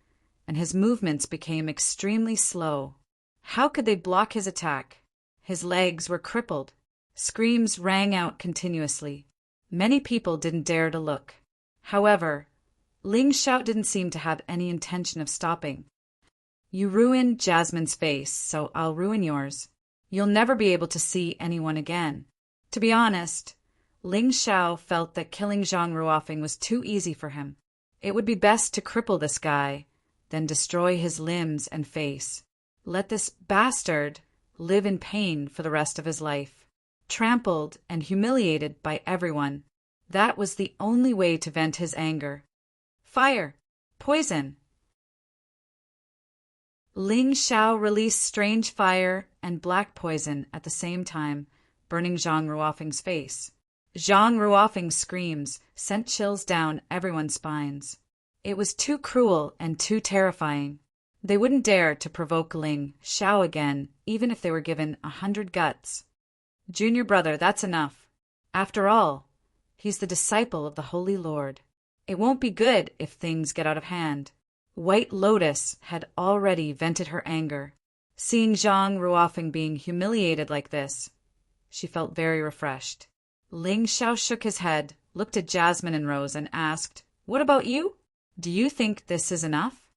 and his movements became extremely slow. How could they block his attack? His legs were crippled. Screams rang out continuously. Many people didn't dare to look. However, Ling Xiao didn't seem to have any intention of stopping. "You ruined Jasmine's face, so I'll ruin yours. You'll never be able to see anyone again." To be honest, Ling Xiao felt that killing Zhang Ruofing was too easy for him. It would be best to cripple this guy, then destroy his limbs and face. Let this bastard live in pain for the rest of his life. Trampled and humiliated by everyone. That was the only way to vent his anger. Fire! Poison! Ling Xiao released strange fire and black poison at the same time, burning Zhang Ruofing's face. Zhang Ruofing's screams sent chills down everyone's spines. It was too cruel and too terrifying. They wouldn't dare to provoke Ling Xiao again, even if they were given 100 guts. "Junior brother, that's enough. After all, he's the disciple of the Holy Lord. It won't be good if things get out of hand." White Lotus had already vented her anger. Seeing Zhang Ruofing being humiliated like this, she felt very refreshed. Ling Xiao shook his head, looked at Jasmine and Rose, and asked, "What about you? Do you think this is enough?"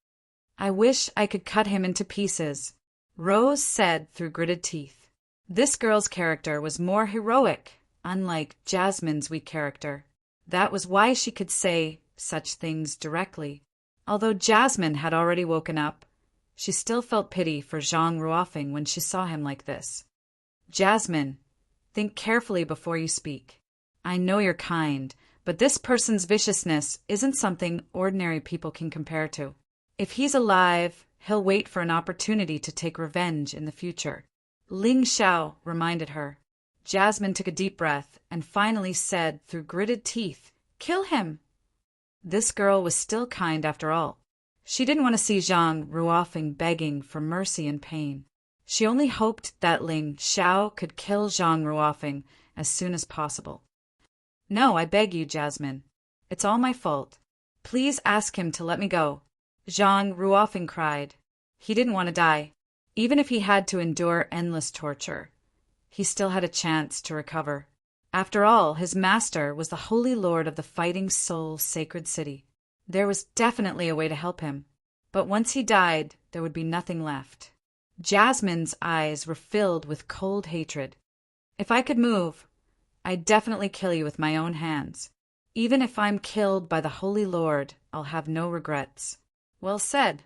"I wish I could cut him into pieces," Rose said through gritted teeth. This girl's character was more heroic, unlike Jasmine's weak character. That was why she could say such things directly. Although Jasmine had already woken up, she still felt pity for Zhang Ruofing when she saw him like this. "Jasmine, think carefully before you speak. I know you're kind, but this person's viciousness isn't something ordinary people can compare to. If he's alive, he'll wait for an opportunity to take revenge in the future." Ling Xiao reminded her. Jasmine took a deep breath and finally said through gritted teeth, "Kill him." This girl was still kind after all. She didn't want to see Zhang Ruofing begging for mercy and pain. She only hoped that Ling Xiao could kill Zhang Ruofing as soon as possible. "No, I beg you, Jasmine. It's all my fault. Please ask him to let me go," Zhang Ruofing cried. He didn't want to die. Even if he had to endure endless torture, he still had a chance to recover. After all, his master was the Holy Lord of the Fighting Soul Sacred City. There was definitely a way to help him. But once he died, there would be nothing left. Jasmine's eyes were filled with cold hatred. "If I could move, I'd definitely kill you with my own hands. Even if I'm killed by the Holy Lord, I'll have no regrets." "Well said."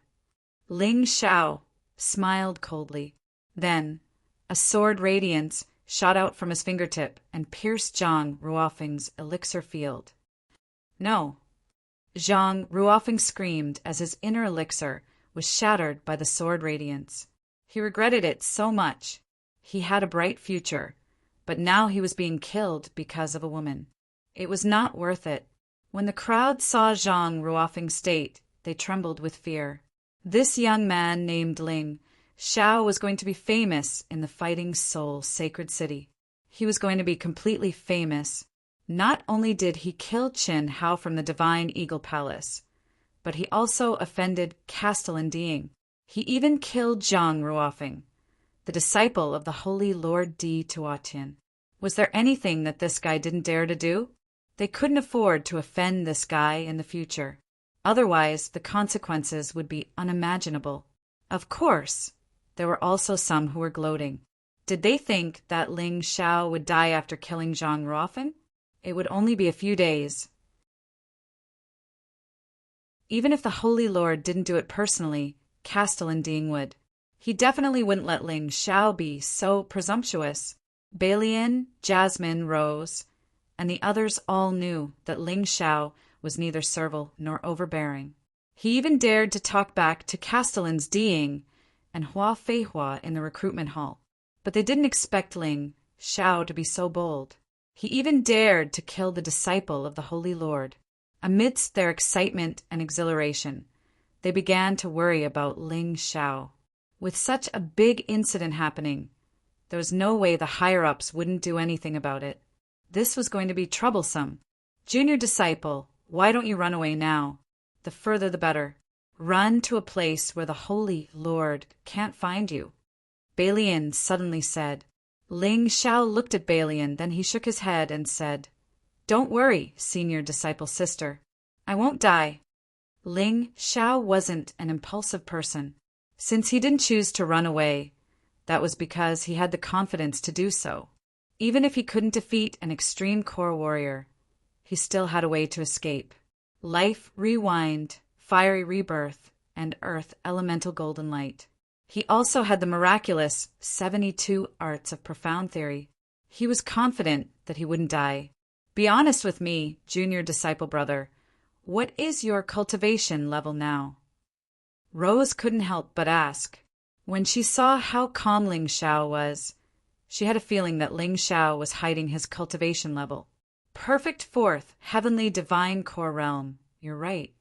Ling Xiao smiled coldly. Then, a sword radiance shot out from his fingertip and pierced Zhang Ruofing's elixir field. "No." Zhang Ruofing screamed as his inner elixir was shattered by the sword radiance. He regretted it so much. He had a bright future, but now he was being killed because of a woman. It was not worth it. When the crowd saw Zhang Ruofing's state, they trembled with fear. This young man named Ling Xiao was going to be famous in the Fighting Soul Sacred City. He was going to be completely famous. Not only did he kill Qin Hao from the Divine Eagle Palace, but he also offended Castellan Ding. He even killed Zhang Ruofing, the disciple of the Holy Lord Di Tuatian. Was there anything that this guy didn't dare to do? They couldn't afford to offend this guy in the future. Otherwise, the consequences would be unimaginable. Of course, there were also some who were gloating. Did they think that Ling Xiao would die after killing Zhang Ruofing? It would only be a few days. Even if the Holy Lord didn't do it personally, Castellan Dean would. He definitely wouldn't let Ling Xiao be so presumptuous. Balian, Jasmine, Rose, and the others all knew that Ling Xiao was neither servile nor overbearing. He even dared to talk back to Castellan's Diying and Hua Feihua in the recruitment hall. But they didn't expect Ling Xiao to be so bold. He even dared to kill the disciple of the Holy Lord. Amidst their excitement and exhilaration, they began to worry about Ling Xiao. With such a big incident happening, there was no way the higher-ups wouldn't do anything about it. This was going to be troublesome. Junior disciple, why don't you run away now? The further the better. Run to a place where the Holy Lord can't find you. Balian suddenly said. Ling Xiao looked at Balian, then he shook his head and said, Don't worry, senior disciple sister. I won't die. Ling Xiao wasn't an impulsive person. Since he didn't choose to run away, that was because he had the confidence to do so. Even if he couldn't defeat an extreme core warrior, he still had a way to escape. Life rewind, fiery rebirth, and earth elemental golden light. He also had the miraculous 72 arts of profound theory. He was confident that he wouldn't die. Be honest with me, junior disciple brother. What is your cultivation level now? Rose couldn't help but ask. When she saw how calm Ling Xiao was, she had a feeling that Ling Xiao was hiding his cultivation level. Perfect fourth, heavenly divine core realm. You're right.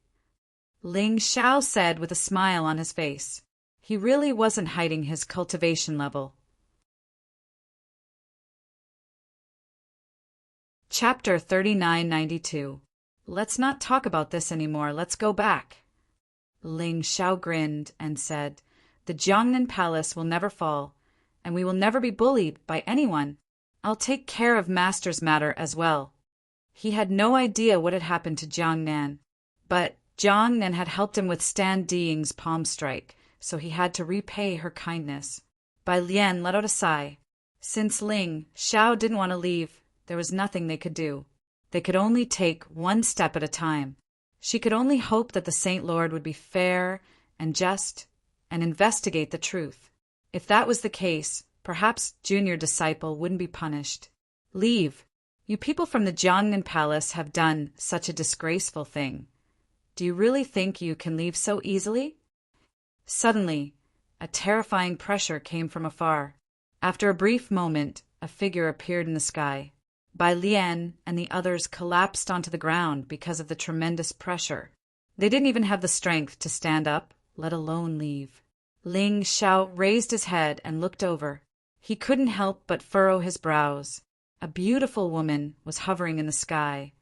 Ling Xiao said with a smile on his face. He really wasn't hiding his cultivation level. Chapter 3992. Let's not talk about this anymore. Let's go back. Ling Xiao grinned and said, The Jiangnan Palace will never fall, and we will never be bullied by anyone. I'll take care of Master's matter as well. He had no idea what had happened to Jiangnan, but Jiangnan had helped him withstand Diying's palm strike, so he had to repay her kindness. Bai Lian let out a sigh. Since Ling Xiao didn't want to leave, there was nothing they could do. They could only take one step at a time. She could only hope that the Saint Lord would be fair and just and investigate the truth. If that was the case, perhaps junior disciple wouldn't be punished. Leave. You people from the Jiangnan Palace have done such a disgraceful thing. Do you really think you can leave so easily? Suddenly, a terrifying pressure came from afar. After a brief moment, a figure appeared in the sky. Bai Lian and the others collapsed onto the ground because of the tremendous pressure. They didn't even have the strength to stand up, let alone leave. Ling Xiao raised his head and looked over. He couldn't help but furrow his brows. A beautiful woman was hovering in the sky,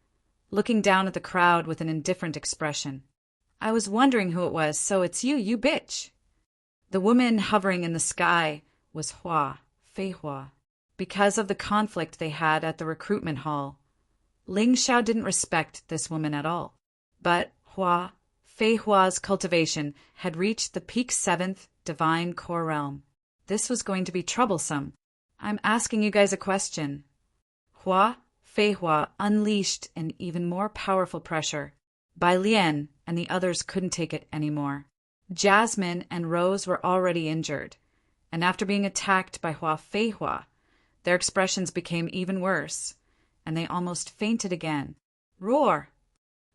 looking down at the crowd with an indifferent expression. I was wondering who it was, so it's you, you bitch. The woman hovering in the sky was Hua Feihua. Because of the conflict they had at the recruitment hall, Ling Xiao didn't respect this woman at all. But Hua Feihua's cultivation had reached the peak 7th divine core realm. This was going to be troublesome. I'm asking you guys a question. Hua Feihua unleashed an even more powerful pressure. Bai Lian and the others couldn't take it anymore. Jasmine and Rose were already injured, and after being attacked by Hua Feihua, their expressions became even worse, and they almost fainted again. Roar!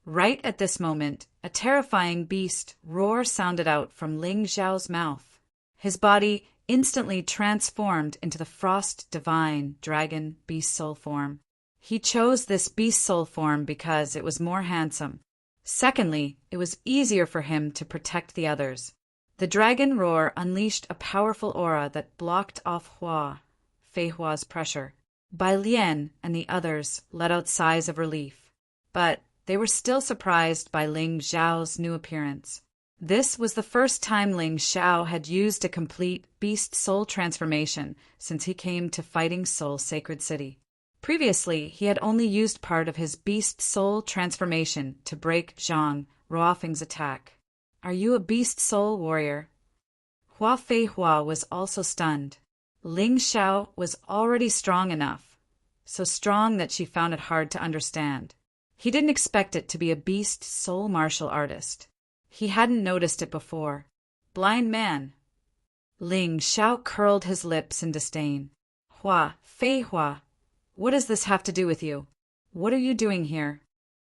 Right at this moment, a terrifying beast roar sounded out from Ling Xiao's mouth. His body instantly transformed into the frost divine dragon beast soul form. He chose this beast soul form because it was more handsome. Secondly, it was easier for him to protect the others. The dragon roar unleashed a powerful aura that blocked off Hua Feihua's pressure. Bai Lian and the others let out sighs of relief, but they were still surprised by Ling Xiao's new appearance. This was the first time Ling Xiao had used a complete beast soul transformation since he came to Fighting Soul Sacred City. Previously, he had only used part of his beast soul transformation to break Zhang Ruofeng's attack. Are you a beast soul warrior? Hua Feihua was also stunned. Ling Xiao was already strong enough, so strong that she found it hard to understand. He didn't expect it to be a beast soul martial artist. He hadn't noticed it before. Blind man. Ling Xiao curled his lips in disdain. Hua, Fei Hua, what does this have to do with you? What are you doing here?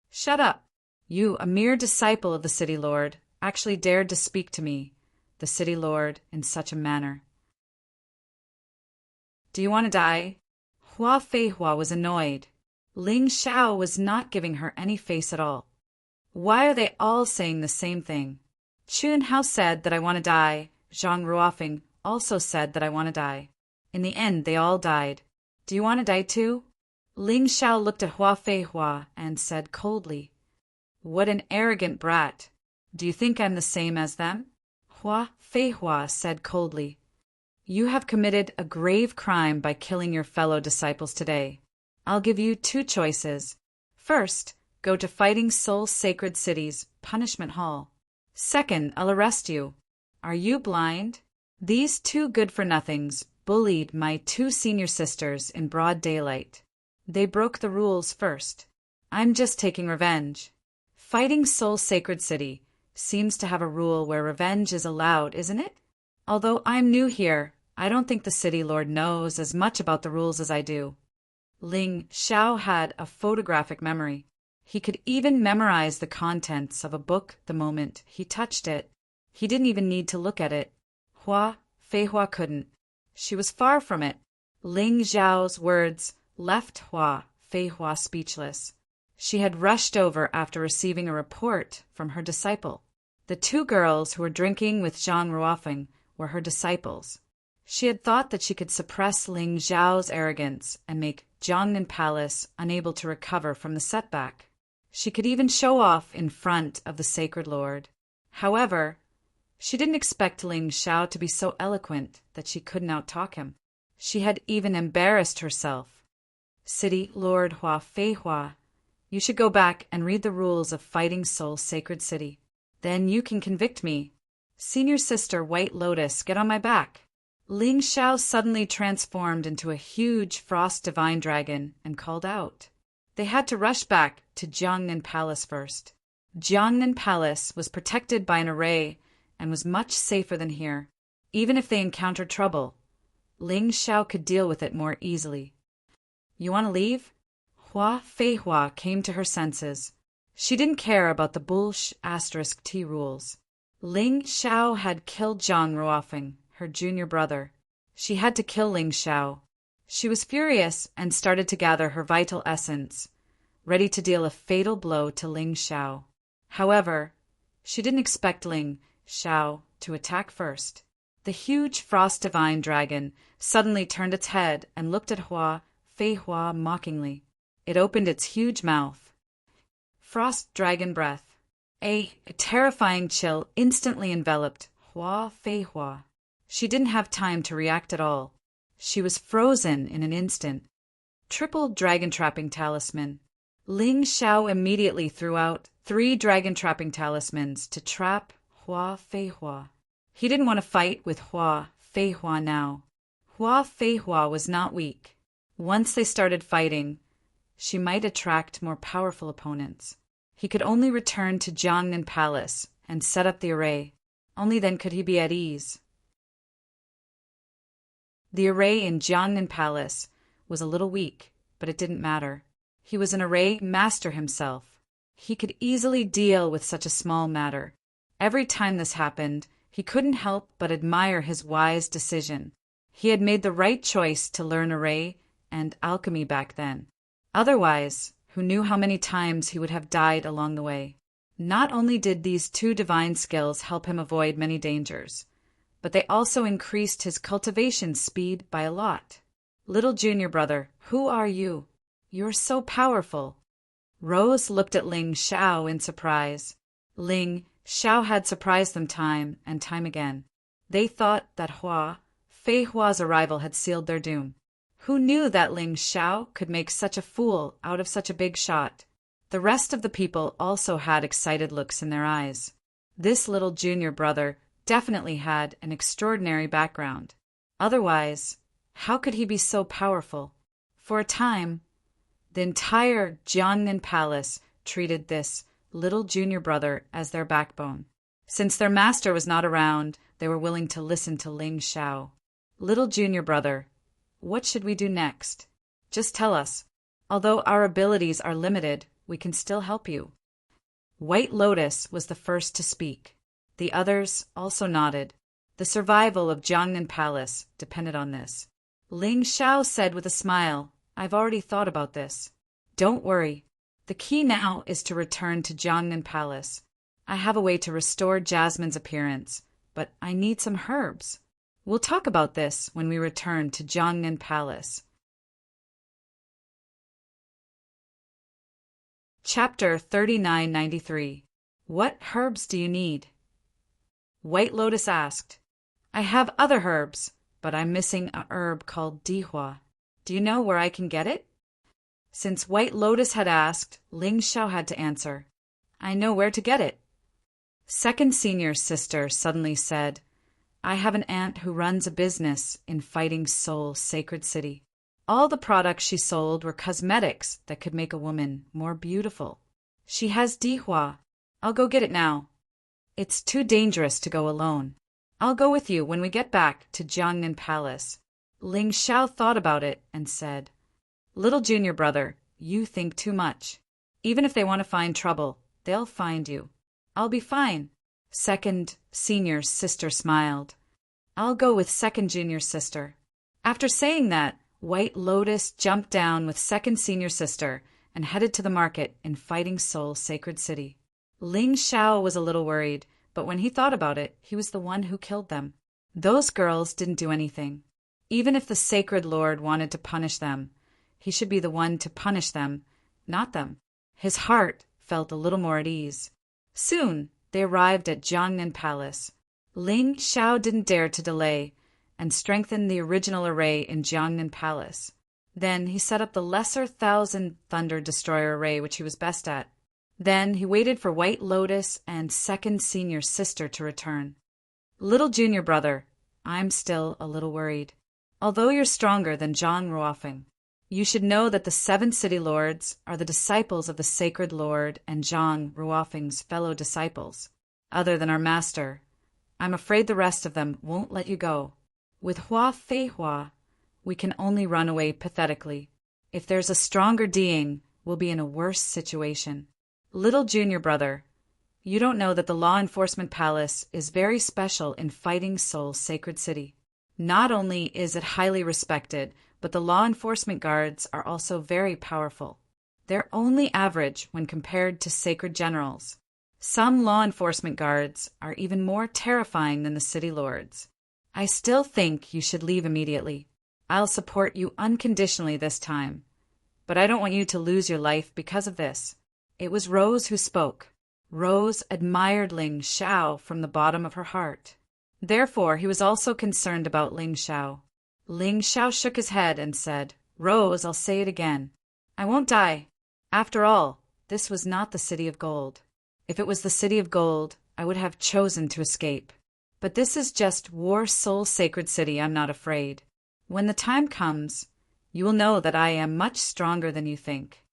Shut up. You, a mere disciple of the city lord, actually dared to speak to me, the city lord, in such a manner. Do you want to die? Hua Fei Hua was annoyed. Ling Xiao was not giving her any face at all. Why are they all saying the same thing? Chun Hao said that I want to die. Zhang Ruofeng also said that I want to die. In the end, they all died. Do you want to die too? Ling Xiao looked at Hua Fei Hua and said coldly, What an arrogant brat. Do you think I'm the same as them? Hua Fei Hua said coldly, You have committed a grave crime by killing your fellow disciples today. I'll give you two choices. First, go to Fighting Soul Sacred City's punishment hall. Second, I'll arrest you. Are you blind? These two good-for-nothings bullied my two senior sisters in broad daylight. They broke the rules first. I'm just taking revenge. Fighting Soul Sacred City seems to have a rule where revenge is allowed, isn't it? Although I'm new here, I don't think the city lord knows as much about the rules as I do. Ling Xiao had a photographic memory. He could even memorize the contents of a book the moment he touched it. He didn't even need to look at it. Hua Fei Hua couldn't. She was far from it. Ling Xiao's words left Hua Fei Hua speechless. She had rushed over after receiving a report from her disciple. The two girls who were drinking with Zhang Ruofeng were her disciples. She had thought that she could suppress Ling Xiao's arrogance and make Jiangnan Palace unable to recover from the setback. She could even show off in front of the sacred lord. However, she didn't expect Ling Xiao to be so eloquent that she couldn't outtalk him. She had even embarrassed herself. City Lord Hua Fei Hua, you should go back and read the rules of Fighting Soul Sacred City. Then you can convict me. Senior sister White Lotus, get on my back. Ling Xiao suddenly transformed into a huge frost divine dragon and called out. They had to rush back to Jiangnan Palace first. Jiangnan Palace was protected by an array and was much safer than here. Even if they encountered trouble, Ling Xiao could deal with it more easily. You want to leave? Hua Fei Hua came to her senses. She didn't care about the **T rules. Ling Xiao had killed Zhang Ruofeng, her junior brother. She had to kill Ling Xiao. She was furious and started to gather her vital essence, ready to deal a fatal blow to Ling Xiao. However, she didn't expect Ling Xiao to attack first. The huge frost divine dragon suddenly turned its head and looked at Hua Fei Hua mockingly. It opened its huge mouth. Frost dragon breath. A terrifying chill instantly enveloped Hua Fei Hua. She didn't have time to react at all. She was frozen in an instant. Triple dragon trapping talisman. Ling Xiao immediately threw out 3 dragon trapping talismans to trap Hua Fei Hua. He didn't want to fight with Hua Fei Hua now. Hua Fei Hua was not weak. Once they started fighting, she might attract more powerful opponents. He could only return to Jiangnan Palace and set up the array. Only then could he be at ease. The array in Jiangnan Palace was a little weak, but it didn't matter. He was an array master himself. He could easily deal with such a small matter. Every time this happened, he couldn't help but admire his wise decision. He had made the right choice to learn array and alchemy back then. Otherwise, who knew how many times he would have died along the way? Not only did these 2 divine skills help him avoid many dangers, but they also increased his cultivation speed by a lot. Little junior brother, who are you? You're so powerful. Rose looked at Ling Xiao in surprise. Ling Xiao had surprised them time and time again. They thought that Hua Fei Hua's arrival had sealed their doom. Who knew that Ling Xiao could make such a fool out of such a big shot? The rest of the people also had excited looks in their eyes. This little junior brother definitely had an extraordinary background. Otherwise, how could he be so powerful? For a time, the entire Jiangnan Palace treated this little junior brother as their backbone. Since their master was not around, they were willing to listen to Ling Xiao. Little junior brother, what should we do next? Just tell us. Although our abilities are limited, we can still help you. White Lotus was the first to speak. The others also nodded. The survival of Jiangnan Palace depended on this. Ling Xiao said with a smile, I've already thought about this. Don't worry. The key now is to return to Jiangnan Palace. I have a way to restore Jasmine's appearance, but I need some herbs. We'll talk about this when we return to Jiangnan Palace. Chapter 3993. What herbs do you need? White Lotus asked. I have other herbs, but I'm missing a herb called dihua. Do you know where I can get it? Since White Lotus had asked, Ling Xiao had to answer. I know where to get it. Second senior sister suddenly said, I have an aunt who runs a business in Fighting Soul Sacred City. All the products she sold were cosmetics that could make a woman more beautiful. She has dihua. I'll go get it now. It's too dangerous to go alone. I'll go with you when we get back to Jiangnan Palace. Ling Xiao thought about it and said, Little junior brother, you think too much. Even if they want to find trouble, they'll find you. I'll be fine. Second senior sister smiled. I'll go with second junior sister. After saying that, White Lotus jumped down with second senior sister and headed to the market in Fighting Soul Sacred City. Ling Xiao was a little worried, but when he thought about it, he was the one who killed them. Those girls didn't do anything. Even if the Sacred Lord wanted to punish them, he should be the one to punish them, not them. His heart felt a little more at ease. Soon, they arrived at Jiangnan Palace. Ling Xiao didn't dare to delay and strengthened the original array in Jiangnan Palace. Then he set up the lesser Thousand Thunder Destroyer array, which he was best at. Then he waited for White Lotus and second senior sister to return. Little junior brother, I'm still a little worried. Although you're stronger than Zhang Ruofeng, you should know that the 7 city lords are the disciples of the Sacred Lord and Zhang Ruofeng's fellow disciples. Other than our master, I'm afraid the rest of them won't let you go. With Hua Fei Hua, we can only run away pathetically. If there's a stronger being, we'll be in a worse situation. Little junior brother, you don't know that the Law Enforcement Palace is very special in Fighting Soul Sacred City. Not only is it highly respected, but the law enforcement guards are also very powerful. They're only average when compared to sacred generals. Some law enforcement guards are even more terrifying than the city lords. I still think you should leave immediately. I'll support you unconditionally this time. But I don't want you to lose your life because of this. It was Rose who spoke. Rose admired Ling Xiao from the bottom of her heart. Therefore, he was also concerned about Ling Xiao. Ling Xiao shook his head and said, Rose, I'll say it again. I won't die. After all, this was not the City of Gold. If it was the City of Gold, I would have chosen to escape. But this is just War Soul Sacred City. I'm not afraid. When the time comes, you will know that I am much stronger than you think.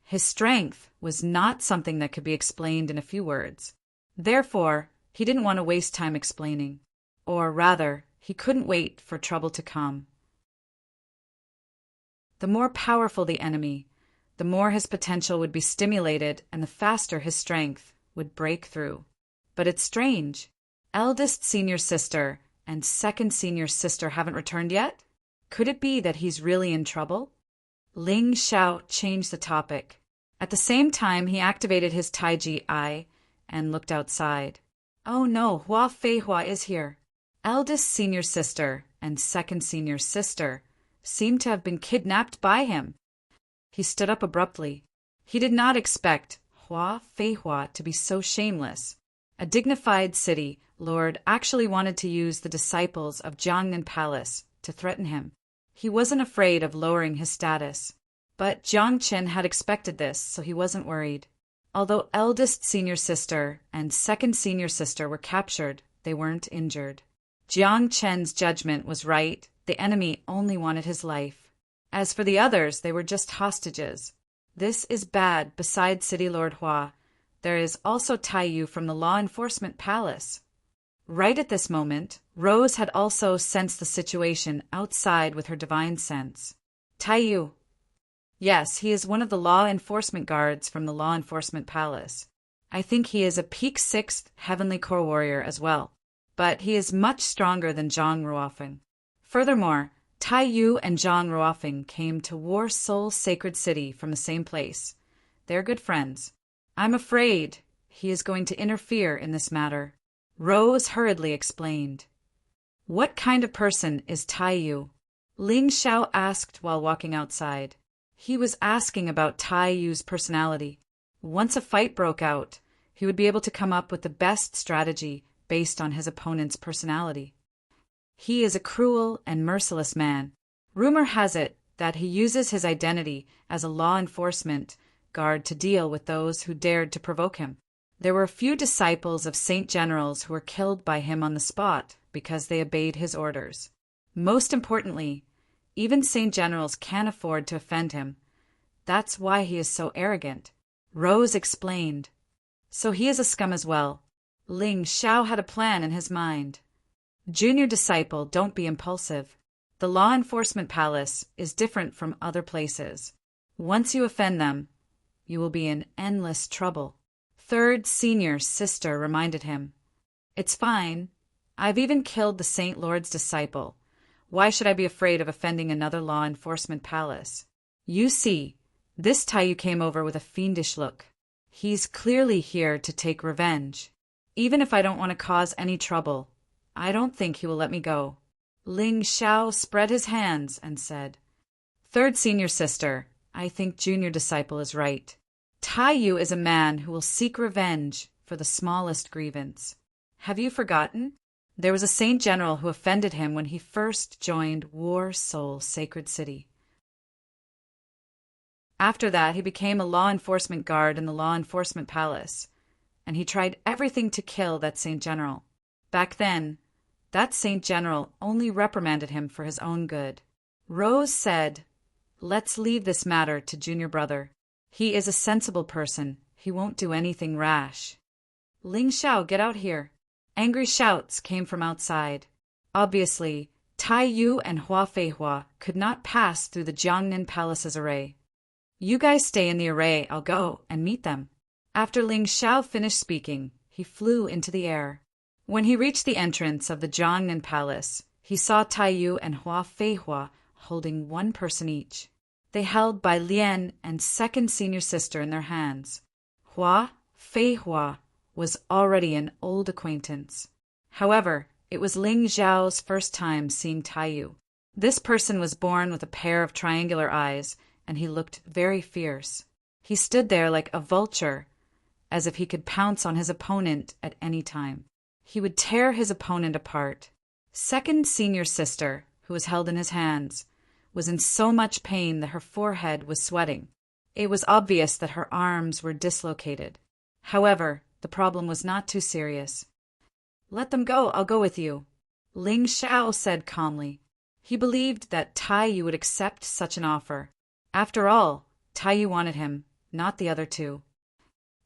His strength was not something that could be explained in a few words. Therefore, he didn't want to waste time explaining. Or rather, he couldn't wait for trouble to come. The more powerful the enemy, the more his potential would be stimulated and the faster his strength would break through. But it's strange. Eldest senior sister and second senior sister haven't returned yet? Could it be that he's really in trouble? Ling Xiao changed the topic. At the same time, he activated his Taiji eye and looked outside. Oh no, Hua Fei Hua is here. Eldest senior sister and second senior sister seemed to have been kidnapped by him. He stood up abruptly. He did not expect Hua Fei Hua to be so shameless. A dignified city lord actually wanted to use the disciples of Jiangnan Palace to threaten him. He wasn't afraid of lowering his status. But Jiang Chen had expected this, so he wasn't worried. Although eldest senior sister and second senior sister were captured, they weren't injured. Jiang Chen's judgment was right. The enemy only wanted his life. As for the others, they were just hostages. This is bad beside City Lord Hua, There is also Taiyu from the law enforcement palace. Right at this moment, Rose had also sensed the situation outside with her divine sense. Taiyu. Yes, he is one of the law enforcement guards from the law enforcement palace. I think he is a peak 6th heavenly core warrior as well, but he is much stronger than Zhang Ruofeng. Furthermore, Taiyu and Zhang Ruofeng came to War Soul Sacred City from the same place. They're good friends. I'm afraid he is going to interfere in this matter. Rose hurriedly explained. What kind of person is Taiyu? Ling Xiao asked while walking outside. He was asking about Taiyu's personality. Once a fight broke out, he would be able to come up with the best strategy based on his opponent's personality. He is a cruel and merciless man. Rumor has it that he uses his identity as a law enforcement guard to deal with those who dared to provoke him. There were a few disciples of Saint Generals who were killed by him on the spot because they obeyed his orders. Most importantly, even Saint Generals can't afford to offend him. That's why he is so arrogant. Rose explained. So he is a scum as well. Ling Xiao had a plan in his mind. Junior disciple, don't be impulsive. The law enforcement palace is different from other places. Once you offend them, you will be in endless trouble. Third senior sister reminded him. It's fine. I've even killed the Saint Lord's disciple. Why should I be afraid of offending another law enforcement palace? You see, this Taiyu came over with a fiendish look. He's clearly here to take revenge. Even if I don't want to cause any trouble, I don't think he will let me go. Ling Xiao spread his hands and said, Third senior sister, I think junior disciple is right. Taiyu is a man who will seek revenge for the smallest grievance. Have you forgotten? There was a Saint General who offended him when he first joined War Soul Sacred City. After that, he became a law enforcement guard in the law enforcement palace, and he tried everything to kill that Saint General. Back then, that Saint General only reprimanded him for his own good. Rose said, Let's leave this matter to junior brother. He is a sensible person. He won't do anything rash. Ling Xiao, get out here. Angry shouts came from outside. Obviously, Taiyu and Hua Feihua could not pass through the Jiangnan Palace's array. You guys stay in the array, I'll go and meet them. After Ling Xiao finished speaking, he flew into the air. When he reached the entrance of the Jiangnan Palace, he saw Taiyu and Hua Feihua holding one person each. They held Bai Lian and second senior sister in their hands. Hua Feihua was already an old acquaintance. However, it was Ling Xiao's first time seeing Taiyu. This person was born with a pair of triangular eyes, and he looked very fierce. He stood there like a vulture, as if he could pounce on his opponent at any time. He would tear his opponent apart. Second senior sister, who was held in his hands, was in so much pain that her forehead was sweating. It was obvious that her arms were dislocated. However, the problem was not too serious. Let them go, I'll go with you, Ling Xiao said calmly. He believed that Taiyu would accept such an offer. After all, Taiyu wanted him, not the other two.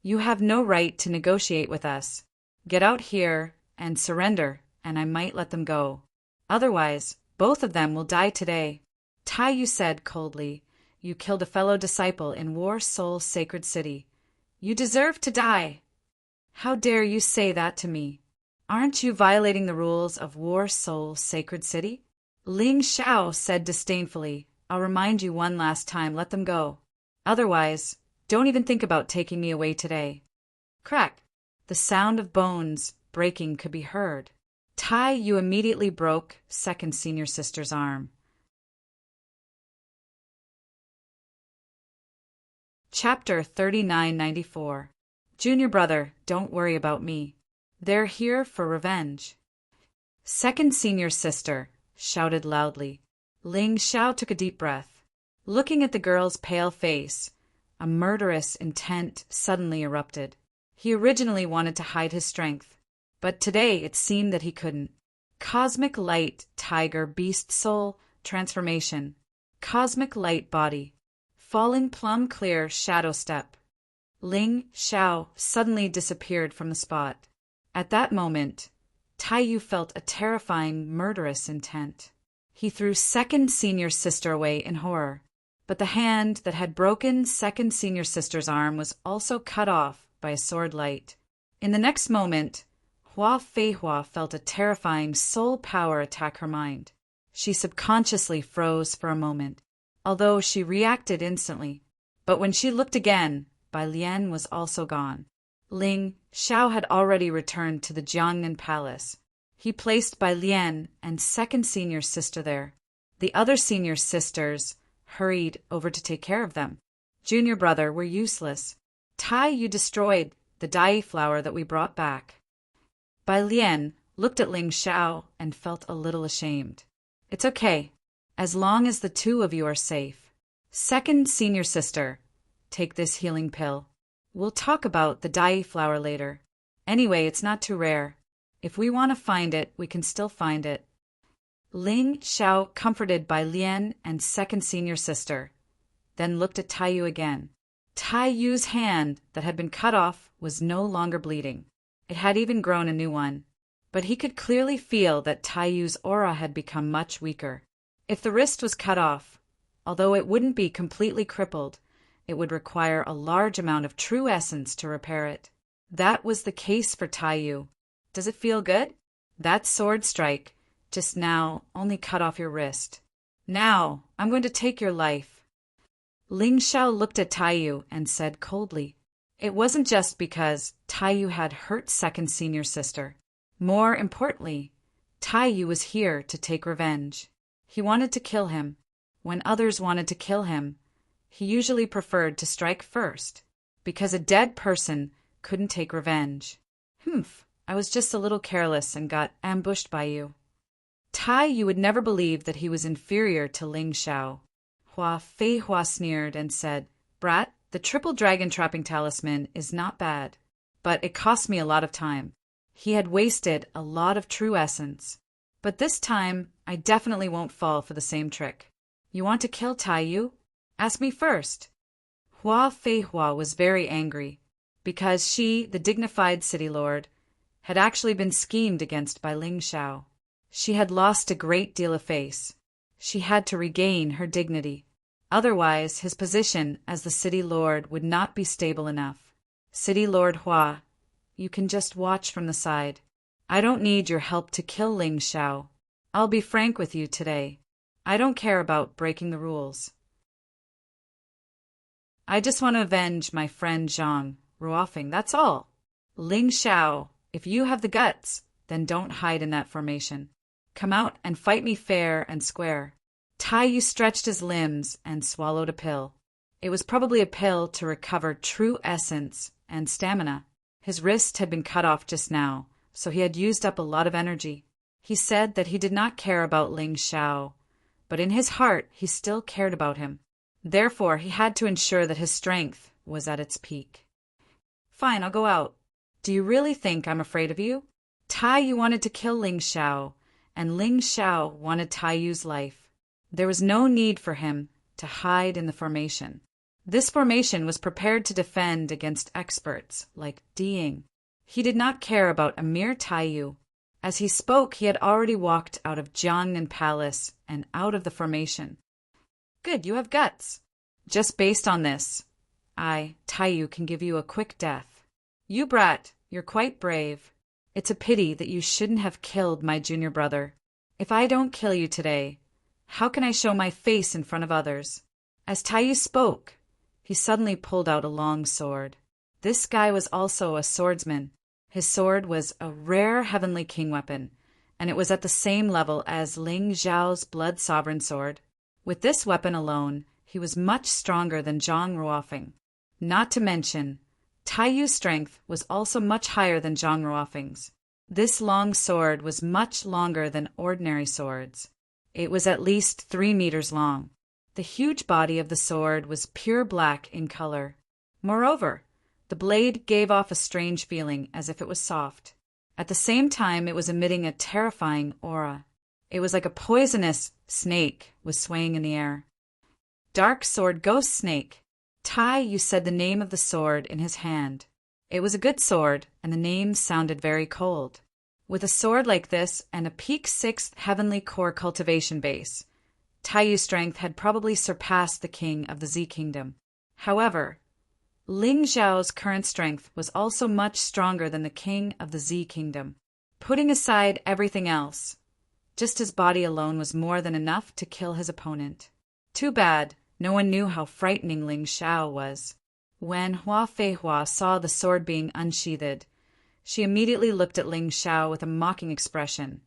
You have no right to negotiate with us. Get out here and surrender, and I might let them go. Otherwise, both of them will die today. Taiyu said coldly, You killed a fellow disciple in War Soul Sacred City. You deserve to die. How dare you say that to me? Aren't you violating the rules of War Soul Sacred City? Ling Xiao said disdainfully, I'll remind you one last time, let them go. Otherwise, don't even think about taking me away today. Crack! The sound of bones breaking could be heard. Taiyu immediately broke second senior sister's arm. Chapter 3994. Junior brother, don't worry about me. They're here for revenge. Second senior sister shouted loudly. Ling Xiao took a deep breath. Looking at the girl's pale face, a murderous intent suddenly erupted. He originally wanted to hide his strength, but today it seemed that he couldn't. Cosmic Light Tiger Beast Soul Transformation. Cosmic Light Body. Falling Plum Clear Shadow Step. Ling Xiao suddenly disappeared from the spot. At that moment, Taiyu felt a terrifying, murderous intent. He threw second senior sister away in horror, but the hand that had broken second senior sister's arm was also cut off by a sword light. In the next moment, Hua Feihua felt a terrifying soul power attack her mind. She subconsciously froze for a moment, although she reacted instantly. But when she looked again, Bai Lian was also gone. Ling Xiao had already returned to the Jiangnan Palace. He placed Bai Lian and second senior sister there. The other senior sisters hurried over to take care of them. Junior brother were useless. Tai, you destroyed the dai flower that we brought back. Bai Lian looked at Ling Xiao and felt a little ashamed. It's okay, as long as the two of you are safe. Second senior sister, take this healing pill. We'll talk about the dai flower later. Anyway, it's not too rare. If we want to find it, we can still find it. Ling Xiao comforted Bai Lian and second senior sister, then looked at Taiyu again. Taiyu's hand that had been cut off was no longer bleeding. It had even grown a new one. But he could clearly feel that Taiyu's aura had become much weaker. If the wrist was cut off, although it wouldn't be completely crippled, it would require a large amount of true essence to repair it. That was the case for Taiyu. Does it feel good? That sword strike just now only cut off your wrist. Now, I'm going to take your life. Ling Xiao looked at Taiyu and said coldly. It wasn't just because Taiyu had hurt second senior sister. More importantly, Taiyu was here to take revenge. He wanted to kill him. When others wanted to kill him, he usually preferred to strike first, because a dead person couldn't take revenge. I was just a little careless and got ambushed by you. Taiyu would never believe that he was inferior to Ling Xiao. Hua Feihua sneered and said, Brat, the triple dragon trapping talisman is not bad, but it cost me a lot of time. He had wasted a lot of true essence. But this time, I definitely won't fall for the same trick. You want to kill Taiyu? Ask me first. Hua Feihua was very angry, because she, the dignified city lord, had actually been schemed against by Ling Xiao. She had lost a great deal of face. She had to regain her dignity. Otherwise, his position as the city lord would not be stable enough. City Lord Hua, you can just watch from the side. I don't need your help to kill Ling Xiao. I'll be frank with you today. I don't care about breaking the rules. I just want to avenge my friend Zhang Ruofing, that's all. Ling Xiao, if you have the guts, then don't hide in that formation. Come out and fight me fair and square. Taiyu stretched his limbs and swallowed a pill. It was probably a pill to recover true essence and stamina. His wrist had been cut off just now, so he had used up a lot of energy. He said that he did not care about Ling Xiao, but in his heart he still cared about him. Therefore, he had to ensure that his strength was at its peak. Fine, I'll go out. Do you really think I'm afraid of you? Taiyu wanted to kill Ling Xiao, and Ling Xiao wanted Taiyu's life. There was no need for him to hide in the formation. This formation was prepared to defend against experts like Diying. He did not care about a mere Taiyu. As he spoke, he had already walked out of Jiangnan Palace and out of the formation. Good, you have guts. Just based on this, I, Taiyu, can give you a quick death. You brat, you're quite brave. It's a pity that you shouldn't have killed my junior brother. If I don't kill you today, how can I show my face in front of others? As Taiyu spoke, he suddenly pulled out a long sword. This guy was also a swordsman. His sword was a rare heavenly king weapon, and it was at the same level as Ling Xiao's blood sovereign sword. With this weapon alone, he was much stronger than Zhang Ruofing. Not to mention, Taiyu's strength was also much higher than Zhang Ruofing's. This long sword was much longer than ordinary swords. It was at least 3 meters long. The huge body of the sword was pure black in color. Moreover, the blade gave off a strange feeling as if it was soft. At the same time, it was emitting a terrifying aura. It was like a poisonous snake was swaying in the air. Dark Sword Ghost Snake. Taiyu said the name of the sword in his hand. It was a good sword, and the name sounded very cold. With a sword like this and a peak 6th heavenly core cultivation base, Taiyu's strength had probably surpassed the king of the Z Kingdom. However, Ling Xiao's current strength was also much stronger than the king of the Z Kingdom. Putting aside everything else, just his body alone was more than enough to kill his opponent. Too bad no one knew how frightening Ling Xiao was. When Hua Feihua saw the sword being unsheathed, she immediately looked at Ling Xiao with a mocking expression.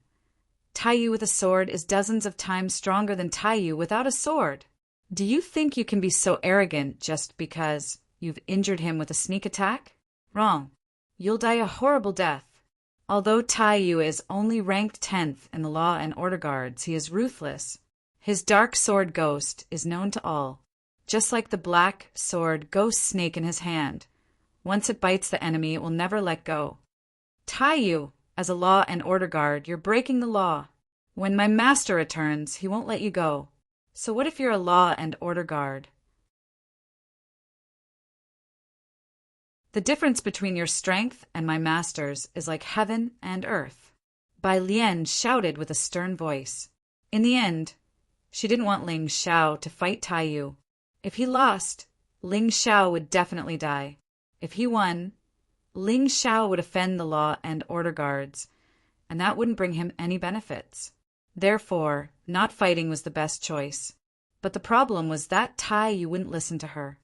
Taiyu with a sword is dozens of times stronger than Taiyu without a sword. Do you think you can be so arrogant just because you've injured him with a sneak attack? Wrong. You'll die a horrible death. Although Taiyu is only ranked 10th in the Law and Order Guards, he is ruthless. His dark sword ghost is known to all. Just like the black sword ghost snake in his hand. Once it bites the enemy, it will never let go. Taiyu, as a Law and Order Guard, you're breaking the law. When my master returns, he won't let you go. So what if you're a Law and Order Guard? The difference between your strength and my master's is like heaven and earth. Bai Lian shouted with a stern voice. In the end, she didn't want Ling Xiao to fight Taiyu. If he lost, Ling Xiao would definitely die. If he won, Ling Xiao would offend the Law and Order Guards, and that wouldn't bring him any benefits. Therefore, not fighting was the best choice. But the problem was that Taiyu wouldn't listen to her.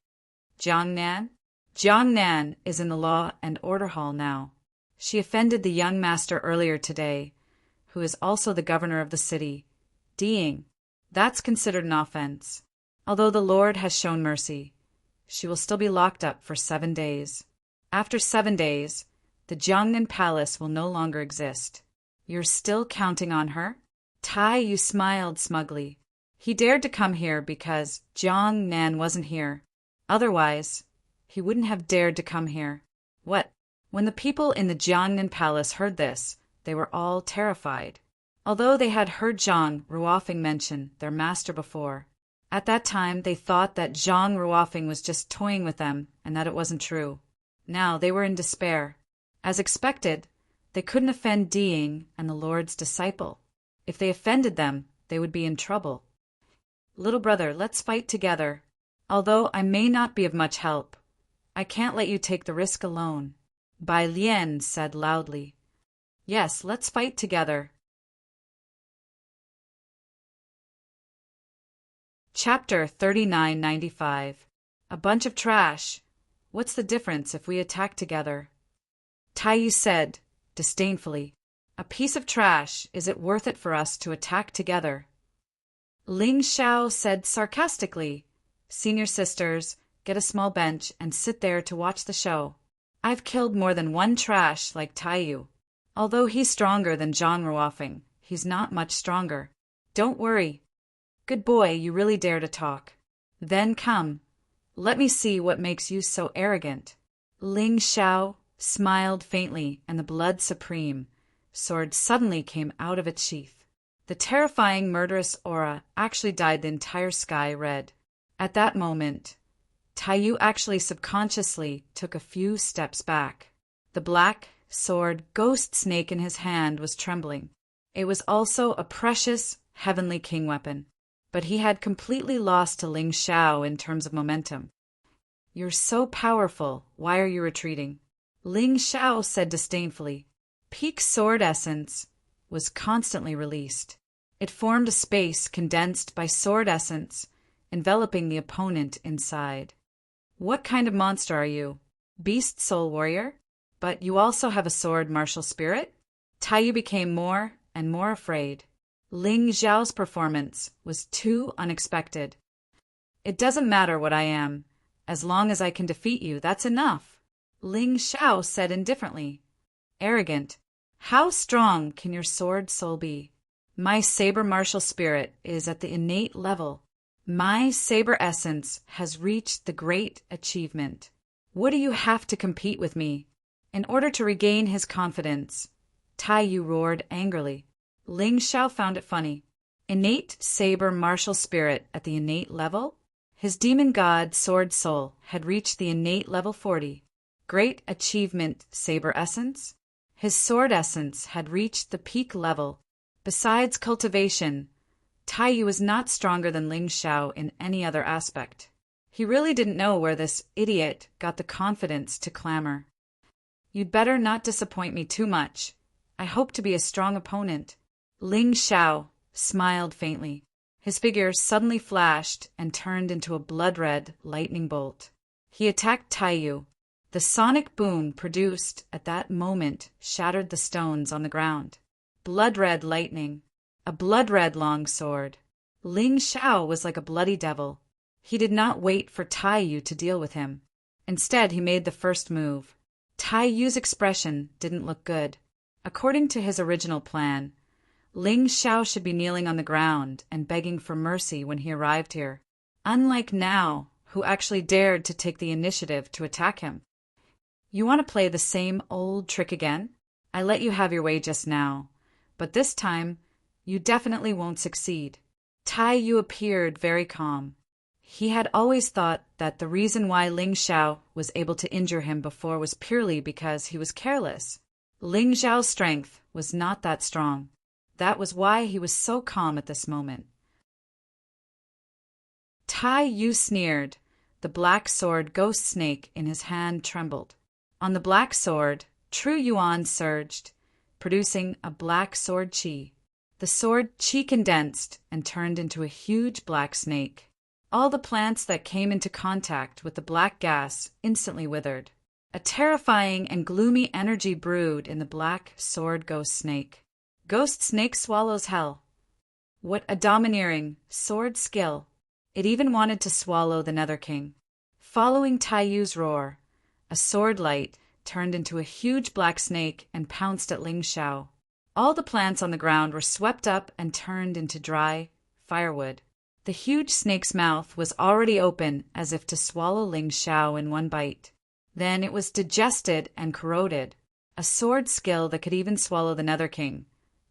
Jiangnan? Jiangnan is in the Law and Order Hall now. She offended the young master earlier today, who is also the governor of the city. Ding. That's considered an offense. Although the Lord has shown mercy, she will still be locked up for 7 days. After 7 days, the Jiangnan Palace will no longer exist. You're still counting on her? Taiyu smiled smugly. He dared to come here because Jiangnan wasn't here. Otherwise, he wouldn't have dared to come here. What? When the people in the Jiangnan Palace heard this, they were all terrified. Although they had heard Zhang Ruofing mention their master before, at that time they thought that Zhang Ruofing was just toying with them and that it wasn't true. Now they were in despair. As expected, they couldn't offend Diying and the Lord's disciple. If they offended them, they would be in trouble. Little brother, let's fight together. Although I may not be of much help, I can't let you take the risk alone. Bai Lian said loudly. Yes, let's fight together. Chapter 3995. A bunch of trash. What's the difference if we attack together? Taiyu said, disdainfully. A piece of trash, is it worth it for us to attack together? Ling Xiao said sarcastically, Senior sisters, get a small bench and sit there to watch the show. I've killed more than one trash like Taiyu. Although he's stronger than Zhang Ruofing, he's not much stronger. Don't worry. Good boy, you really dare to talk. Then come. Let me see what makes you so arrogant. Ling Xiao smiled faintly, and the blood supreme sword suddenly came out of its sheath. The terrifying murderous aura actually dyed the entire sky red. At that moment, Taiyu actually subconsciously took a few steps back. The black sword ghost snake in his hand was trembling. It was also a precious heavenly king weapon. But he had completely lost to Ling Xiao in terms of momentum. You're so powerful, why are you retreating? Ling Xiao said disdainfully. Peak sword essence was constantly released. It formed a space condensed by sword essence, enveloping the opponent inside. What kind of monster are you? Beast soul warrior? But you also have a sword martial spirit? Taiyu became more and more afraid. Ling Xiao's performance was too unexpected. It doesn't matter what I am. As long as I can defeat you, that's enough. Ling Xiao said indifferently. Arrogant. How strong can your sword soul be? My saber martial spirit is at the innate level. My saber essence has reached the great achievement. What do you have to compete with me? In order to regain his confidence, Taiyu roared angrily. Ling Xiao found it funny. Innate saber martial spirit at the innate level? His demon god sword soul had reached the innate level 40. Great achievement saber essence? His sword essence had reached the peak level. Besides cultivation, Taiyu was not stronger than Ling Xiao in any other aspect. He really didn't know where this idiot got the confidence to clamor. You'd better not disappoint me too much. I hope to be a strong opponent. Ling Xiao smiled faintly. His figure suddenly flashed and turned into a blood-red lightning bolt. He attacked Taiyu. The sonic boom produced at that moment shattered the stones on the ground. Blood-red lightning. A blood-red long sword. Ling Xiao was like a bloody devil. He did not wait for Taiyu to deal with him. Instead, he made the first move. Taiyu's expression didn't look good. According to his original plan, Ling Xiao should be kneeling on the ground and begging for mercy when he arrived here, unlike now, who actually dared to take the initiative to attack him. You want to play the same old trick again? I let you have your way just now, but this time, you definitely won't succeed. Taiyu appeared very calm. He had always thought that the reason why Ling Xiao was able to injure him before was purely because he was careless. Ling Xiao's strength was not that strong. That was why he was so calm at this moment. Taiyu sneered. The black sword ghost snake in his hand trembled. On the black sword, true yuan surged, producing a black sword qi. The sword qi condensed and turned into a huge black snake. All the plants that came into contact with the black gas instantly withered. A terrifying and gloomy energy brewed in the black sword ghost snake. Ghost snake swallows hell. What a domineering sword skill. It even wanted to swallow the Nether King. Following Taiyu's roar, a sword light turned into a huge black snake and pounced at Ling Xiao. All the plants on the ground were swept up and turned into dry firewood. The huge snake's mouth was already open as if to swallow Ling Xiao in one bite. Then it was digested and corroded. A sword skill that could even swallow the Nether King.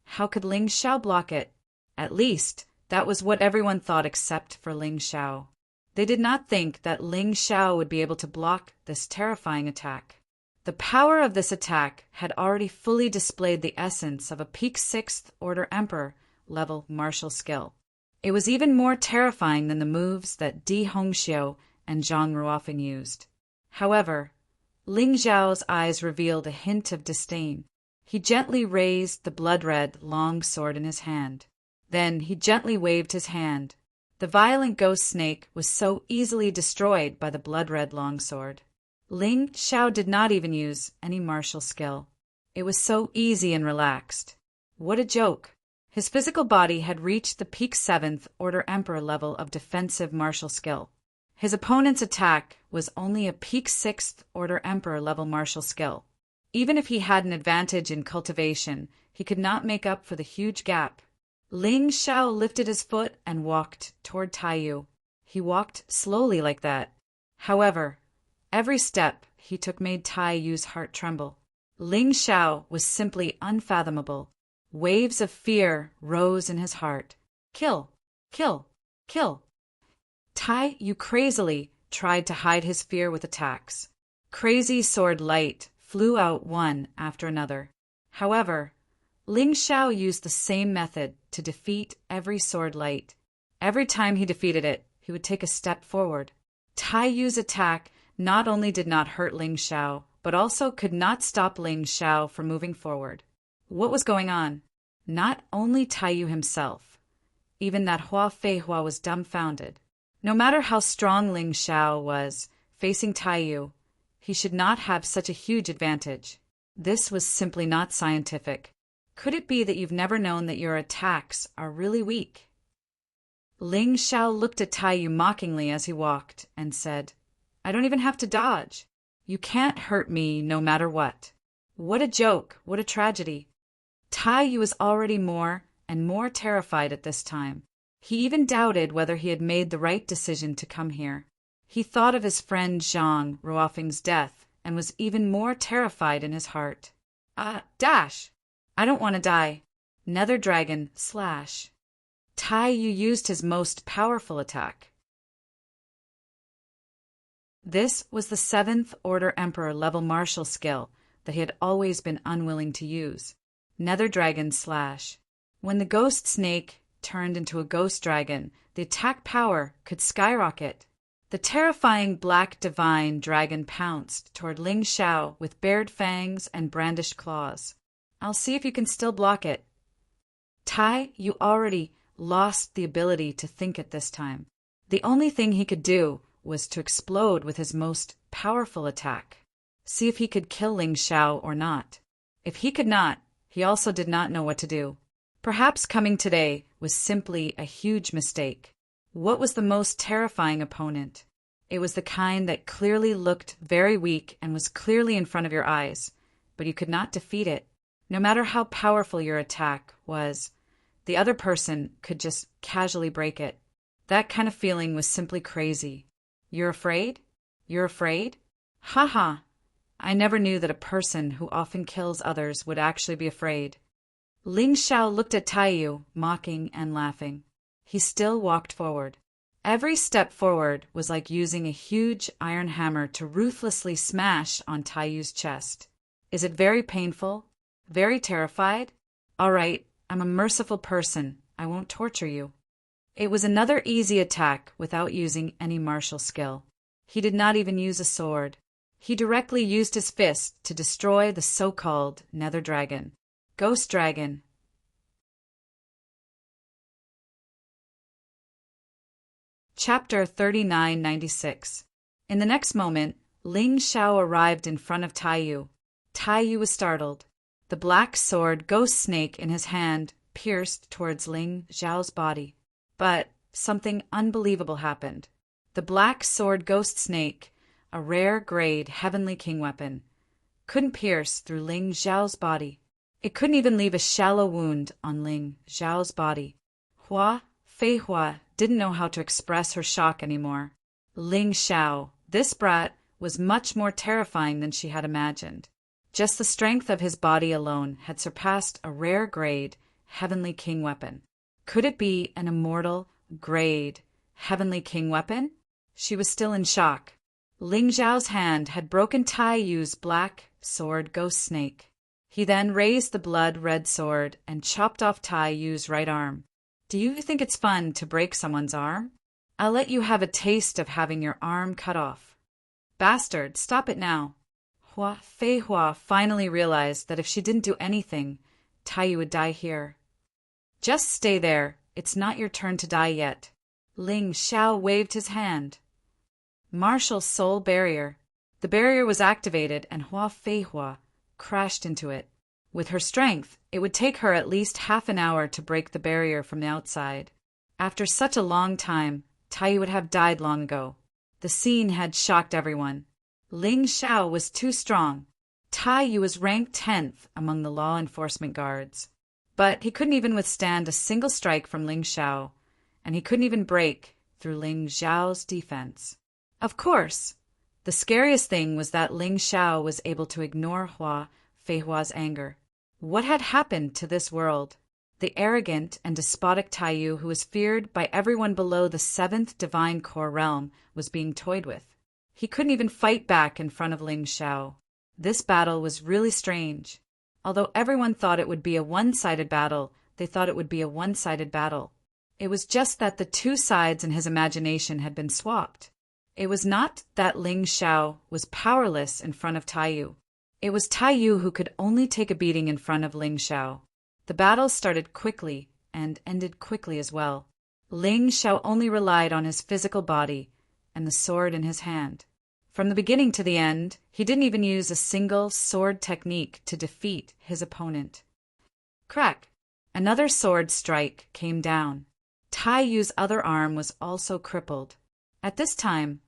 How could Ling Xiao block it? At least, that was what everyone thought except for Ling Xiao. They did not think that Ling Xiao would be able to block this terrifying attack. The power of this attack had already fully displayed the essence of a peak 6th Order Emperor level martial skill. It was even more terrifying than the moves that Di Hongxiu and Zhang Ruofeng used. However, Ling Xiao's eyes revealed a hint of disdain. He gently raised the blood-red long sword in his hand. Then he gently waved his hand. The violent ghost snake was so easily destroyed by the blood-red longsword. Ling Xiao did not even use any martial skill. It was so easy and relaxed. What a joke! His physical body had reached the peak 7th Order Emperor level of defensive martial skill. His opponent's attack was only a peak 6th Order Emperor level martial skill. Even if he had an advantage in cultivation, he could not make up for the huge gap. Ling Xiao lifted his foot and walked toward Taiyu. He walked slowly like that. However, every step he took made Taiyu's heart tremble. Ling Xiao was simply unfathomable. Waves of fear rose in his heart. Kill! Kill! Kill! Taiyu crazily tried to hide his fear with attacks. Crazy sword light flew out one after another. However, Ling Xiao used the same method to defeat every sword light. Every time he defeated it, he would take a step forward. Taiyu's attack not only did not hurt Ling Xiao, but also could not stop Ling Xiao from moving forward. What was going on? Not only Taiyu himself, even that Hua Feihua was dumbfounded. No matter how strong Ling Xiao was, facing Taiyu, he should not have such a huge advantage. This was simply not scientific. Could it be that you've never known that your attacks are really weak? Ling Xiao looked at Taiyu mockingly as he walked and said, I don't even have to dodge. You can't hurt me no matter what. What a joke, what a tragedy. Taiyu was already more and more terrified at this time. He even doubted whether he had made the right decision to come here. He thought of his friend Zhang Ruofeng's death and was even more terrified in his heart. Dash! I don't want to die. Nether Dragon slash. Taiyu used his most powerful attack. This was the Seventh Order Emperor level martial skill that he had always been unwilling to use. Nether Dragon Slash. When the ghost snake turned into a ghost dragon, the attack power could skyrocket. The terrifying black divine dragon pounced toward Ling Xiao with bared fangs and brandished claws. I'll see if you can still block it. Tai, you already lost the ability to think at this time. The only thing he could do was to explode with his most powerful attack. See if he could kill Ling Xiao or not. If he could not, he also did not know what to do. Perhaps coming today was simply a huge mistake. What was the most terrifying opponent? It was the kind that clearly looked very weak and was clearly in front of your eyes, but you could not defeat it. No matter how powerful your attack was, the other person could just casually break it. That kind of feeling was simply crazy. You're afraid? You're afraid? Ha. I never knew that a person who often kills others would actually be afraid. Ling Xiao looked at Taiyu, mocking and laughing. He still walked forward. Every step forward was like using a huge iron hammer to ruthlessly smash on Taiyu's chest. Is it very painful? Very terrified? All right, I'm a merciful person. I won't torture you. It was another easy attack without using any martial skill. He did not even use a sword. He directly used his fist to destroy the so-called Nether Dragon. Ghost Dragon. Chapter 3996. In the next moment, Ling Xiao arrived in front of Taiyu. Taiyu was startled. The black sword ghost snake in his hand pierced towards Ling Xiao's body. But something unbelievable happened. The black sword ghost snake, a rare grade heavenly king weapon, couldn't pierce through Ling Xiao's body. It couldn't even leave a shallow wound on Ling Xiao's body. Fei Hua didn't know how to express her shock anymore. Ling Xiao, this brat, was much more terrifying than she had imagined. Just the strength of his body alone had surpassed a rare grade heavenly king weapon. Could it be an immortal grade heavenly king weapon? She was still in shock. Ling Xiao's hand had broken Taiyu's black sword ghost snake. He then raised the blood-red sword and chopped off Taiyu's right arm. Do you think it's fun to break someone's arm? I'll let you have a taste of having your arm cut off. Bastard, stop it now. Fei Hua finally realized that if she didn't do anything, Taiyu would die here. Just stay there. It's not your turn to die yet. Ling Xiao waved his hand. Martial Soul Barrier. The barrier was activated and Fei Hua crashed into it. With her strength, it would take her at least half an hour to break the barrier from the outside. After such a long time, Taiyu would have died long ago. The scene had shocked everyone. Ling Xiao was too strong. Taiyu was ranked 10th among the law enforcement guards. But he couldn't even withstand a single strike from Ling Xiao, and he couldn't even break through Ling Xiao's defense. Of course, the scariest thing was that Ling Xiao was able to ignore Fei Hua's anger. What had happened to this world? The arrogant and despotic Taiyu, who was feared by everyone below the 7th Divine Core realm, was being toyed with. He couldn't even fight back in front of Ling Xiao. This battle was really strange. Although everyone thought it would be a one-sided battle, they thought it would be a one-sided battle. It was just that the two sides in his imagination had been swapped. It was not that Ling Xiao was powerless in front of Taiyu. It was Taiyu who could only take a beating in front of Ling Xiao. The battle started quickly and ended quickly as well. Ling Xiao only relied on his physical body and the sword in his hand. From the beginning to the end, he didn't even use a single sword technique to defeat his opponent. Crack! Another sword strike came down. Taiyu's other arm was also crippled. At this time,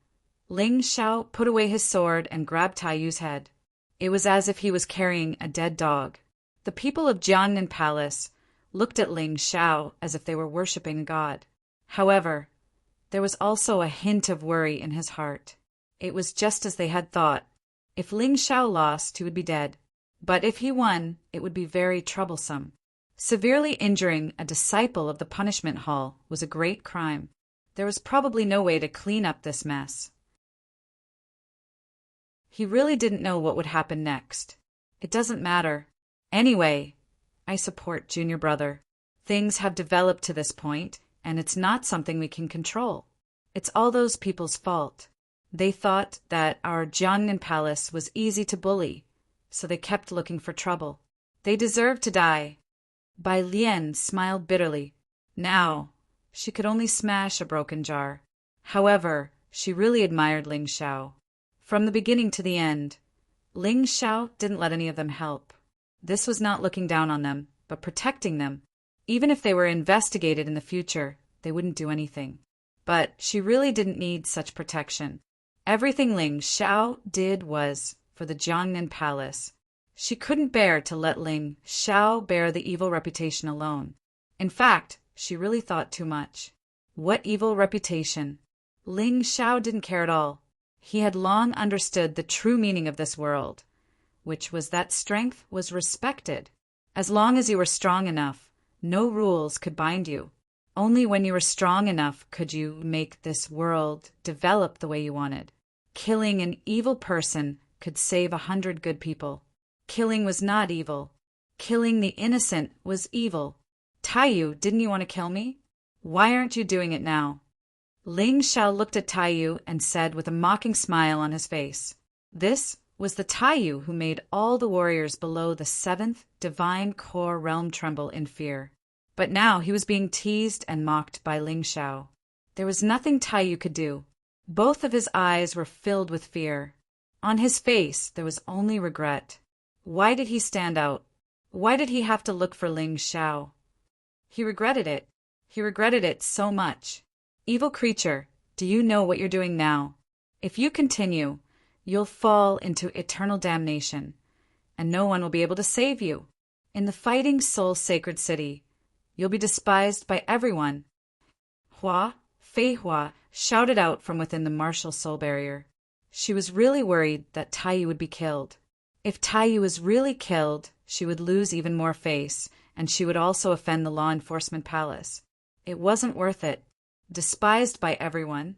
Ling Xiao put away his sword and grabbed Taiyu's head. It was as if he was carrying a dead dog. The people of Jiangnan Palace looked at Ling Xiao as if they were worshipping a god. However, there was also a hint of worry in his heart. It was just as they had thought. If Ling Xiao lost, he would be dead. But if he won, it would be very troublesome. Severely injuring a disciple of the punishment hall was a great crime. There was probably no way to clean up this mess. He really didn't know what would happen next. It doesn't matter. Anyway, I support junior brother. Things have developed to this point, and it's not something we can control. It's all those people's fault. They thought that our Jiangnan palace was easy to bully, so they kept looking for trouble. They deserve to die. Bai Lian smiled bitterly. Now, she could only smash a broken jar. However, she really admired Ling Xiao. From the beginning to the end, Ling Xiao didn't let any of them help. This was not looking down on them, but protecting them. Even if they were investigated in the future, they wouldn't do anything. But she really didn't need such protection. Everything Ling Xiao did was for the Jiangnan palace. She couldn't bear to let Ling Xiao bear the evil reputation alone. In fact, she really thought too much. What evil reputation? Ling Xiao didn't care at all. He had long understood the true meaning of this world, which was that strength was respected. As long as you were strong enough, no rules could bind you. Only when you were strong enough could you make this world develop the way you wanted. Killing an evil person could save 100 good people. Killing was not evil. Killing the innocent was evil. Taiyu, didn't you want to kill me? Why aren't you doing it now? Ling Xiao looked at Taiyu and said with a mocking smile on his face, this was the Taiyu who made all the warriors below the 7th divine core realm tremble in fear. But now he was being teased and mocked by Ling Xiao. There was nothing Taiyu could do. Both of his eyes were filled with fear. On his face there was only regret. Why did he stand out? Why did he have to look for Ling Xiao? He regretted it. He regretted it so much. Evil creature, do you know what you're doing now? If you continue, you'll fall into eternal damnation, and no one will be able to save you. In the Fighting Soul Sacred City, you'll be despised by everyone. Fei Hua shouted out from within the martial soul barrier. She was really worried that Taiyu would be killed. If Taiyu was really killed, she would lose even more face, and she would also offend the law enforcement palace. It wasn't worth it. Despised by everyone.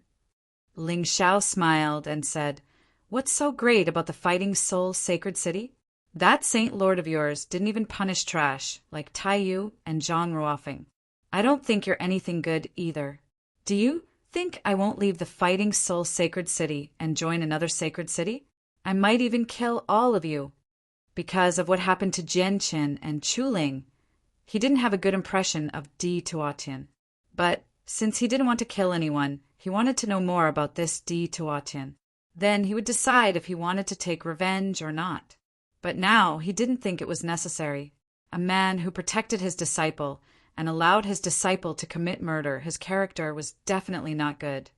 Ling Xiao smiled and said, what's so great about the Fighting Soul Sacred City? That Saint Lord of yours didn't even punish trash like Taiyu and Zhang Ruofeng. I don't think you're anything good either. Do you think I won't leave the Fighting Soul Sacred City and join another sacred city? I might even kill all of you. Because of what happened to Jian Qin and Chuling, he didn't have a good impression of Di Tuotian. But since he didn't want to kill anyone, he wanted to know more about this Di Tuotian. Then he would decide if he wanted to take revenge or not. But now he didn't think it was necessary. A man who protected his disciple and allowed his disciple to commit murder, his character was definitely not good.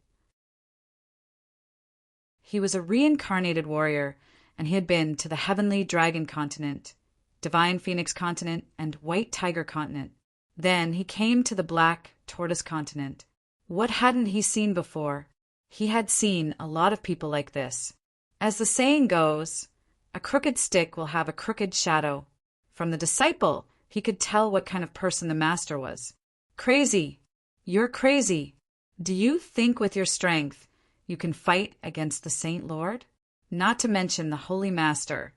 He was a reincarnated warrior, and he had been to the Heavenly Dragon Continent, Divine Phoenix Continent, and White Tiger Continent. Then he came to the Black Tortoise Continent. What hadn't he seen before? He had seen a lot of people like this. As the saying goes, a crooked stick will have a crooked shadow. From the disciple, he could tell what kind of person the master was. Crazy. You're crazy. Do you think with your strength you can fight against the Saint Lord? Not to mention the Holy Master.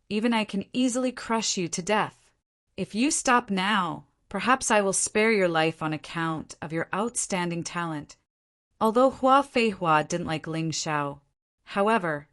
Even I can easily crush you to death. If you stop now, perhaps I will spare your life on account of your outstanding talent. Although Fei Hua didn't like Ling Xiao. However,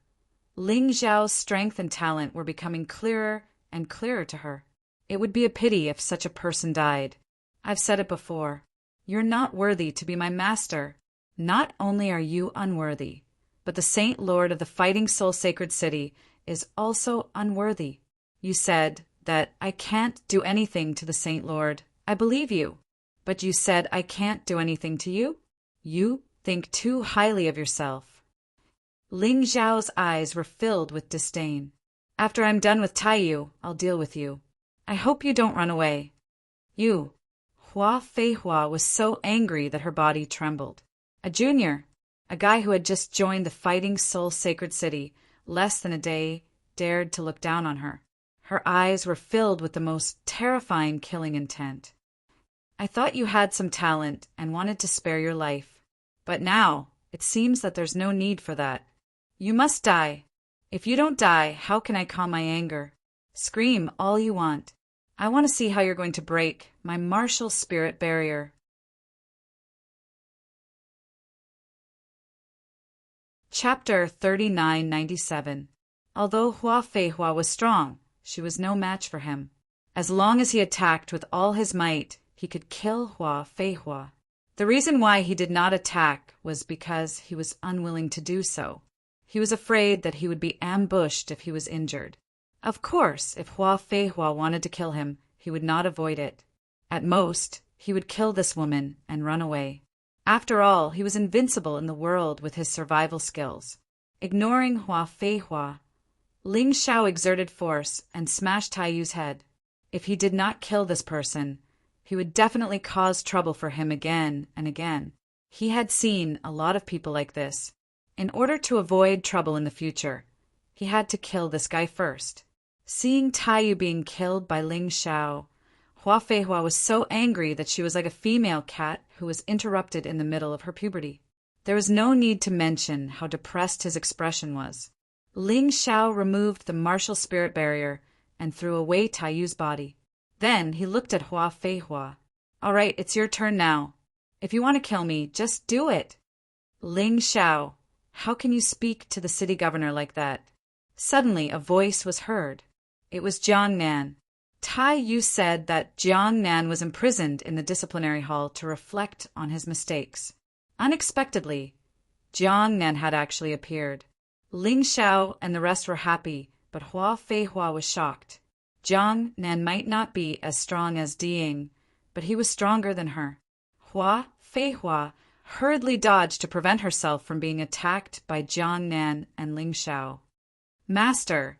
Ling Xiao's strength and talent were becoming clearer and clearer to her. It would be a pity if such a person died. I've said it before. You're not worthy to be my master. Not only are you unworthy, but the Saint Lord of the Fighting Soul Sacred City is also unworthy. You said that I can't do anything to the Saint Lord. I believe you. But you said I can't do anything to you? You think too highly of yourself. Ling Xiao's eyes were filled with disdain. After I'm done with Taiyu, I'll deal with you. I hope you don't run away. You. Fei Hua was so angry that her body trembled. A junior, a guy who had just joined the Fighting Soul Sacred City less than a day, dared to look down on her. Her eyes were filled with the most terrifying killing intent. I thought you had some talent and wanted to spare your life. But now, it seems that there's no need for that. You must die. If you don't die, how can I calm my anger? Scream all you want. I want to see how you're going to break my martial spirit barrier. Chapter 3997. Although Hua Feihua was strong, she was no match for him. As long as he attacked with all his might, he could kill Hua Feihua. The reason why he did not attack was because he was unwilling to do so. He was afraid that he would be ambushed if he was injured. Of course, if Hua Feihua wanted to kill him, he would not avoid it. At most, he would kill this woman and run away. After all, he was invincible in the world with his survival skills. Ignoring Hua Feihua, Ling Xiao exerted force and smashed Taiyu's head. If he did not kill this person, he would definitely cause trouble for him again and again. He had seen a lot of people like this. In order to avoid trouble in the future, he had to kill this guy first. Seeing Taiyu being killed by Ling Xiao, Hua Feihua was so angry that she was like a female cat who was interrupted in the middle of her puberty. There was no need to mention how depressed his expression was. Ling Xiao removed the martial spirit barrier and threw away Taiyu's body. Then he looked at Hua Feihua. All right, it's your turn now. If you want to kill me, just do it. Ling Xiao, how can you speak to the city governor like that? Suddenly a voice was heard. It was Jiang Nan. Taiyu said that Jiang Nan was imprisoned in the disciplinary hall to reflect on his mistakes. Unexpectedly, Jiang Nan had actually appeared. Ling Xiao and the rest were happy, but Hua Feihua was shocked. Jiang Nan might not be as strong as Diying, but he was stronger than her. Hua Feihua hurriedly dodged to prevent herself from being attacked by Jiang Nan and Ling Xiao. Master,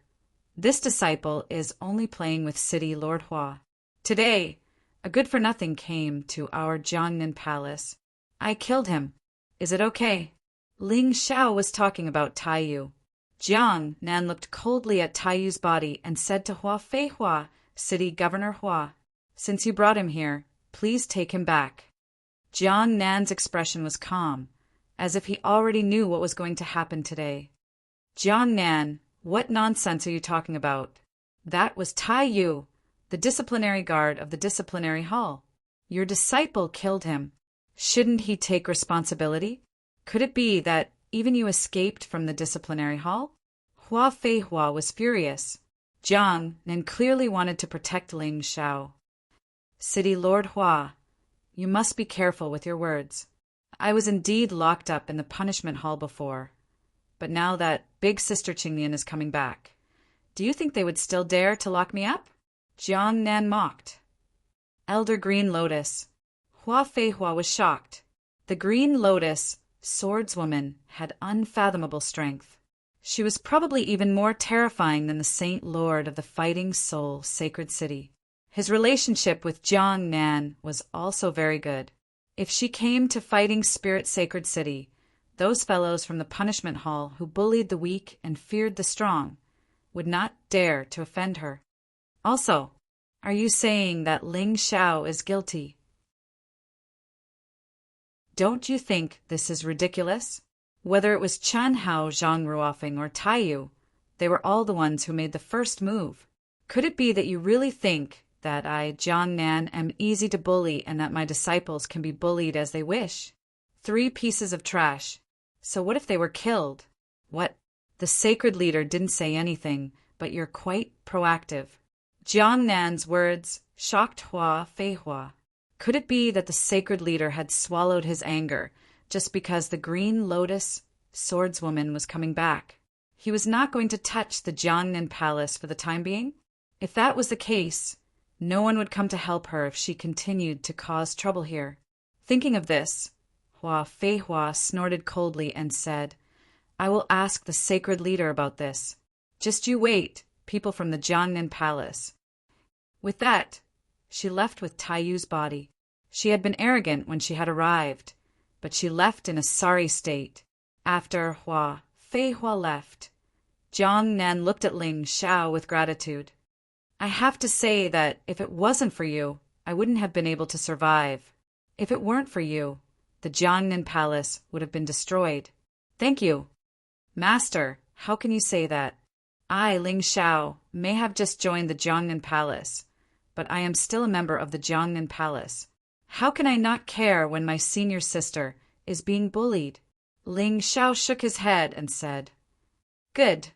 this disciple is only playing with City Lord Hua. Today, a good-for-nothing came to our Jiangnan palace. I killed him. Is it okay? Ling Xiao was talking about Taiyu. Jiang Nan looked coldly at Taiyu's body and said to Hua Feihua, City Governor Hua, since you brought him here, please take him back. Jiang Nan's expression was calm, as if he already knew what was going to happen today. Jiang Nan, what nonsense are you talking about? That was Taiyu, the disciplinary guard of the disciplinary hall. Your disciple killed him. Shouldn't he take responsibility? Could it be that even you escaped from the disciplinary hall? Hua Feihua was furious. Jiang Nan clearly wanted to protect Ling Xiao. City Lord Hua, you must be careful with your words. I was indeed locked up in the punishment hall before, but now that big sister Qingnian is coming back, do you think they would still dare to lock me up? Jiang Nan mocked. Elder Green Lotus. Hua Feihua was shocked. The Green Lotus, swordswoman, had unfathomable strength. She was probably even more terrifying than the Saint Lord of the Fighting Soul Sacred City. His relationship with Jiang Nan was also very good. If she came to Fighting Spirit Sacred City, those fellows from the punishment hall who bullied the weak and feared the strong would not dare to offend her. Also, are you saying that Ling Xiao is guilty? Don't you think this is ridiculous? Whether it was Chen Hao, Zhang Ruofeng, or Taiyu, they were all the ones who made the first move. Could it be that you really think that I, Jiang Nan, am easy to bully and that my disciples can be bullied as they wish? 3 pieces of trash. So what if they were killed? What? The sacred leader didn't say anything, but you're quite proactive. Jiang Nan's words shocked Hua Feihua. Could it be that the sacred leader had swallowed his anger just because the Green Lotus swordswoman was coming back? He was not going to touch the Jiangnan palace for the time being? If that was the case, no one would come to help her if she continued to cause trouble here. Thinking of this, Hua Feihua snorted coldly and said, I will ask the sacred leader about this. Just you wait, people from the Jiangnan palace. With that, she left with Taiyu's body. She had been arrogant when she had arrived, but she left in a sorry state. After Hua Feihua left, Jiang Nan looked at Ling Xiao with gratitude. I have to say that if it wasn't for you, I wouldn't have been able to survive. If it weren't for you, the Jiangnan palace would have been destroyed. Thank you. Master, How can you say that? I, Ling Xiao, may have just joined the Jiangnan Palace, but I am still a member of the Jiangnan Palace. How can I not care when my senior sister is being bullied? Ling Xiao shook his head and said, Good.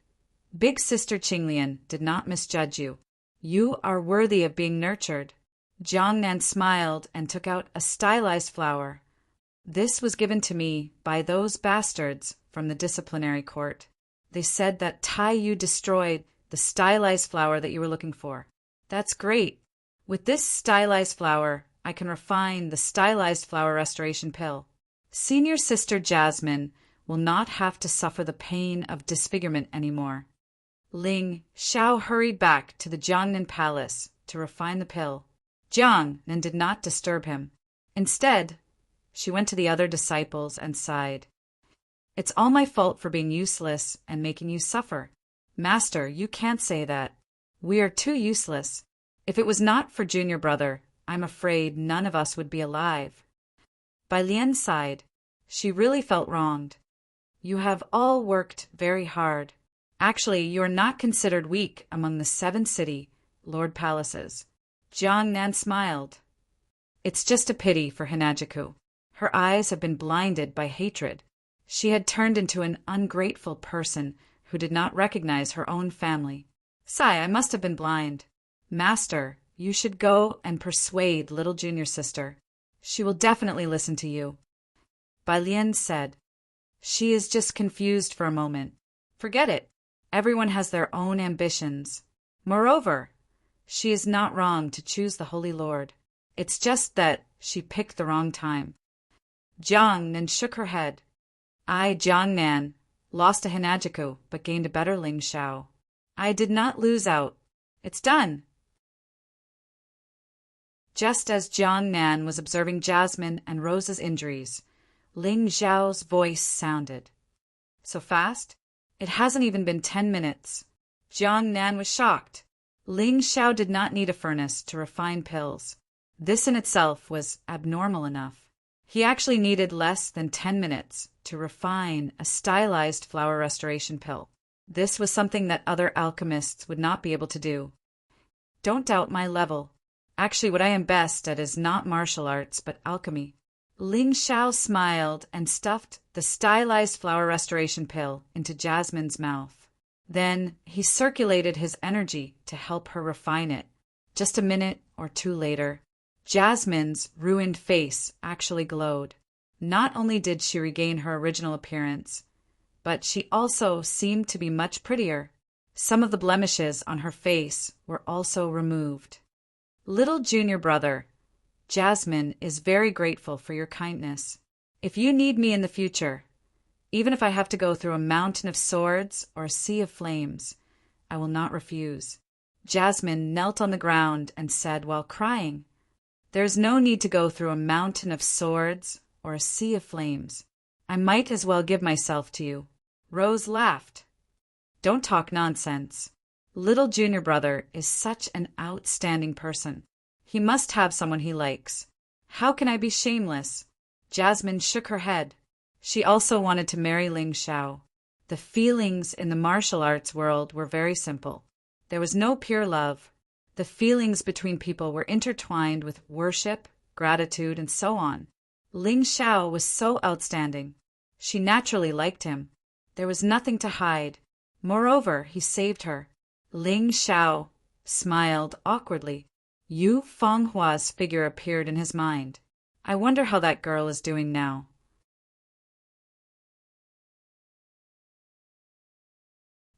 Big Sister Qinglian did not misjudge you. You are worthy of being nurtured. Jiangnan smiled and took out a stylized flower. This was given to me by those bastards from the disciplinary court. They said that Tai Yu destroyed the stylized flower that you were looking for. That's great. With this stylized flower, I can refine the stylized flower restoration pill. Senior Sister Jasmine will not have to suffer the pain of disfigurement anymore. Ling Xiao hurried back to the Jiangnan Palace to refine the pill. Jiangnan did not disturb him. Instead, she went to the other disciples and sighed. It's all my fault for being useless and making you suffer. Master, you can't say that. We are too useless. If it was not for junior brother, I'm afraid none of us would be alive. Bai Lian sighed. She really felt wronged. You have all worked very hard. Actually, you are not considered weak among the 7 city lord palaces. Jiangnan smiled. It's just a pity for Hinajiku. Her eyes have been blinded by hatred. She had turned into an ungrateful person who did not recognize her own family. Sigh, I must have been blind. Master, you should go and persuade little junior sister. She will definitely listen to you. Bai Lian said, She is just confused for a moment. Forget it. Everyone has their own ambitions. Moreover, she is not wrong to choose the Holy Lord. It's just that she picked the wrong time. Jiangnan shook her head. I, Jiangnan, lost a Hinajiku, but gained a better Ling Xiao. I did not lose out. It's done. Just as Jiangnan was observing Jasmine and Rose's injuries, Ling Xiao's voice sounded. So fast? It hasn't even been 10 minutes. Jiangnan was shocked. Ling Xiao did not need a furnace to refine pills. This in itself was abnormal enough. He actually needed less than 10 minutes to refine a stylized flower restoration pill. This was something that other alchemists would not be able to do. Don't doubt my level. Actually, what I am best at is not martial arts, but alchemy. Ling Xiao smiled and stuffed the stylized flower restoration pill into Jasmine's mouth. Then he circulated his energy to help her refine it. Just a minute or 2 later, Jasmine's ruined face actually glowed. Not only did she regain her original appearance, but she also seemed to be much prettier. Some of the blemishes on her face were also removed. Little junior brother, Jasmine is very grateful for your kindness. If you need me in the future, even if I have to go through a mountain of swords or a sea of flames, I will not refuse. Jasmine knelt on the ground and said while crying, There's no need to go through a mountain of swords or a sea of flames. I might as well give myself to you. Rose laughed. Don't talk nonsense. Little junior brother is such an outstanding person. He must have someone he likes. How can I be shameless? Jasmine shook her head. She also wanted to marry Ling Xiao. The feelings in the martial arts world were very simple. There was no pure love. The feelings between people were intertwined with worship, gratitude, and so on. Ling Xiao was so outstanding. She naturally liked him. There was nothing to hide. Moreover, he saved her. Ling Xiao smiled awkwardly. Yu Fenghua's figure appeared in his mind. I wonder how that girl is doing now.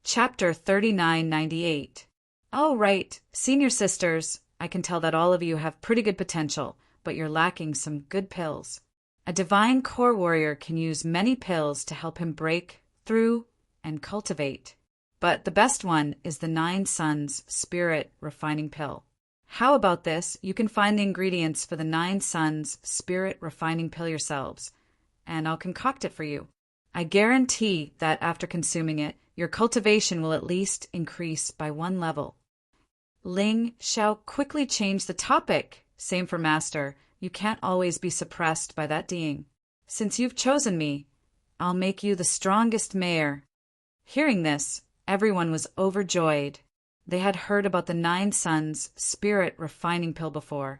Chapter 3998. Oh, right. Senior sisters, I can tell that all of you have pretty good potential, but you're lacking some good pills. A divine core warrior can use many pills to help him break through and cultivate. But the best one is the 9 Suns Spirit Refining Pill. How about this? You can find the ingredients for the 9 Suns Spirit Refining Pill yourselves, and I'll concoct it for you. I guarantee that after consuming it, your cultivation will at least increase by 1 level. Ling Xiao quickly changed the topic. Same for Master. You can't always be suppressed by that Ding. Since you've chosen me, I'll make you the strongest mayor. Hearing this, everyone was overjoyed. They had heard about the 9 Suns spirit refining pill before,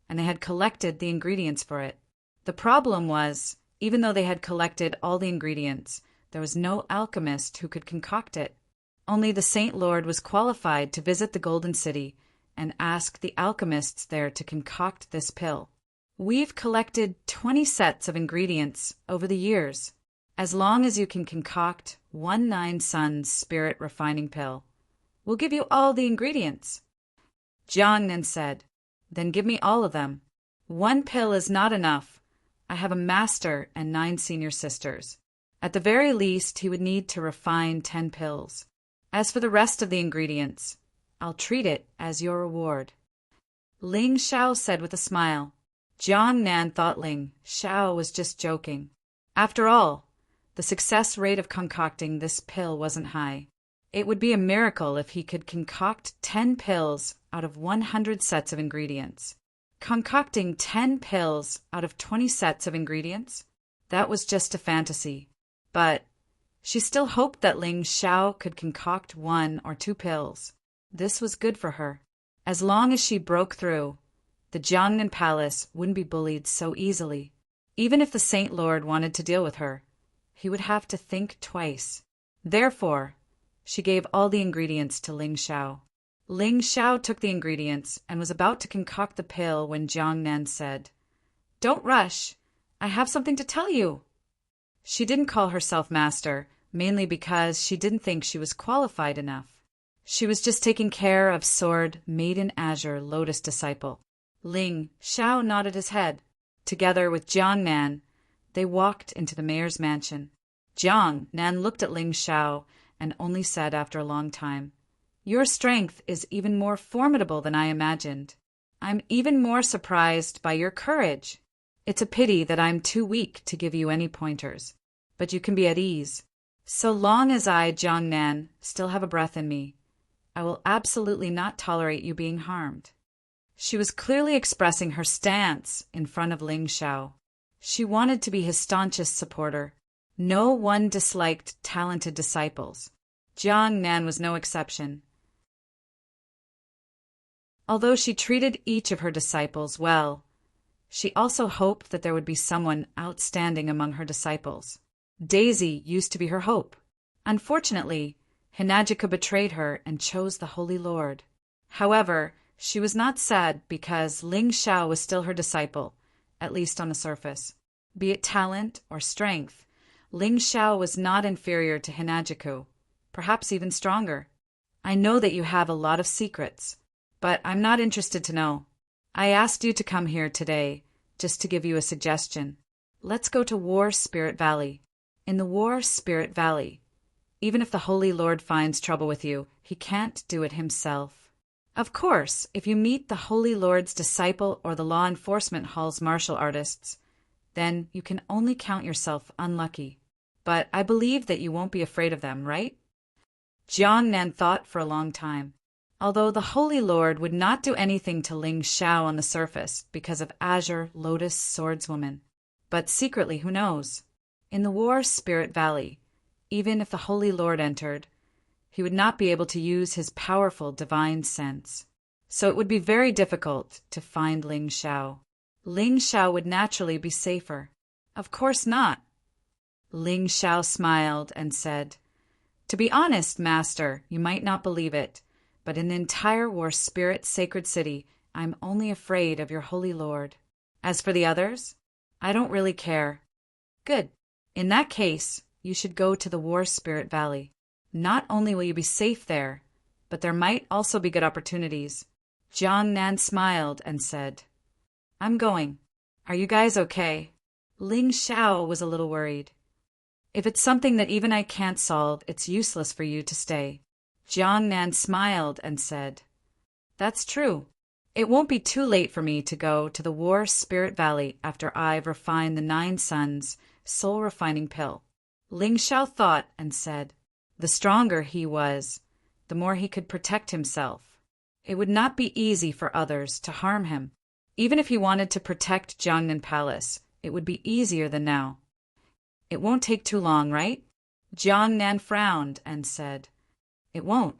and they had collected the ingredients for it. The problem was, even though they had collected all the ingredients, there was no alchemist who could concoct it. Only the Saint Lord was qualified to visit the Golden City and ask the alchemists there to concoct this pill. We've collected 20 sets of ingredients over the years. As long as you can concoct 1 9 Suns spirit refining pill, we'll give you all the ingredients. Jiangnan said, Then give me all of them. 1 pill is not enough. I have a master and 9 senior sisters. At the very least, he would need to refine 10 pills. As for the rest of the ingredients, I'll treat it as your reward. Ling Xiao said with a smile. Jiangnan thought Ling Xiao was just joking. After all, the success rate of concocting this pill wasn't high. It would be a miracle if he could concoct 10 pills out of 100 sets of ingredients. Concocting 10 pills out of 20 sets of ingredients? That was just a fantasy. But she still hoped that Ling Xiao could concoct 1 or 2 pills. This was good for her. As long as she broke through, the Jiangnan Palace wouldn't be bullied so easily. Even if the Saint Lord wanted to deal with her, he would have to think twice. Therefore, she gave all the ingredients to Ling Xiao. Ling Xiao took the ingredients and was about to concoct the pill when Jiangnan said, Don't rush. I have something to tell you. She didn't call herself master, mainly because she didn't think she was qualified enough. She was just taking care of Sword Maiden Azure Lotus disciple. Ling Xiao nodded his head. Together with Jiangnan, they walked into the mayor's mansion. Jiangnan looked at Ling Xiao and only said after a long time, Your strength is even more formidable than I imagined. I'm even more surprised by your courage. It's a pity that I'm too weak to give you any pointers, but you can be at ease. So long as I, Jiangnan, still have a breath in me, I will absolutely not tolerate you being harmed. She was clearly expressing her stance in front of Ling Xiao. She wanted to be his staunchest supporter. No one disliked talented disciples. Jiangnan was no exception. Although she treated each of her disciples well, she also hoped that there would be someone outstanding among her disciples. Daisy used to be her hope. Unfortunately, Hinajika betrayed her and chose the Holy Lord. However, she was not sad because Ling Xiao was still her disciple, at least on the surface. Be it talent or strength, Ling Xiao was not inferior to Hinajiku, perhaps even stronger. I know that you have a lot of secrets, but I'm not interested to know. I asked you to come here today just to give you a suggestion. Let's go to War Spirit Valley. In the War Spirit Valley, even if the Holy Lord finds trouble with you, he can't do it himself. Of course, if you meet the Holy Lord's disciple or the law enforcement hall's martial artists, then you can only count yourself unlucky. But I believe that you won't be afraid of them, right? Jiangnan thought for a long time. Although the Holy Lord would not do anything to Ling Xiao on the surface because of Azure Lotus Swordswoman. But secretly, who knows? In the War Spirit Valley, even if the Holy Lord entered, he would not be able to use his powerful divine sense. So it would be very difficult to find Ling Xiao. Ling Xiao would naturally be safer. Of course not. Ling Xiao smiled and said, To be honest, Master, you might not believe it, but in the entire War Spirit Sacred City, I'm only afraid of your Holy Lord. As for the others, I don't really care. Good. In that case, you should go to the War Spirit Valley. Not only will you be safe there, but there might also be good opportunities. Jiangnan smiled and said, I'm going. Are you guys okay? Ling Xiao was a little worried. If it's something that even I can't solve, it's useless for you to stay. Jiangnan smiled and said, That's true. It won't be too late for me to go to the War Spirit Valley after I've refined the 9 Suns soul refining pill. Ling Xiao thought and said, The stronger he was, the more he could protect himself. It would not be easy for others to harm him. Even if he wanted to protect Jiangnan Palace, it would be easier than now. It won't take too long, right? Jiang Nan frowned and said, "It won't.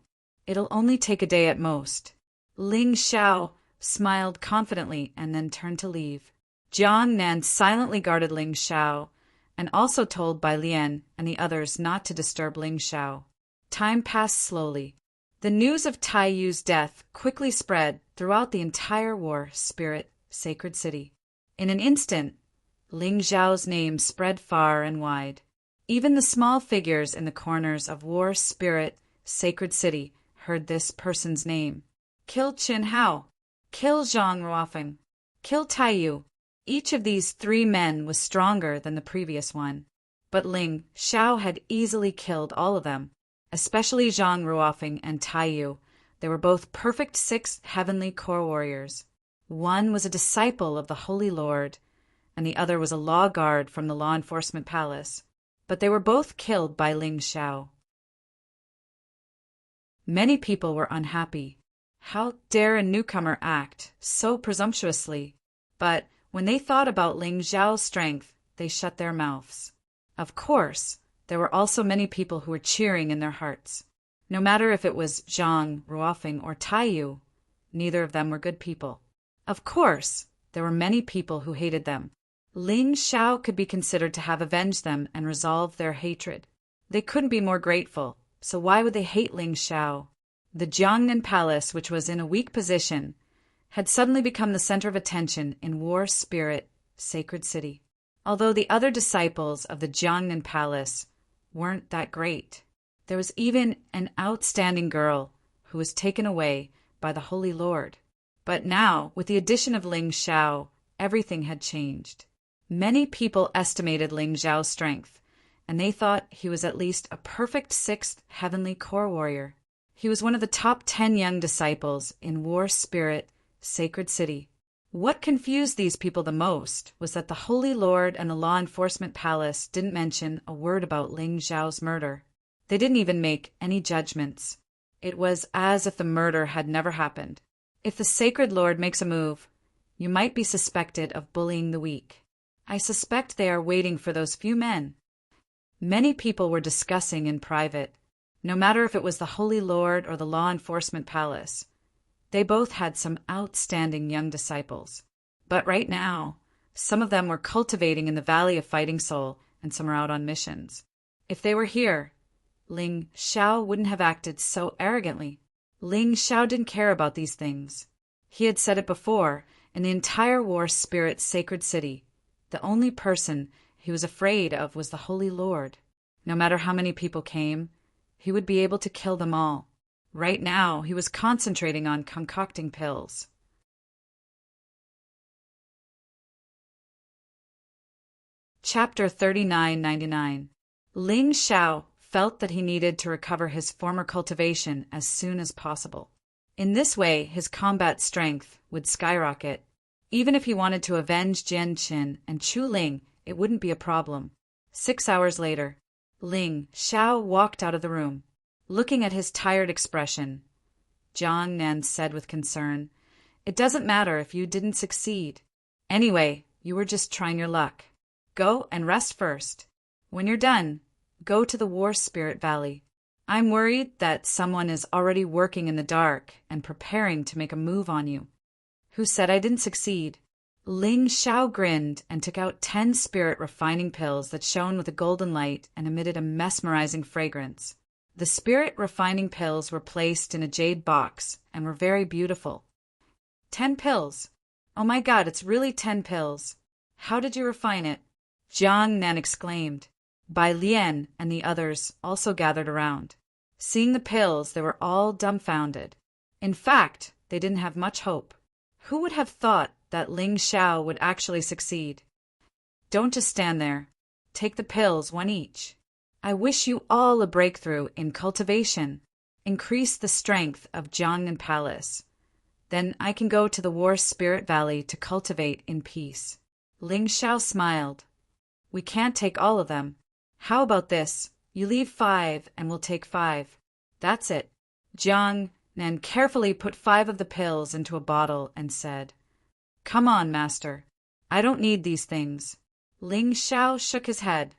It'll only take a day at most." Ling Xiao smiled confidently and then turned to leave. Jiang Nan silently guarded Ling Xiao and also told Bai Lian and the others not to disturb Ling Xiao. Time passed slowly. The news of Tai Yu's death quickly spread throughout the entire War Spirit Sacred City. In an instant, Ling Xiao's name spread far and wide. Even the small figures in the corners of War Spirit Sacred City heard this person's name. Kill Qin Hao. Kill Zhang Ruofeng. Kill Tai Yu. Each of these 3 men was stronger than the previous one. But Ling Xiao had easily killed all of them, especially Zhang Ruofeng and Tai Yu. They were both perfect 6 heavenly core warriors. One was a disciple of the Holy Lord, and the other was a law guard from the law enforcement palace. But they were both killed by Ling Xiao. Many people were unhappy. How dare a newcomer act so presumptuously? But when they thought about Ling Xiao's strength, they shut their mouths. Of course, there were also many people who were cheering in their hearts. No matter if it was Zhang Ruofeng or Tai Yu, neither of them were good people. Of course, there were many people who hated them. Ling Xiao could be considered to have avenged them and resolved their hatred. They couldn't be more grateful, so why would they hate Ling Xiao? The Jiangnan Palace, which was in a weak position, had suddenly become the center of attention in War Spirit Sacred City. Although the other disciples of the Jiangnan Palace weren't that great. There was even an outstanding girl who was taken away by the Holy Lord. But now, with the addition of Ling Xiao, everything had changed. Many people estimated Ling Xiao's strength, and they thought he was at least a perfect 6th heavenly core warrior. He was one of the top 10 young disciples in War Spirit Sacred City. What confused these people the most was that the Holy Lord and the Law Enforcement Palace didn't mention a word about Ling Xiao's murder. They didn't even make any judgments. It was as if the murder had never happened. If the Sacred Lord makes a move, you might be suspected of bullying the weak. I suspect they are waiting for those few men. Many people were discussing in private, no matter if it was the Holy Lord or the Law Enforcement Palace. They both had some outstanding young disciples. But right now, some of them were cultivating in the Valley of Fighting Soul, and some are out on missions. If they were here, Ling Xiao wouldn't have acted so arrogantly. Ling Xiao didn't care about these things. He had said it before, in the entire War Spirit Sacred City, the only person he was afraid of was the Holy Lord. No matter how many people came, he would be able to kill them all. Right now, he was concentrating on concocting pills. Chapter 3999. Ling Xiao felt that he needed to recover his former cultivation as soon as possible. In this way, his combat strength would skyrocket. Even if he wanted to avenge Jian Qin and Chu Ling, it wouldn't be a problem. 6 hours later, Ling Xiao walked out of the room. Looking at his tired expression, Jiang Nan said with concern, "It doesn't matter if you didn't succeed. Anyway, you were just trying your luck. Go and rest first. When you're done, go to the War Spirit Valley. I'm worried that someone is already working in the dark and preparing to make a move on you." Who said I didn't succeed? Ling Xiao grinned and took out 10 spirit refining pills that shone with a golden light and emitted a mesmerizing fragrance. The spirit refining pills were placed in a jade box and were very beautiful. 10 pills. Oh my God, it's really 10 pills. How did you refine it? Jiang Nan exclaimed. Bai Lian and the others also gathered around. Seeing the pills, they were all dumbfounded. In fact, they didn't have much hope. Who would have thought that Ling Xiao would actually succeed? Don't just stand there. Take the pills, one each. I wish you all a breakthrough in cultivation. Increase the strength of Jiangnan Palace. Then I can go to the War Spirit Valley to cultivate in peace. Ling Xiao smiled. We can't take all of them. How about this? You leave 5 and we'll take 5. That's it. Jiang Nan carefully put 5 of the pills into a bottle and said, "Come on, master. I don't need these things." Ling Xiao shook his head.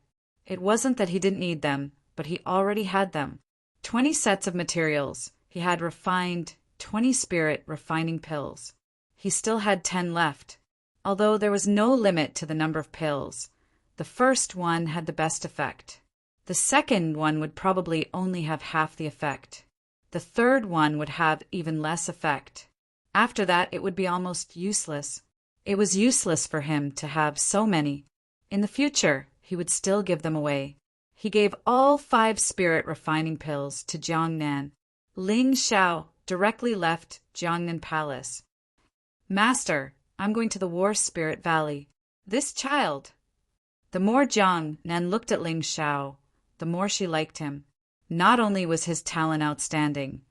It wasn't that he didn't need them, but he already had them. 20 sets of materials. He had refined 20 spirit refining pills. He still had 10 left, although there was no limit to the number of pills. The first one had the best effect. The second one would probably only have half the effect. The third one would have even less effect. After that, it would be almost useless. It was useless for him to have so many. In the future, he would still give them away. He gave all 5 spirit refining pills to Jiangnan. Ling Xiao directly left Jiangnan Palace. Master, I'm going to the War Spirit Valley. This child. The more Jiangnan looked at Ling Xiao, the more she liked him. Not only was his talent outstanding,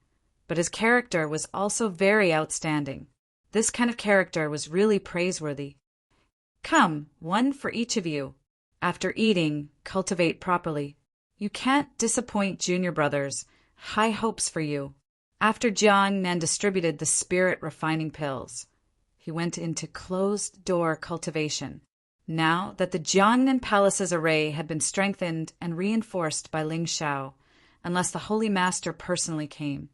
but his character was also very outstanding. This kind of character was really praiseworthy. Come, one for each of you. After eating, cultivate properly. You can't disappoint junior brothers. High hopes for you. After Jiangnan distributed the spirit refining pills, he went into closed-door cultivation. Now that the Jiangnan Palace's array had been strengthened and reinforced by Ling Xiao, unless the Holy Master personally came,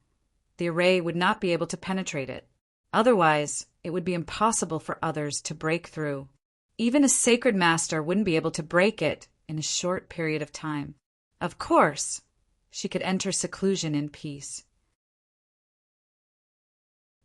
the array would not be able to penetrate it. Otherwise, it would be impossible for others to break through. Even a sacred master wouldn't be able to break it in a short period of time. Of course, she could enter seclusion in peace.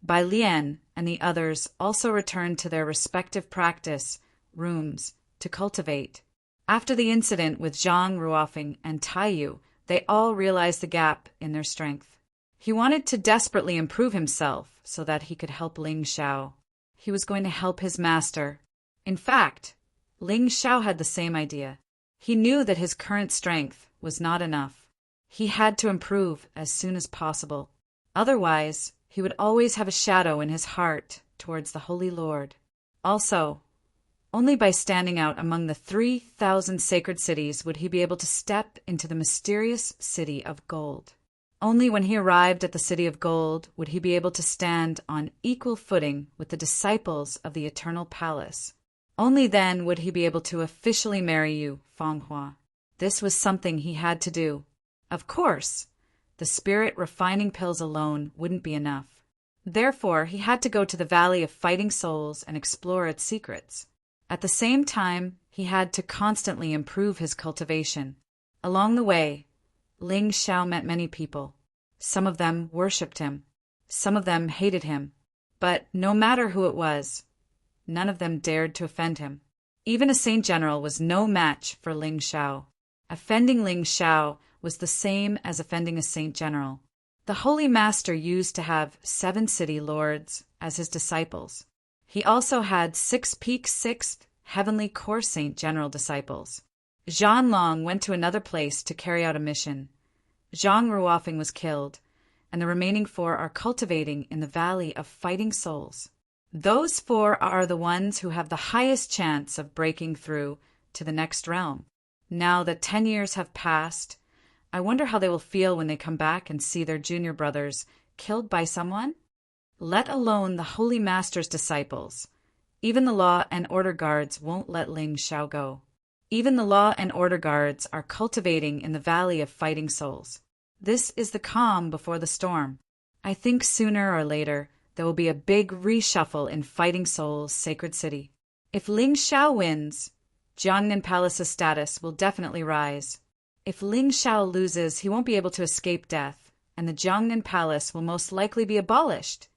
Bai Lian and the others also returned to their respective practice rooms to cultivate. After the incident with Zhang Ruofing and Taiyu, they all realized the gap in their strength. He wanted to desperately improve himself so that he could help Ling Xiao. He was going to help his master. In fact, Ling Xiao had the same idea. He knew that his current strength was not enough. He had to improve as soon as possible. Otherwise, he would always have a shadow in his heart towards the Holy Lord. Also, only by standing out among the 3,000 sacred cities would he be able to step into the mysterious city of gold. Only when he arrived at the city of gold would he be able to stand on equal footing with the disciples of the eternal palace. Only then would he be able to officially marry you, Fanghua. This was something he had to do. Of course, the spirit refining pills alone wouldn't be enough. Therefore, he had to go to the Valley of Fighting Souls and explore its secrets. At the same time, he had to constantly improve his cultivation. Along the way, Ling Xiao met many people. Some of them worshipped him. Some of them hated him. But no matter who it was, none of them dared to offend him. Even a saint general was no match for Ling Xiao. Offending Ling Xiao was the same as offending a saint general. The Holy Master used to have 7 city lords as his disciples. He also had 6 peak 6th heavenly core saint general disciples. Zhan Long went to another place to carry out a mission. Zhang Ruofing was killed, and the remaining 4 are cultivating in the Valley of Fighting Souls. Those 4 are the ones who have the highest chance of breaking through to the next realm. Now that 10 years have passed, I wonder how they will feel when they come back and see their junior brothers killed by someone? Let alone the Holy Master's disciples. Even the law and order guards won't let Ling Xiao go. Even the law and order guards are cultivating in the Valley of Fighting Souls. This is the calm before the storm. I think sooner or later there will be a big reshuffle in Fighting Souls' sacred city. If Ling Xiao wins, Jiangnan Palace's status will definitely rise. If Ling Xiao loses, he won't be able to escape death, and the Jiangnan Palace will most likely be abolished.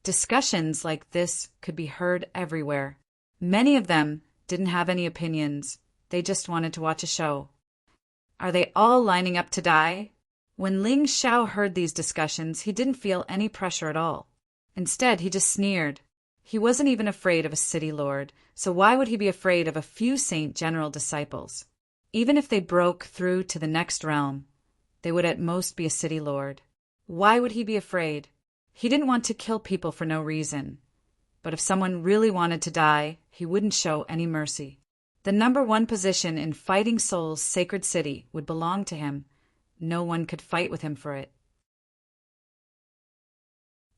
Discussions like this could be heard everywhere. Many of them didn't have any opinions. They just wanted to watch a show. Are they all lining up to die? When Ling Xiao heard these discussions, he didn't feel any pressure at all. Instead, he just sneered. He wasn't even afraid of a city lord, so why would he be afraid of a few saint general disciples? Even if they broke through to the next realm, they would at most be a city lord. Why would he be afraid? He didn't want to kill people for no reason. But if someone really wanted to die, he wouldn't show any mercy. The number 1 position in Fighting Souls' sacred city would belong to him. No one could fight with him for it.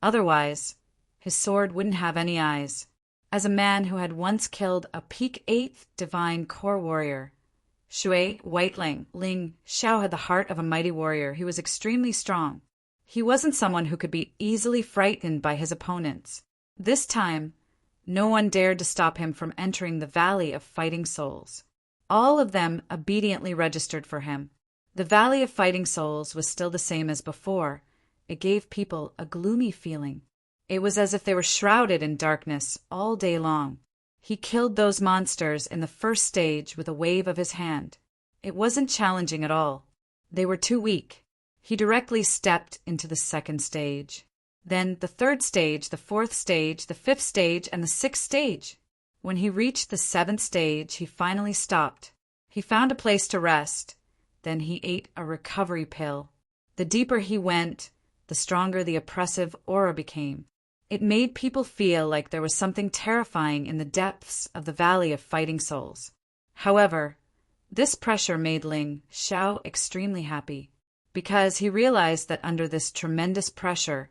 Otherwise, his sword wouldn't have any eyes. As a man who had once killed a peak 8th divine core warrior, Shui, Whiteling, Ling Xiao had the heart of a mighty warrior. He was extremely strong. He wasn't someone who could be easily frightened by his opponents. This time, no one dared to stop him from entering the Valley of Fighting Souls. All of them obediently registered for him. The Valley of Fighting Souls was still the same as before. It gave people a gloomy feeling. It was as if they were shrouded in darkness all day long. He killed those monsters in the first stage with a wave of his hand. It wasn't challenging at all. They were too weak. He directly stepped into the second stage. Then the third stage, the fourth stage, the fifth stage, and the sixth stage. When he reached the seventh stage, he finally stopped. He found a place to rest. Then he ate a recovery pill. The deeper he went, the stronger the oppressive aura became. It made people feel like there was something terrifying in the depths of the Valley of Fighting Souls. However, this pressure made Ling Xiao extremely happy, because he realized that under this tremendous pressure,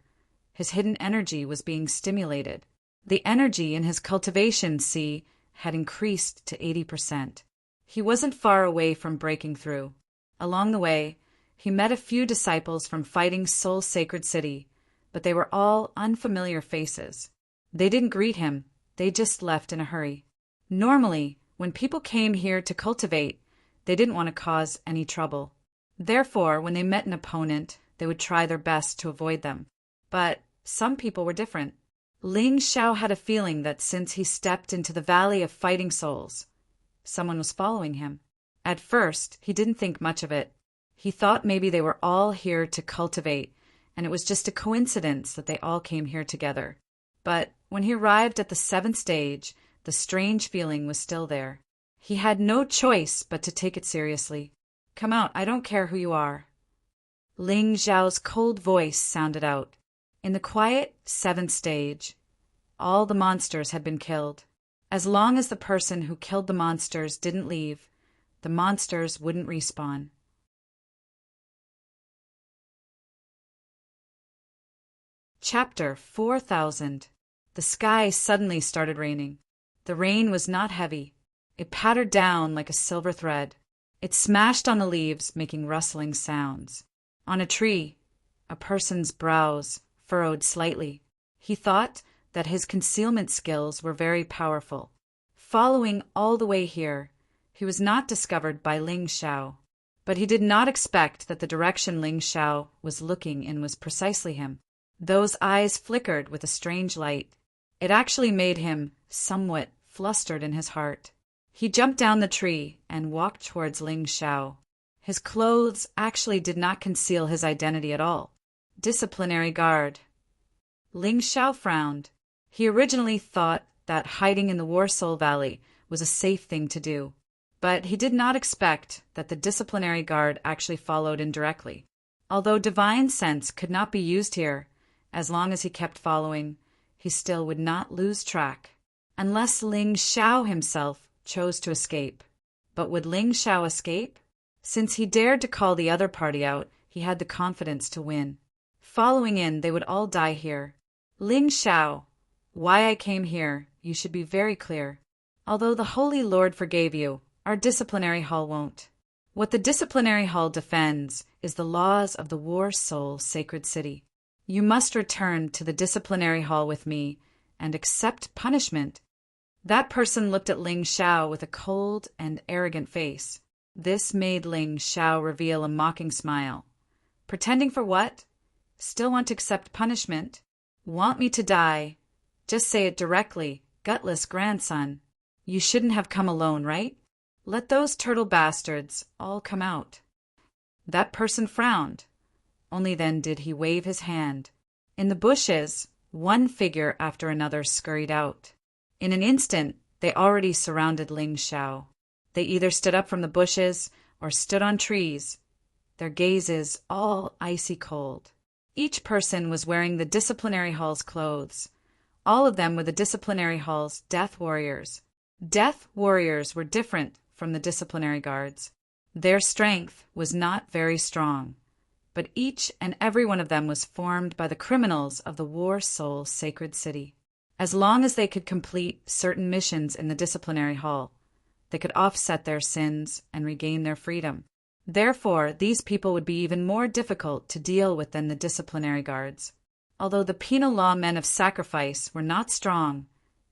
his hidden energy was being stimulated. The energy in his cultivation sea had increased to 80%. He wasn't far away from breaking through. Along the way, he met a few disciples from Fighting Soul Sacred City, but they were all unfamiliar faces. They didn't greet him, they just left in a hurry. Normally, when people came here to cultivate, they didn't want to cause any trouble. Therefore, when they met an opponent, they would try their best to avoid them. But some people were different. Ling Xiao had a feeling that since he stepped into the Valley of Fighting Souls, someone was following him. At first, he didn't think much of it. He thought maybe they were all here to cultivate, and it was just a coincidence that they all came here together. But when he arrived at the seventh stage, the strange feeling was still there. He had no choice but to take it seriously. "Come out, I don't care who you are." Ling Xiao's cold voice sounded out. In the quiet seventh stage, all the monsters had been killed. As long as the person who killed the monsters didn't leave, the monsters wouldn't respawn. Chapter 4000. The sky suddenly started raining. The rain was not heavy. It pattered down like a silver thread. It smashed on the leaves, making rustling sounds. On a tree, a person's brows furrowed slightly. He thought that his concealment skills were very powerful. Following all the way here, he was not discovered by Ling Xiao, but he did not expect that the direction Ling Xiao was looking in was precisely him. Those eyes flickered with a strange light. It actually made him somewhat flustered in his heart. He jumped down the tree and walked towards Ling Xiao. His clothes actually did not conceal his identity at all. Disciplinary guard. Ling Xiao frowned. He originally thought that hiding in the War Soul Valley was a safe thing to do, but he did not expect that the disciplinary guard actually followed indirectly. Although divine sense could not be used here, as long as he kept following, he still would not lose track, unless Ling Xiao himself chose to escape. But would Ling Xiao escape? Since he dared to call the other party out, he had the confidence to win. Following in, they would all die here. Ling Xiao, why I came here, you should be very clear. Although the Holy Lord forgave you, our disciplinary hall won't. What the disciplinary hall defends is the laws of the War Soul Sacred City. You must return to the disciplinary hall with me and accept punishment. That person looked at Ling Xiao with a cold and arrogant face. This made Ling Xiao reveal a mocking smile. Pretending for what? Still want to accept punishment? Want me to die? Just say it directly, gutless grandson. You shouldn't have come alone, right? Let those turtle bastards all come out. That person frowned. Only then did he wave his hand. In the bushes, one figure after another scurried out. In an instant, they already surrounded Ling Xiao. They either stood up from the bushes or stood on trees, their gazes all icy cold. Each person was wearing the disciplinary hall's clothes. All of them were the disciplinary hall's death warriors. Death warriors were different from the disciplinary guards. Their strength was not very strong, but each and every one of them was formed by the criminals of the War Soul Sacred City. As long as they could complete certain missions in the disciplinary hall, they could offset their sins and regain their freedom. Therefore, these people would be even more difficult to deal with than the disciplinary guards. Although the penal law men of sacrifice were not strong,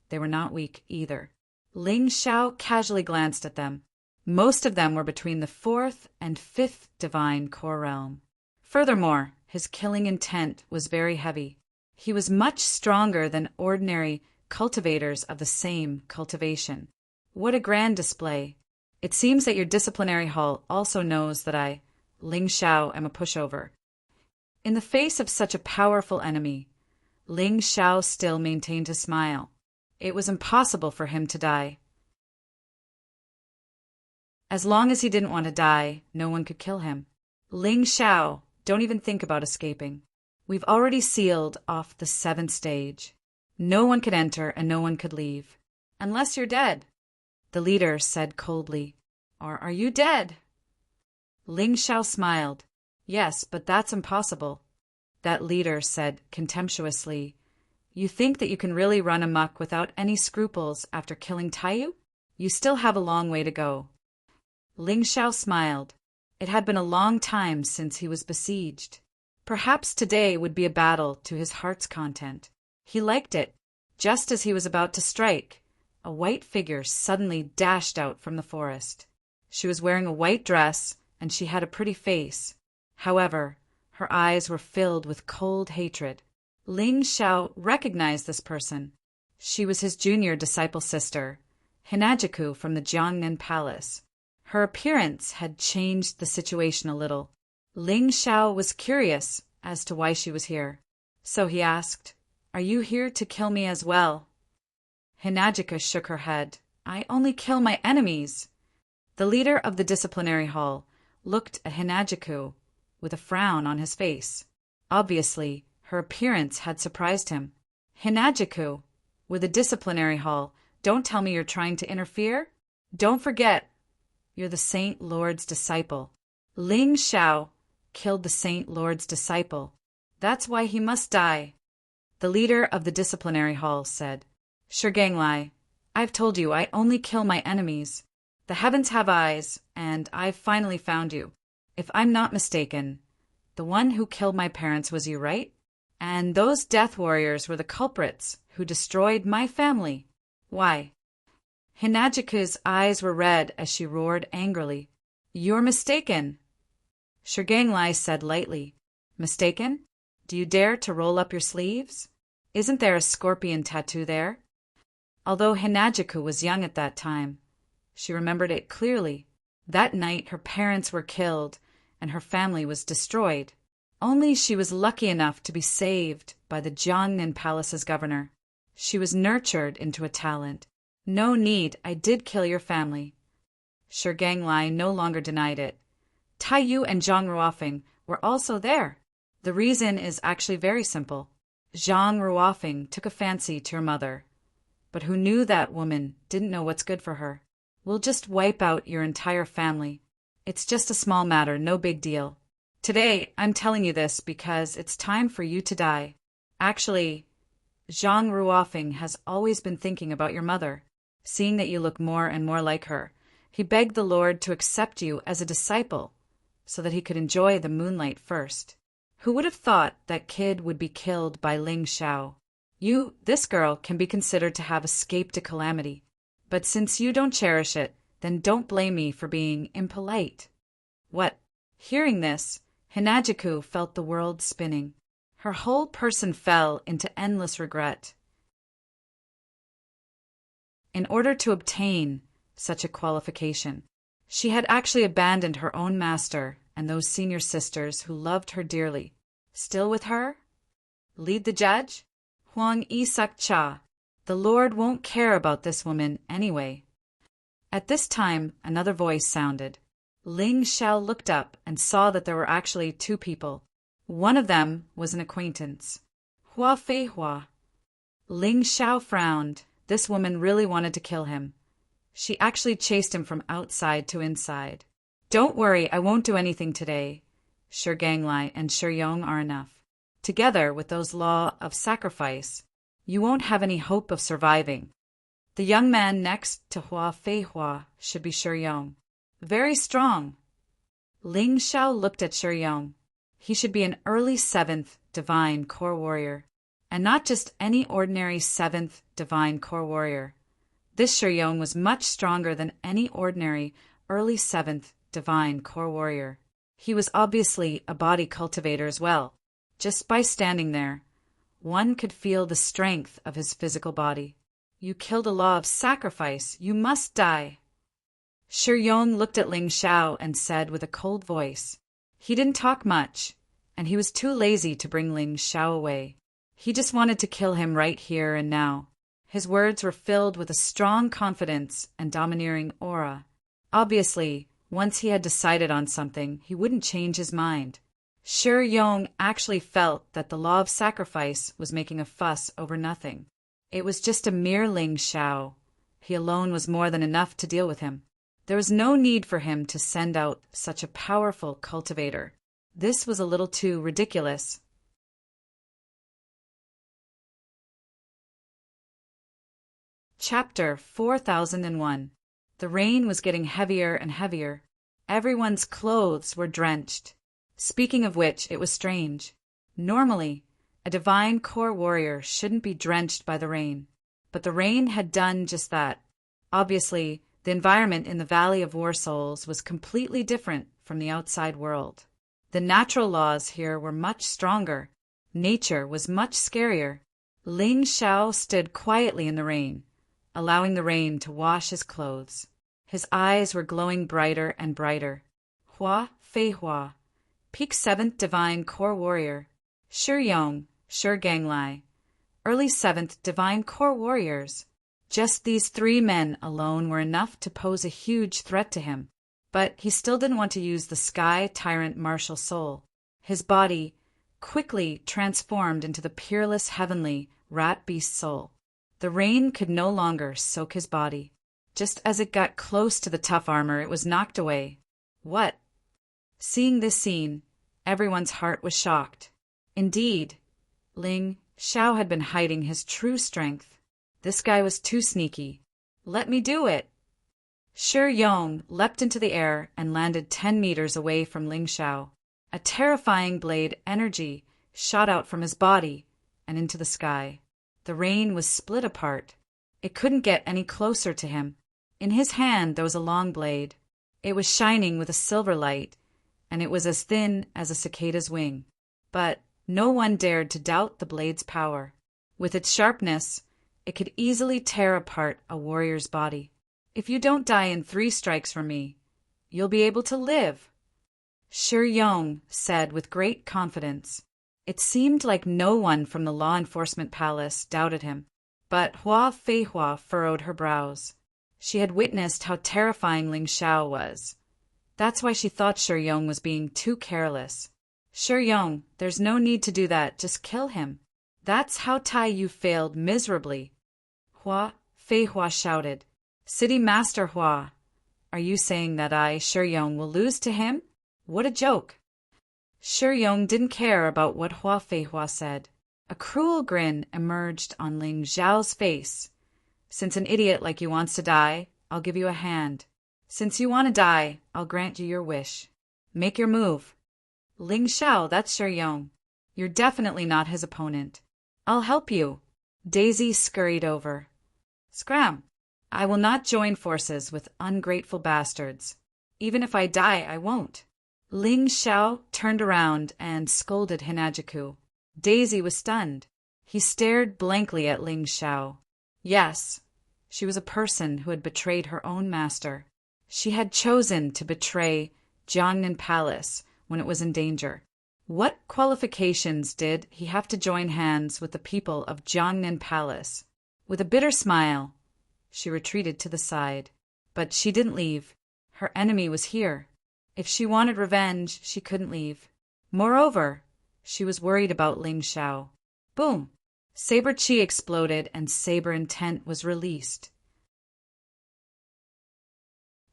they were not weak either. Ling Xiao casually glanced at them. Most of them were between the 4th and 5th divine core realm. Furthermore, his killing intent was very heavy. He was much stronger than ordinary cultivators of the same cultivation. What a grand display! It seems that your disciplinary hall also knows that I, Ling Xiao, am a pushover. In the face of such a powerful enemy, Ling Xiao still maintained his smile. It was impossible for him to die. As long as he didn't want to die, no one could kill him. Ling Xiao, don't even think about escaping. We've already sealed off the 7th stage. No one could enter and no one could leave. Unless you're dead, the leader said coldly. Or are you dead? Ling Xiao smiled. Yes, but that's impossible. That leader said contemptuously. You think that you can really run amok without any scruples after killing Taiyu? You still have a long way to go. Ling Xiao smiled. It had been a long time since he was besieged. Perhaps today would be a battle to his heart's content. He liked it. Just as he was about to strike, a white figure suddenly dashed out from the forest. She was wearing a white dress, and she had a pretty face. However, her eyes were filled with cold hatred. Ling Xiao recognized this person. She was his junior disciple sister, Hinajiku from the Jiangnan Palace. Her appearance had changed the situation a little. Ling Xiao was curious as to why she was here. So he asked, Are you here to kill me as well? Hinajiku shook her head. I only kill my enemies. The leader of the disciplinary hall looked at Hinajiku with a frown on his face. Obviously, her appearance had surprised him. Hinajiku, with a disciplinary hall, don't tell me you're trying to interfere? Don't forget, you're the Saint Lord's disciple. Ling Xiao killed the Saint Lord's disciple. That's why he must die. The leader of the disciplinary hall said, Shurganglai, I've told you I only kill my enemies. The heavens have eyes, and I've finally found you. If I'm not mistaken, the one who killed my parents was you, right? And those death warriors were the culprits who destroyed my family. Why? Hinajiku's eyes were red as she roared angrily. You're mistaken. Shurganglai said lightly. Mistaken? Do you dare to roll up your sleeves? Isn't there a scorpion tattoo there? Although Hinajiku was young at that time, she remembered it clearly. That night her parents were killed and her family was destroyed. Only she was lucky enough to be saved by the Jiangnan Palace's governor. She was nurtured into a talent. No need, I did kill your family. Shurganglai no longer denied it. Taiyu and Zhang Ruofeng were also there. The reason is actually very simple. Zhang Ruofeng took a fancy to your mother, but who knew that woman didn't know what's good for her. We'll just wipe out your entire family. It's just a small matter, no big deal. Today, I'm telling you this because it's time for you to die. Actually, Zhang Ruofeng has always been thinking about your mother. Seeing that you look more and more like her, he begged the Lord to accept you as a disciple so that he could enjoy the moonlight first. Who would have thought that kid would be killed by Ling Xiao? This girl, can be considered to have escaped a calamity. But since you don't cherish it, then don't blame me for being impolite. What? Hearing this, Hinajiku felt the world spinning. Her whole person fell into endless regret. In order to obtain such a qualification, she had actually abandoned her own master and those senior sisters who loved her dearly. Still with her? Lead the judge? Huang Isak Cha. The Lord won't care about this woman anyway. At this time, another voice sounded. Ling Xiao looked up and saw that there were actually two people. One of them was an acquaintance. Hua Fei Hua. Ling Xiao frowned. This woman really wanted to kill him. She actually chased him from outside to inside. Don't worry, I won't do anything today. Shurganglai and Shuyong are enough. Together with those law of sacrifice, you won't have any hope of surviving. The young man next to Hua Feihua should be Shi Yong. Very strong. Ling Xiao looked at Shi Yong. He should be an early 7th divine core warrior, and not just any ordinary 7th divine core warrior. This Shi Yong was much stronger than any ordinary early 7th divine core warrior. He was obviously a body cultivator as well. Just by standing there, one could feel the strength of his physical body. You killed a law of sacrifice. You must die. Shi Yong looked at Ling Xiao and said with a cold voice. He didn't talk much, and he was too lazy to bring Ling Xiao away. He just wanted to kill him right here and now. His words were filled with a strong confidence and domineering aura. Obviously, once he had decided on something, he wouldn't change his mind. Shi Yong actually felt that the law of sacrifice was making a fuss over nothing. It was just a mere Ling Xiao. He alone was more than enough to deal with him. There was no need for him to send out such a powerful cultivator. This was a little too ridiculous. Chapter 4001. The rain was getting heavier and heavier. Everyone's clothes were drenched. Speaking of which, it was strange. Normally, a divine core warrior shouldn't be drenched by the rain, but the rain had done just that. Obviously, the environment in the Valley of War Souls was completely different from the outside world. The natural laws here were much stronger. Nature was much scarier. Ling Xiao stood quietly in the rain, allowing the rain to wash his clothes. His eyes were glowing brighter and brighter. Hua Feihua, Peak 7th Divine Core Warrior. Shi Yong, Shi Ganglai, early 7th Divine Core Warriors. Just these 3 men alone were enough to pose a huge threat to him. But he still didn't want to use the Sky Tyrant martial soul. His body quickly transformed into the peerless heavenly rat beast soul. The rain could no longer soak his body. Just as it got close to the tough armor, it was knocked away. What? Seeing this scene, everyone's heart was shocked. Indeed, Ling Xiao had been hiding his true strength. This guy was too sneaky. Let me do it. Shi Yong leapt into the air and landed 10 meters away from Ling Xiao. A terrifying blade energy shot out from his body and into the sky. The rain was split apart. It couldn't get any closer to him. In his hand there was a long blade. It was shining with a silver light, and it was as thin as a cicada's wing. But no one dared to doubt the blade's power. With its sharpness, it could easily tear apart a warrior's body. If you don't die in 3 strikes from me, you'll be able to live, Shi Yong said with great confidence. It seemed like no one from the law enforcement palace doubted him, but Hua Feihua furrowed her brows. She had witnessed how terrifying Ling Xiao was. That's why she thought Shi Yong was being too careless. Shi Yong, there's no need to do that, just kill him. That's how Tai Yu failed miserably. Hua Feihua shouted. City Master Hua, are you saying that I, Shi Yong, will lose to him? What a joke. Shi Yong didn't care about what Hua Feihua said. A cruel grin emerged on Ling Xiao's face. Since an idiot like you wants to die, I'll give you a hand. Since you want to die, I'll grant you your wish. Make your move. Ling Xiao, that's Shi Yong. You're definitely not his opponent. I'll help you. Daisy scurried over. Scram! I will not join forces with ungrateful bastards. Even if I die, I won't. Ling Xiao turned around and scolded Hinajiku. Daisy was stunned. He stared blankly at Ling Xiao. Yes, she was a person who had betrayed her own master. She had chosen to betray Jiangnan Palace when it was in danger. What qualifications did he have to join hands with the people of Jiangnan Palace? With a bitter smile, she retreated to the side. But she didn't leave. Her enemy was here. If she wanted revenge, she couldn't leave. Moreover, she was worried about Ling Xiao. Boom! Saber Chi exploded and Saber Intent was released.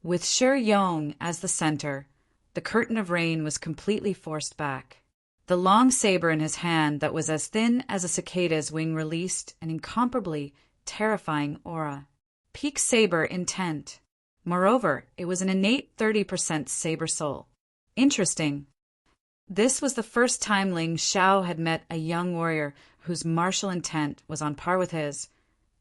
With Shi Yong as the center, the curtain of rain was completely forced back. The long saber in his hand that was as thin as a cicada's wing released an incomparably terrifying aura. peak saber intent. Moreover, it was an innate 30% saber soul. Interesting. This was the first time Ling Xiao had met a young warrior whose martial intent was on par with his,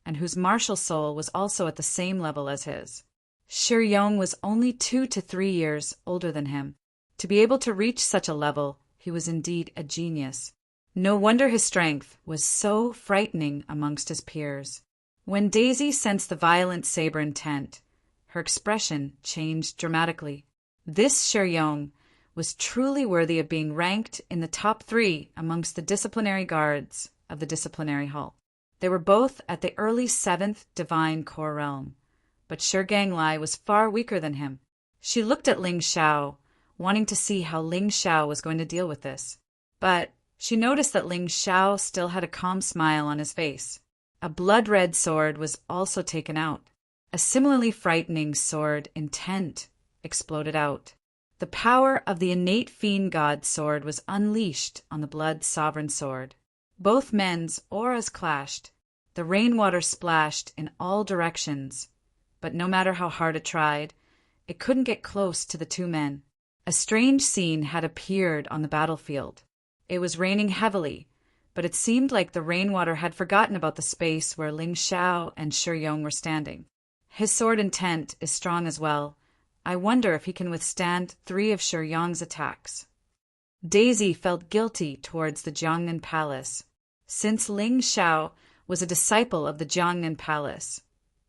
and whose martial soul was also at the same level as his. Shi Yong was only 2 to 3 years older than him. To be able to reach such a level, he was indeed a genius. No wonder his strength was so frightening amongst his peers. When Daisy sensed the violent saber intent, her expression changed dramatically. This Shi Yong was truly worthy of being ranked in the top 3 amongst the disciplinary guards of the disciplinary hall. They were both at the early 7th divine core realm, but Shi Ganglai was far weaker than him. She looked at Ling Xiao, wanting to see how Ling Xiao was going to deal with this. But she noticed that Ling Xiao still had a calm smile on his face. A blood-red sword was also taken out. A similarly frightening sword intent exploded out. The power of the innate fiend god sword was unleashed on the blood sovereign sword. Both men's auras clashed. The rainwater splashed in all directions, but no matter how hard it tried, it couldn't get close to the 2 men. A strange scene had appeared on the battlefield. It was raining heavily, but it seemed like the rainwater had forgotten about the space where Ling Xiao and Shi Yong were standing. His sword intent is strong as well. I wonder if he can withstand 3 of Shi Yong's attacks. Daisy felt guilty towards the Jiangnan Palace. Since Ling Xiao was a disciple of the Jiangnan Palace,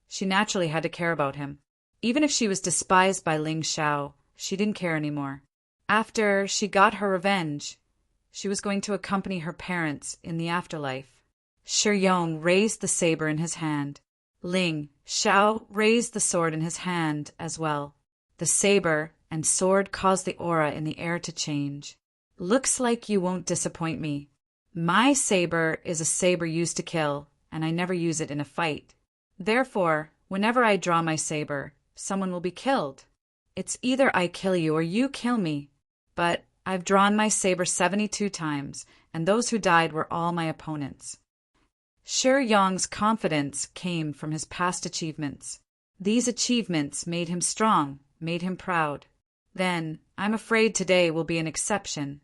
she naturally had to care about him. Even if she was despised by Ling Xiao, she didn't care anymore. After she got her revenge, she was going to accompany her parents in the afterlife. Shi Yong raised the saber in his hand. Ling Xiao raised the sword in his hand as well. The saber and sword caused the aura in the air to change. Looks like you won't disappoint me. My saber is a saber used to kill, and I never use it in a fight. Therefore, whenever I draw my saber, someone will be killed. It's either I kill you or you kill me. But I've drawn my saber 72 times, and those who died were all my opponents. Shi Yong's confidence came from his past achievements. These achievements made him strong, made him proud. Then, I'm afraid today will be an exception.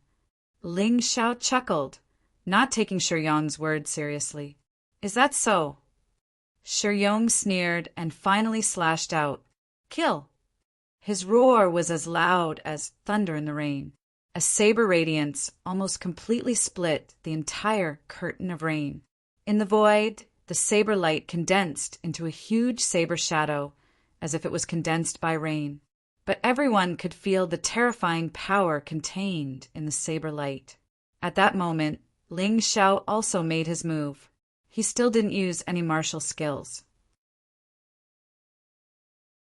Ling Xiao chuckled, not taking Shi Yong's words seriously. Is that so? Shi Yong sneered and finally slashed out, Kill! His roar was as loud as thunder in the rain. A saber radiance almost completely split the entire curtain of rain. In the void, the saber light condensed into a huge saber shadow, as if it was condensed by rain. But everyone could feel the terrifying power contained in the saber light. At that moment, Ling Xiao also made his move. He still didn't use any martial skills.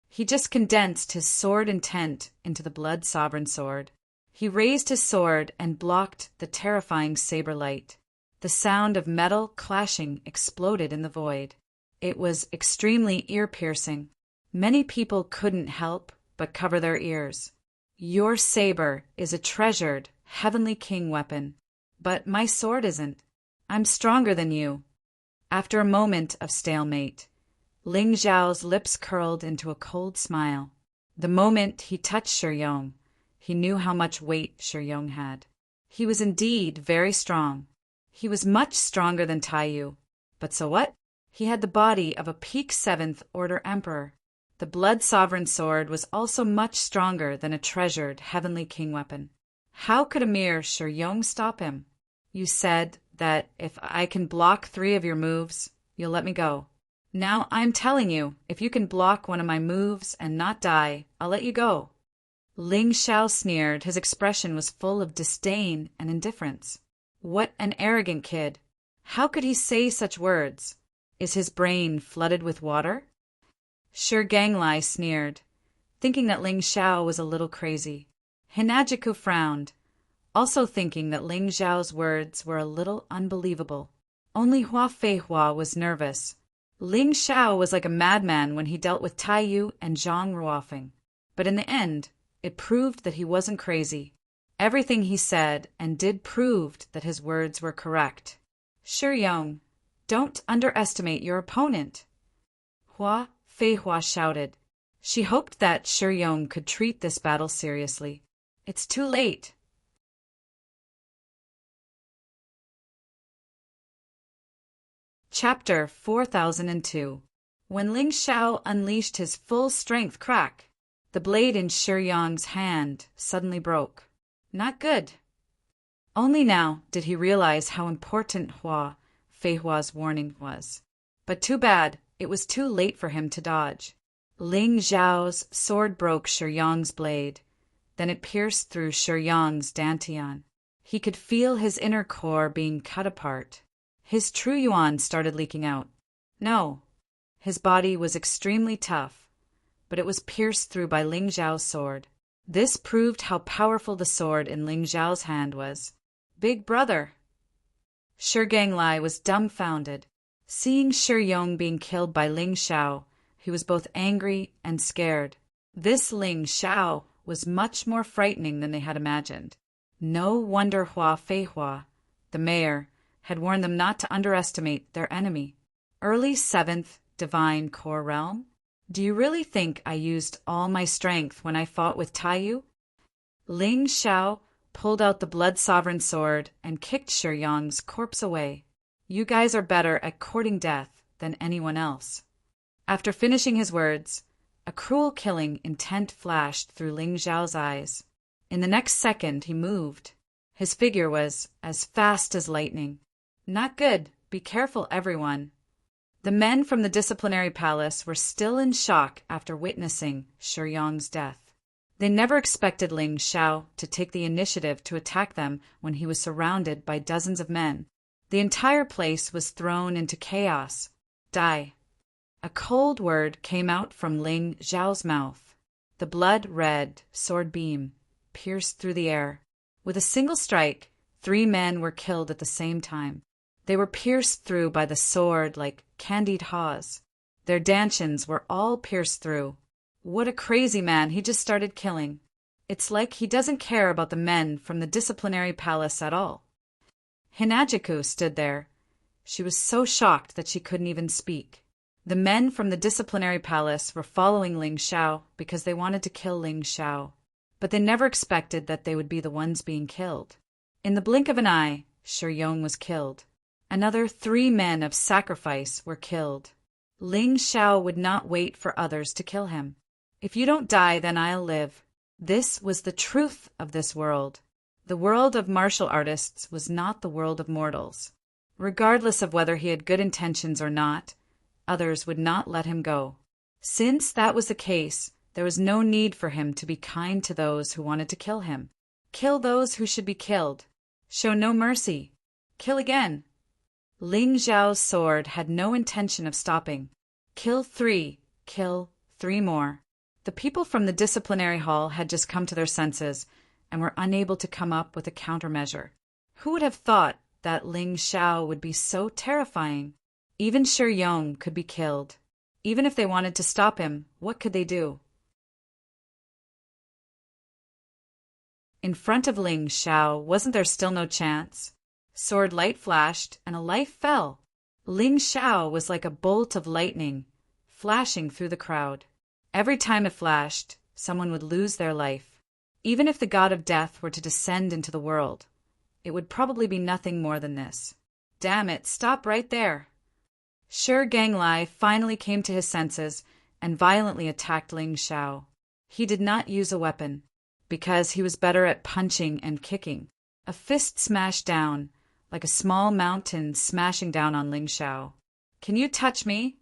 He just condensed his sword intent into the blood sovereign sword. He raised his sword and blocked the terrifying saber light. The sound of metal clashing exploded in the void. It was extremely ear-piercing. Many people couldn't help but cover their ears. Your saber is a treasured, heavenly king weapon, but my sword isn't. I'm stronger than you. After a moment of stalemate, Ling Xiao's lips curled into a cold smile. The moment he touched Shi Yong, he knew how much weight Shi Yong had. He was indeed very strong. He was much stronger than Taiyu. But so what? He had the body of a peak 7th Order Emperor. The blood sovereign sword was also much stronger than a treasured heavenly king weapon. How could a mere Shi Yong stop him? You said that if I can block 3 of your moves, you'll let me go. Now I'm telling you, if you can block one of my moves and not die, I'll let you go. Ling Xiao sneered. His expression was full of disdain and indifference. What an arrogant kid. How could he say such words? Is his brain flooded with water? Shi Ganglai sneered, thinking that Ling Xiao was a little crazy. Hinajiku frowned, also thinking that Ling Xiao's words were a little unbelievable. Only Hua Feihua was nervous. Ling Xiao was like a madman when he dealt with Taiyu and Zhang Ruofeng. But in the end, it proved that he wasn't crazy. Everything he said and did proved that his words were correct. Shi Yong, don't underestimate your opponent. Hua Fei Hua shouted. She hoped that Shi Yong could treat this battle seriously. It's too late. Chapter 4002. When Ling Xiao unleashed his full strength crack, the blade in Shi Yong's hand suddenly broke. Not good. Only now did he realize how important Fei Hua's warning was. But too bad, it was too late for him to dodge. Ling Xiao's sword broke Shi Yong's blade. Then it pierced through Shi Yong's dantian. He could feel his inner core being cut apart. His true yuan started leaking out. No, his body was extremely tough, but it was pierced through by Ling Xiao's sword. This proved how powerful the sword in Ling Xiao's hand was. Big brother! Shi Ganglai was dumbfounded. Seeing Shi Yong being killed by Ling Xiao, he was both angry and scared. This Ling Xiao was much more frightening than they had imagined. No wonder Fei Hua, the mayor, had warned them not to underestimate their enemy. Early 7th Divine Core Realm? Do you really think I used all my strength when I fought with Taiyu? Ling Xiao pulled out the Blood Sovereign sword and kicked Shi Yong's corpse away. You guys are better at courting death than anyone else. After finishing his words, a cruel killing intent flashed through Ling Xiao's eyes. In the next second he moved. His figure was as fast as lightning. Not good. Be careful, everyone. The men from the disciplinary palace were still in shock after witnessing Shi Yong's death. They never expected Ling Xiao to take the initiative to attack them when he was surrounded by dozens of men. The entire place was thrown into chaos. Die. A cold word came out from Ling Xiao's mouth. The blood-red sword beam pierced through the air. With a single strike, 3 men were killed at the same time. They were pierced through by the sword like candied haws. Their dantians were all pierced through. What a crazy man, he just started killing. It's like he doesn't care about the men from the disciplinary palace at all. Hinajiku stood there. She was so shocked that she couldn't even speak. The men from the disciplinary palace were following Ling Xiao because they wanted to kill Ling Xiao, but they never expected that they would be the ones being killed. In the blink of an eye, Shi Yong was killed. Another 3 men of sacrifice were killed. Ling Xiao would not wait for others to kill him. If you don't die, then I'll live. This was the truth of this world. The world of martial artists was not the world of mortals. Regardless of whether he had good intentions or not, others would not let him go. Since that was the case, there was no need for him to be kind to those who wanted to kill him. Kill those who should be killed. Show no mercy. Kill again. Ling Xiao's sword had no intention of stopping. Kill 3. Kill 3 more. The people from the disciplinary hall had just come to their senses and were unable to come up with a countermeasure. Who would have thought that Ling Xiao would be so terrifying? Even Shi Yong could be killed. Even if they wanted to stop him, what could they do? In front of Ling Xiao, wasn't there still no chance? Sword light flashed, and a life fell. Ling Xiao was like a bolt of lightning, flashing through the crowd. Every time it flashed, someone would lose their life. Even if the god of death were to descend into the world, it would probably be nothing more than this. Damn it, stop right there. Shi Ganglai finally came to his senses and violently attacked Ling Xiao. He did not use a weapon, because he was better at punching and kicking. A fist smashed down, like a small mountain smashing down on Ling Xiao. Can you touch me?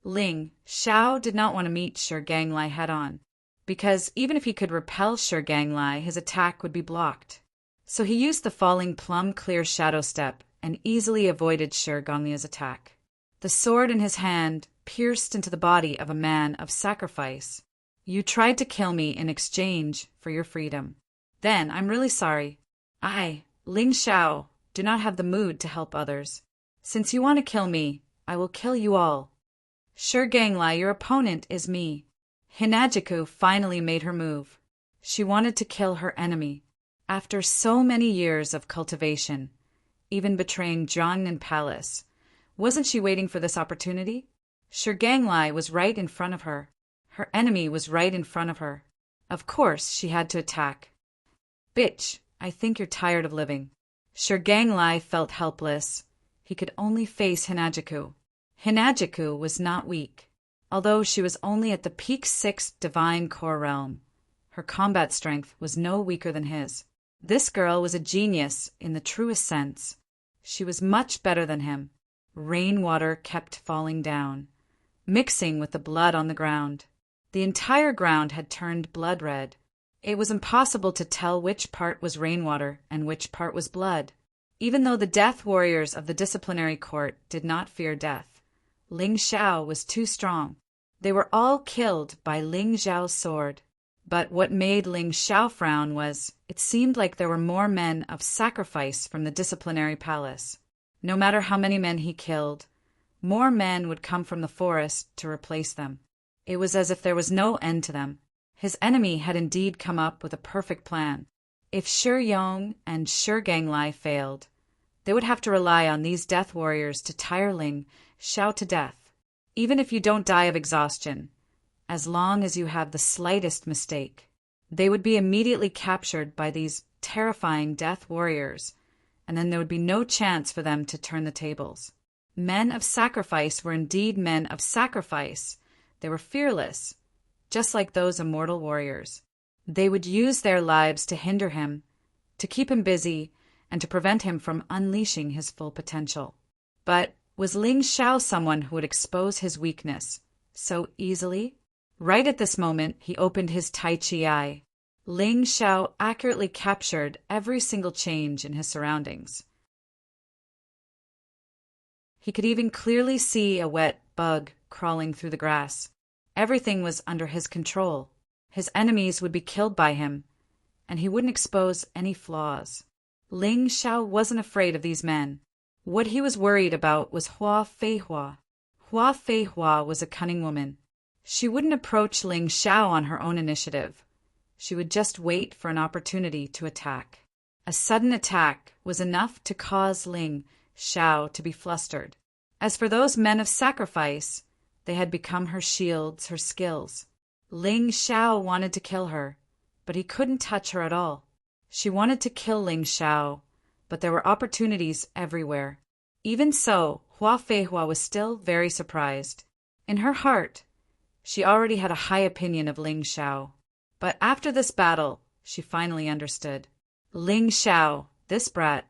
Ling Xiao did not want to meet Shi Ganglai head-on, because even if he could repel Shi Ganglai, his attack would be blocked. So he used the falling plum-clear shadow step and easily avoided Shi Ganglai's attack. The sword in his hand pierced into the body of a man of sacrifice. You tried to kill me in exchange for your freedom. Then I'm really sorry. I, Ling Xiao, do not have the mood to help others. Since you want to kill me, I will kill you all. Shi Ganglai, your opponent is me. Hinajiku finally made her move. She wanted to kill her enemy. After so many years of cultivation, even betraying Zhang and Palace, wasn't she waiting for this opportunity? Ganglai was right in front of her. Her enemy was right in front of her. Of course, she had to attack. Bitch, I think you're tired of living. Ganglai felt helpless. He could only face Hinajiku. Hinajiku was not weak. Although she was only at the peak 6th divine core realm, her combat strength was no weaker than his. This girl was a genius in the truest sense. She was much better than him. Rainwater kept falling down, mixing with the blood on the ground. The entire ground had turned blood red. It was impossible to tell which part was rainwater and which part was blood. Even though the death warriors of the disciplinary court did not fear death, Ling Xiao was too strong. They were all killed by Ling Xiao's sword. But what made Ling Xiao frown was, it seemed like there were more men of sacrifice from the disciplinary palace. No matter how many men he killed, more men would come from the forest to replace them. It was as if there was no end to them. His enemy had indeed come up with a perfect plan. If Shi Yong and Shi Ganglai failed, they would have to rely on these death warriors to tire Ling Xiao to death. Even if you don't die of exhaustion, as long as you have the slightest mistake, they would be immediately captured by these terrifying death warriors, and then there would be no chance for them to turn the tables. Men of sacrifice were indeed men of sacrifice. They were fearless, just like those immortal warriors. They would use their lives to hinder him, to keep him busy, and to prevent him from unleashing his full potential. But was Ling Xiao someone who would expose his weakness so easily? Right at this moment, he opened his Tai Chi eye. Ling Xiao accurately captured every single change in his surroundings. He could even clearly see a wet bug crawling through the grass. Everything was under his control. His enemies would be killed by him, and he wouldn't expose any flaws. Ling Xiao wasn't afraid of these men. What he was worried about was Hua Feihua. Hua Feihua was a cunning woman. She wouldn't approach Ling Xiao on her own initiative. She would just wait for an opportunity to attack. A sudden attack was enough to cause Ling Xiao to be flustered. As for those men of sacrifice, they had become her shields, her skills. Ling Xiao wanted to kill her, but he couldn't touch her at all. She wanted to kill Ling Xiao, but there were opportunities everywhere. Even so, Hua Feihua was still very surprised. In her heart, she already had a high opinion of Ling Xiao. But after this battle, she finally understood. Ling Xiao, this brat,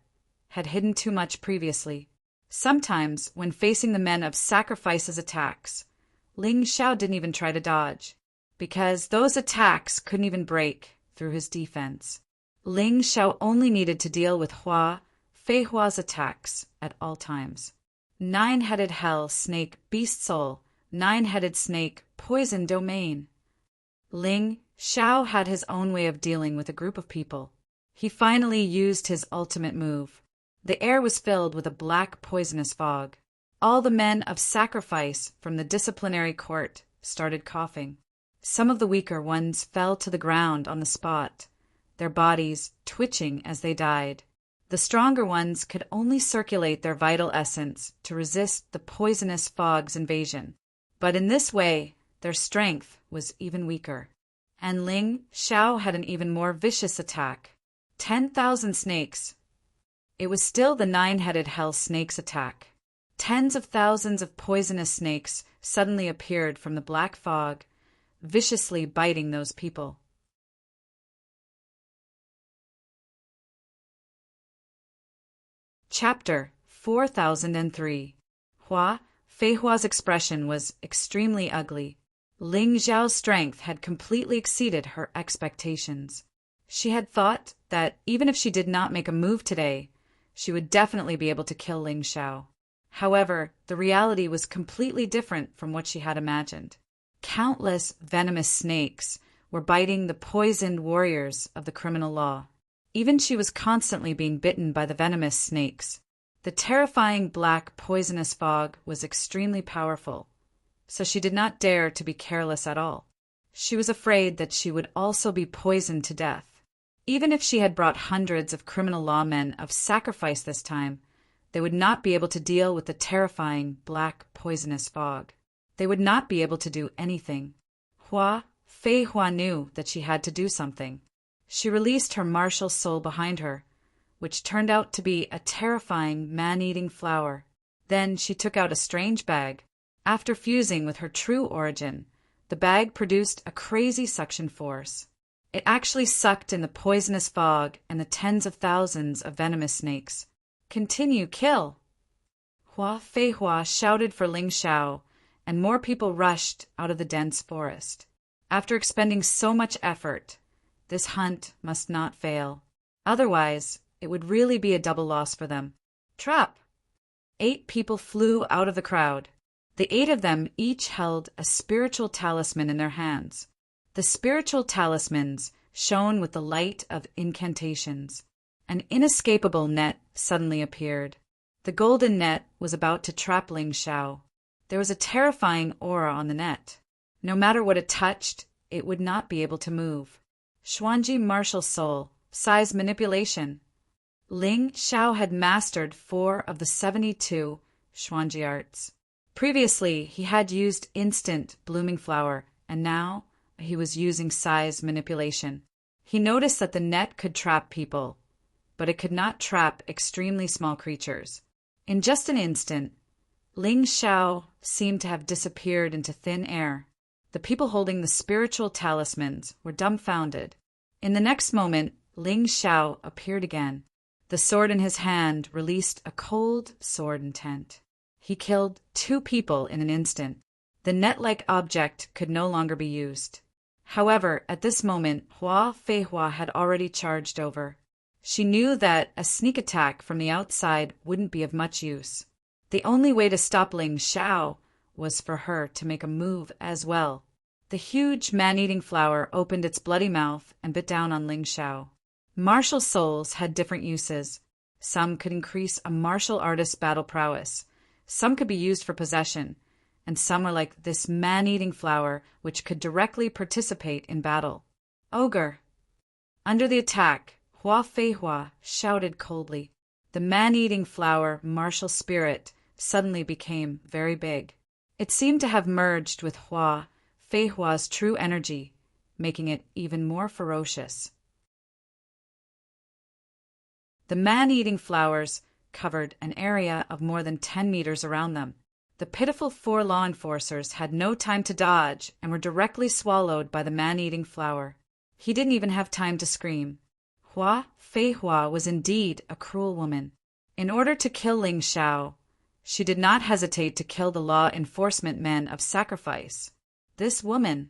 had hidden too much previously. Sometimes, when facing the men of sacrifice's attacks, Ling Xiao didn't even try to dodge, because those attacks couldn't even break through his defense. Ling Xiao only needed to deal with Hua Feihua's attacks at all times. Nine-headed hell, snake, beast soul, nine-headed snake, poison domain. Ling Xiao had his own way of dealing with a group of people. He finally used his ultimate move. The air was filled with a black poisonous fog. All the men of sacrifice from the disciplinary court started coughing. Some of the weaker ones fell to the ground on the spot, their bodies twitching as they died. The stronger ones could only circulate their vital essence to resist the poisonous fog's invasion. But in this way, their strength was even weaker. And Ling Xiao had an even more vicious attack. 10,000 snakes. It was still the nine-headed hell snake's attack. Tens of thousands of poisonous snakes suddenly appeared from the black fog, viciously biting those people. Chapter 4003. Hua Feihua's expression was extremely ugly. Ling Xiao's strength had completely exceeded her expectations. She had thought that even if she did not make a move today, she would definitely be able to kill Ling Xiao. However, the reality was completely different from what she had imagined. Countless venomous snakes were biting the poisoned warriors of the criminal law. Even she was constantly being bitten by the venomous snakes. The terrifying black poisonous fog was extremely powerful, so she did not dare to be careless at all. She was afraid that she would also be poisoned to death. Even if she had brought hundreds of criminal lawmen of sacrifice this time, they would not be able to deal with the terrifying black poisonous fog. they would not be able to do anything. Fei Hua knew that she had to do something. She released her martial soul behind her, which turned out to be a terrifying man-eating flower. Then she took out a strange bag. After fusing with her true origin, the bag produced a crazy suction force. It actually sucked in the poisonous fog and the tens of thousands of venomous snakes. Continue, kill! Fei Hua shouted for Ling Xiao, and more people rushed out of the dense forest. After expending so much effort, this hunt must not fail. Otherwise, it would really be a double loss for them. Trap! 8 people flew out of the crowd. The 8 of them each held a spiritual talisman in their hands. The spiritual talismans shone with the light of incantations. An inescapable net suddenly appeared. The golden net was about to trap Ling Xiao. There was a terrifying aura on the net. No matter what it touched, it would not be able to move. Xuanji martial soul, size manipulation. Ling Xiao had mastered 4 of the 72 Xuanji arts. Previously, he had used instant blooming flower, and now he was using size manipulation. He noticed that the net could trap people, but it could not trap extremely small creatures. In just an instant, Ling Xiao seemed to have disappeared into thin air. The people holding the spiritual talismans were dumbfounded. In the next moment, Ling Xiao appeared again. The sword in his hand released a cold sword intent. He killed 2 people in an instant. The net-like object could no longer be used. However, at this moment, Fei Hua had already charged over. She knew that a sneak attack from the outside wouldn't be of much use. The only way to stop Ling Xiao was for her to make a move as well. The huge man-eating flower opened its bloody mouth and bit down on Ling Xiao. Martial souls had different uses. Some could increase a martial artist's battle prowess. Some could be used for possession, and some were like this man-eating flower which could directly participate in battle. Ogre! Under the attack, Fei Hua shouted coldly. The man-eating flower martial spirit suddenly became very big. It seemed to have merged with Fei Hua's true energy, making it even more ferocious. The man-eating flowers covered an area of more than 10 meters around them. The pitiful 4 law enforcers had no time to dodge and were directly swallowed by the man-eating flower. He didn't even have time to scream. Fei Hua was indeed a cruel woman. In order to kill Ling Xiao, she did not hesitate to kill the law enforcement men of sacrifice. This woman.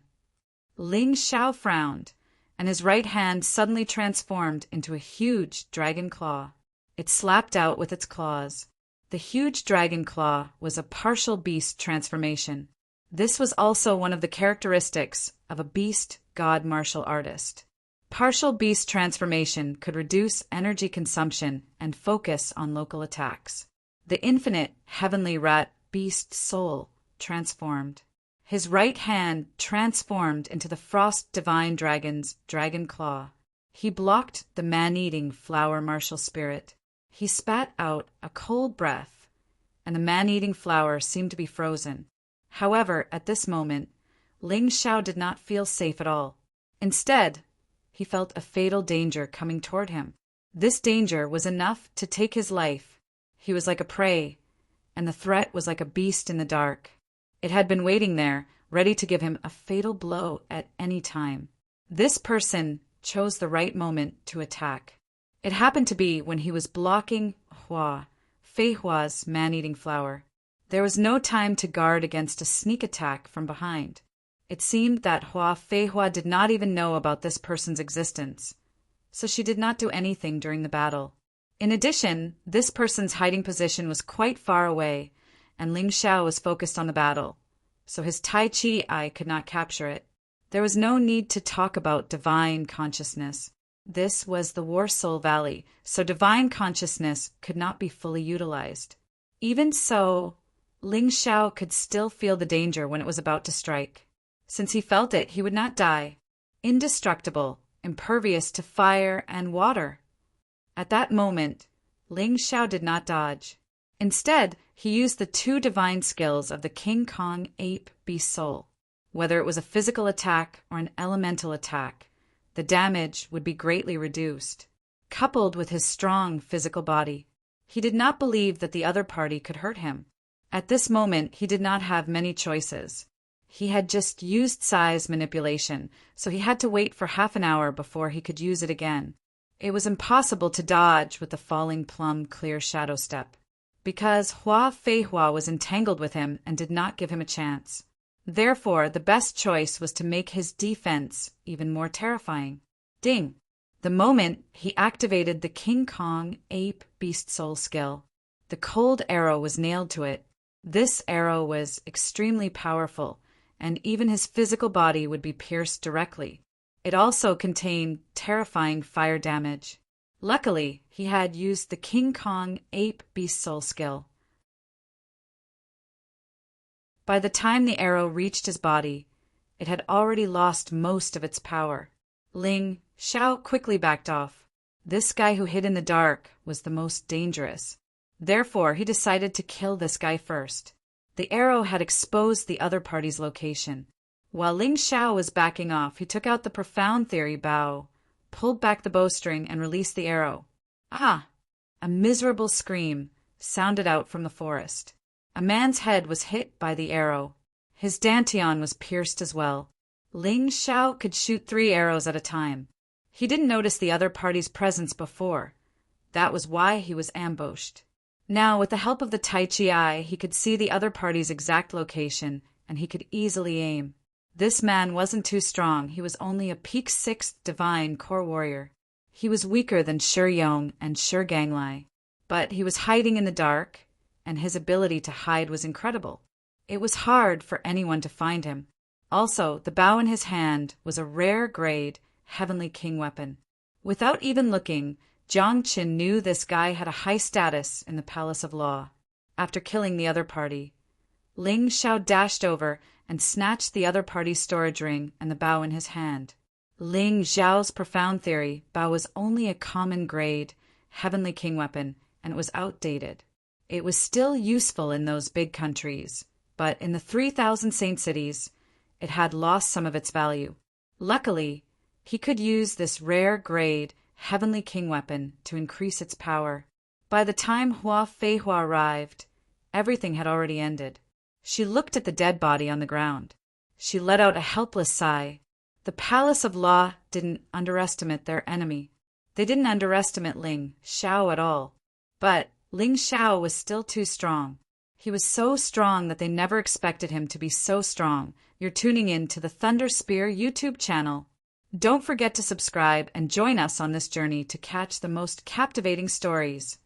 Ling Xiao frowned, and his right hand suddenly transformed into a huge dragon claw. It slapped out with its claws. The huge dragon claw was a partial beast transformation. This was also one of the characteristics of a beast god martial artist. Partial beast transformation could reduce energy consumption and focus on local attacks. The infinite heavenly rat beast soul transformed. His right hand transformed into the frost divine dragon's dragon claw. He blocked the man-eating flower martial spirit. He spat out a cold breath, and the man-eating flower seemed to be frozen. However, at this moment, Ling Xiao did not feel safe at all. Instead, he felt a fatal danger coming toward him. This danger was enough to take his life. He was like a prey, and the threat was like a beast in the dark. It had been waiting there, ready to give him a fatal blow at any time. This person chose the right moment to attack. It happened to be when he was blocking Fei Hua's man-eating flower. There was no time to guard against a sneak attack from behind. It seemed that Fei Hua did not even know about this person's existence, so she did not do anything during the battle. In addition, this person's hiding position was quite far away, and Ling Xiao was focused on the battle, so his Tai Chi eye could not capture it. There was no need to talk about divine consciousness. This was the War Soul Valley, so divine consciousness could not be fully utilized. Even so, Ling Xiao could still feel the danger when it was about to strike. Since he felt it, he would not die. Indestructible, impervious to fire and water. At that moment, Ling Xiao did not dodge. Instead, He used the two divine skills of the King Kong ape beast soul. Whether it was a physical attack or an elemental attack, the damage would be greatly reduced. Coupled with his strong physical body, he did not believe that the other party could hurt him. At this moment, he did not have many choices. He had just used size manipulation, so he had to wait for half an hour before he could use it again. It was impossible to dodge with the falling plum clear shadow step, because Hua Fei Hua was entangled with him and did not give him a chance. Therefore, the best choice was to make his defense even more terrifying. Ding! The moment he activated the King Kong ape beast soul skill, the cold arrow was nailed to it. This arrow was extremely powerful, and even his physical body would be pierced directly. It also contained terrifying fire damage. Luckily, he had used the King Kong ape beast soul skill. By the time the arrow reached his body, it had already lost most of its power. Ling Xiao quickly backed off. This guy who hid in the dark was the most dangerous. Therefore, he decided to kill this guy first. The arrow had exposed the other party's location. While Ling Xiao was backing off, he took out the profound theory bow, pulled back the bowstring, and released the arrow. Ah! A miserable scream sounded out from the forest. A man's head was hit by the arrow. His dantian was pierced as well. Ling Xiao could shoot 3 arrows at a time. He didn't notice the other party's presence before. That was why he was ambushed. Now, with the help of the Tai Chi Eye, he could see the other party's exact location, and he could easily aim. This man wasn't too strong. He was only a peak 6 divine core warrior. He was weaker than Shi Yong and Shi Ganglai, but he was hiding in the dark, and his ability to hide was incredible. It was hard for anyone to find him. Also, the bow in his hand was a rare grade Heavenly King weapon. Without even looking, Jiang Qin knew this guy had a high status in the Palace of Law. After killing the other party, Ling Xiao dashed over and snatched the other party's storage ring and the bow in his hand. Ling Xiao's profound theory bow was only a common grade Heavenly King weapon, and it was outdated. It was still useful in those big countries, but in the 3,000 saint cities, it had lost some of its value. Luckily, he could use this rare grade Heavenly King weapon to increase its power. By the time Hua Fei Hua arrived, everything had already ended. She looked at the dead body on the ground. She let out a helpless sigh. The Palace of Law didn't underestimate their enemy. They didn't underestimate Ling Xiao at all. But Ling Xiao was still too strong. He was so strong that they never expected him to be so strong. You're tuning in to the Thunder Spear YouTube channel. Don't forget to subscribe and join us on this journey to catch the most captivating stories.